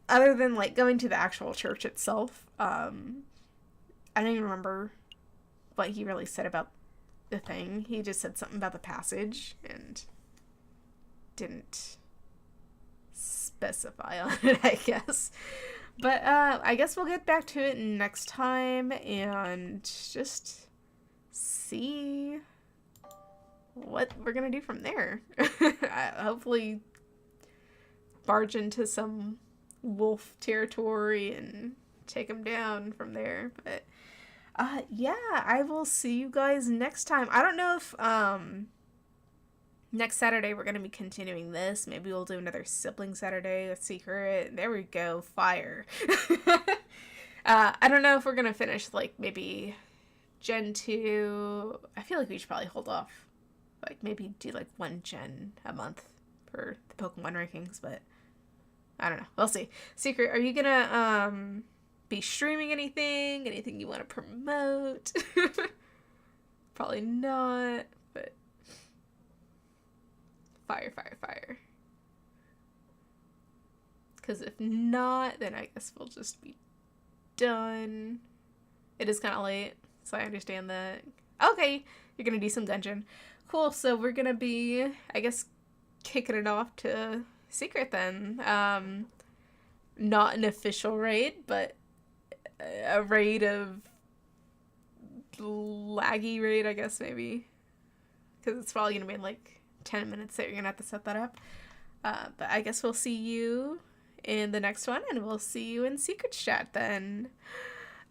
Other than, like, going to the actual church itself. I don't even remember what he really said about the thing. He just said something about the passage, and didn't specify on it, I guess. But, I guess we'll get back to it next time, and just see what we're gonna do from there. Hopefully barge into some wolf territory and take him down from there. But yeah, I will see you guys next time. I don't know if next Saturday we're gonna be continuing this. Maybe we'll do another sibling Saturday with Secret. There we go, fire. I don't know if we're gonna finish, like, maybe Gen 2. I feel like we should probably hold off. Like, maybe do, like, 1 gen a month for the Pokemon rankings, but I don't know. We'll see. Secret, are you gonna, be streaming anything? Anything you want to promote? Probably not, but fire, fire, fire. Because if not, then I guess we'll just be done. It is kind of late, so I understand that. Okay, you're gonna do some dungeon. Cool, so we're gonna be, I guess, kicking it off to Secret then. Not an official raid, but a raid of laggy raid, I guess, maybe. Because it's probably gonna be in, like, 10 minutes that you're gonna have to set that up. But I guess we'll see you in the next one, and we'll see you in Secret Chat then.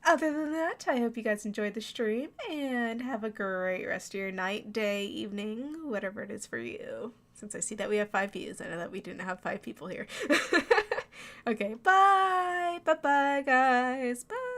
Other than that, I hope you guys enjoyed the stream, and have a great rest of your night, day, evening, whatever it is for you. Since I see that we have 5 views, I know that we didn't have 5 people here. Okay, bye! Bye-bye, guys! Bye!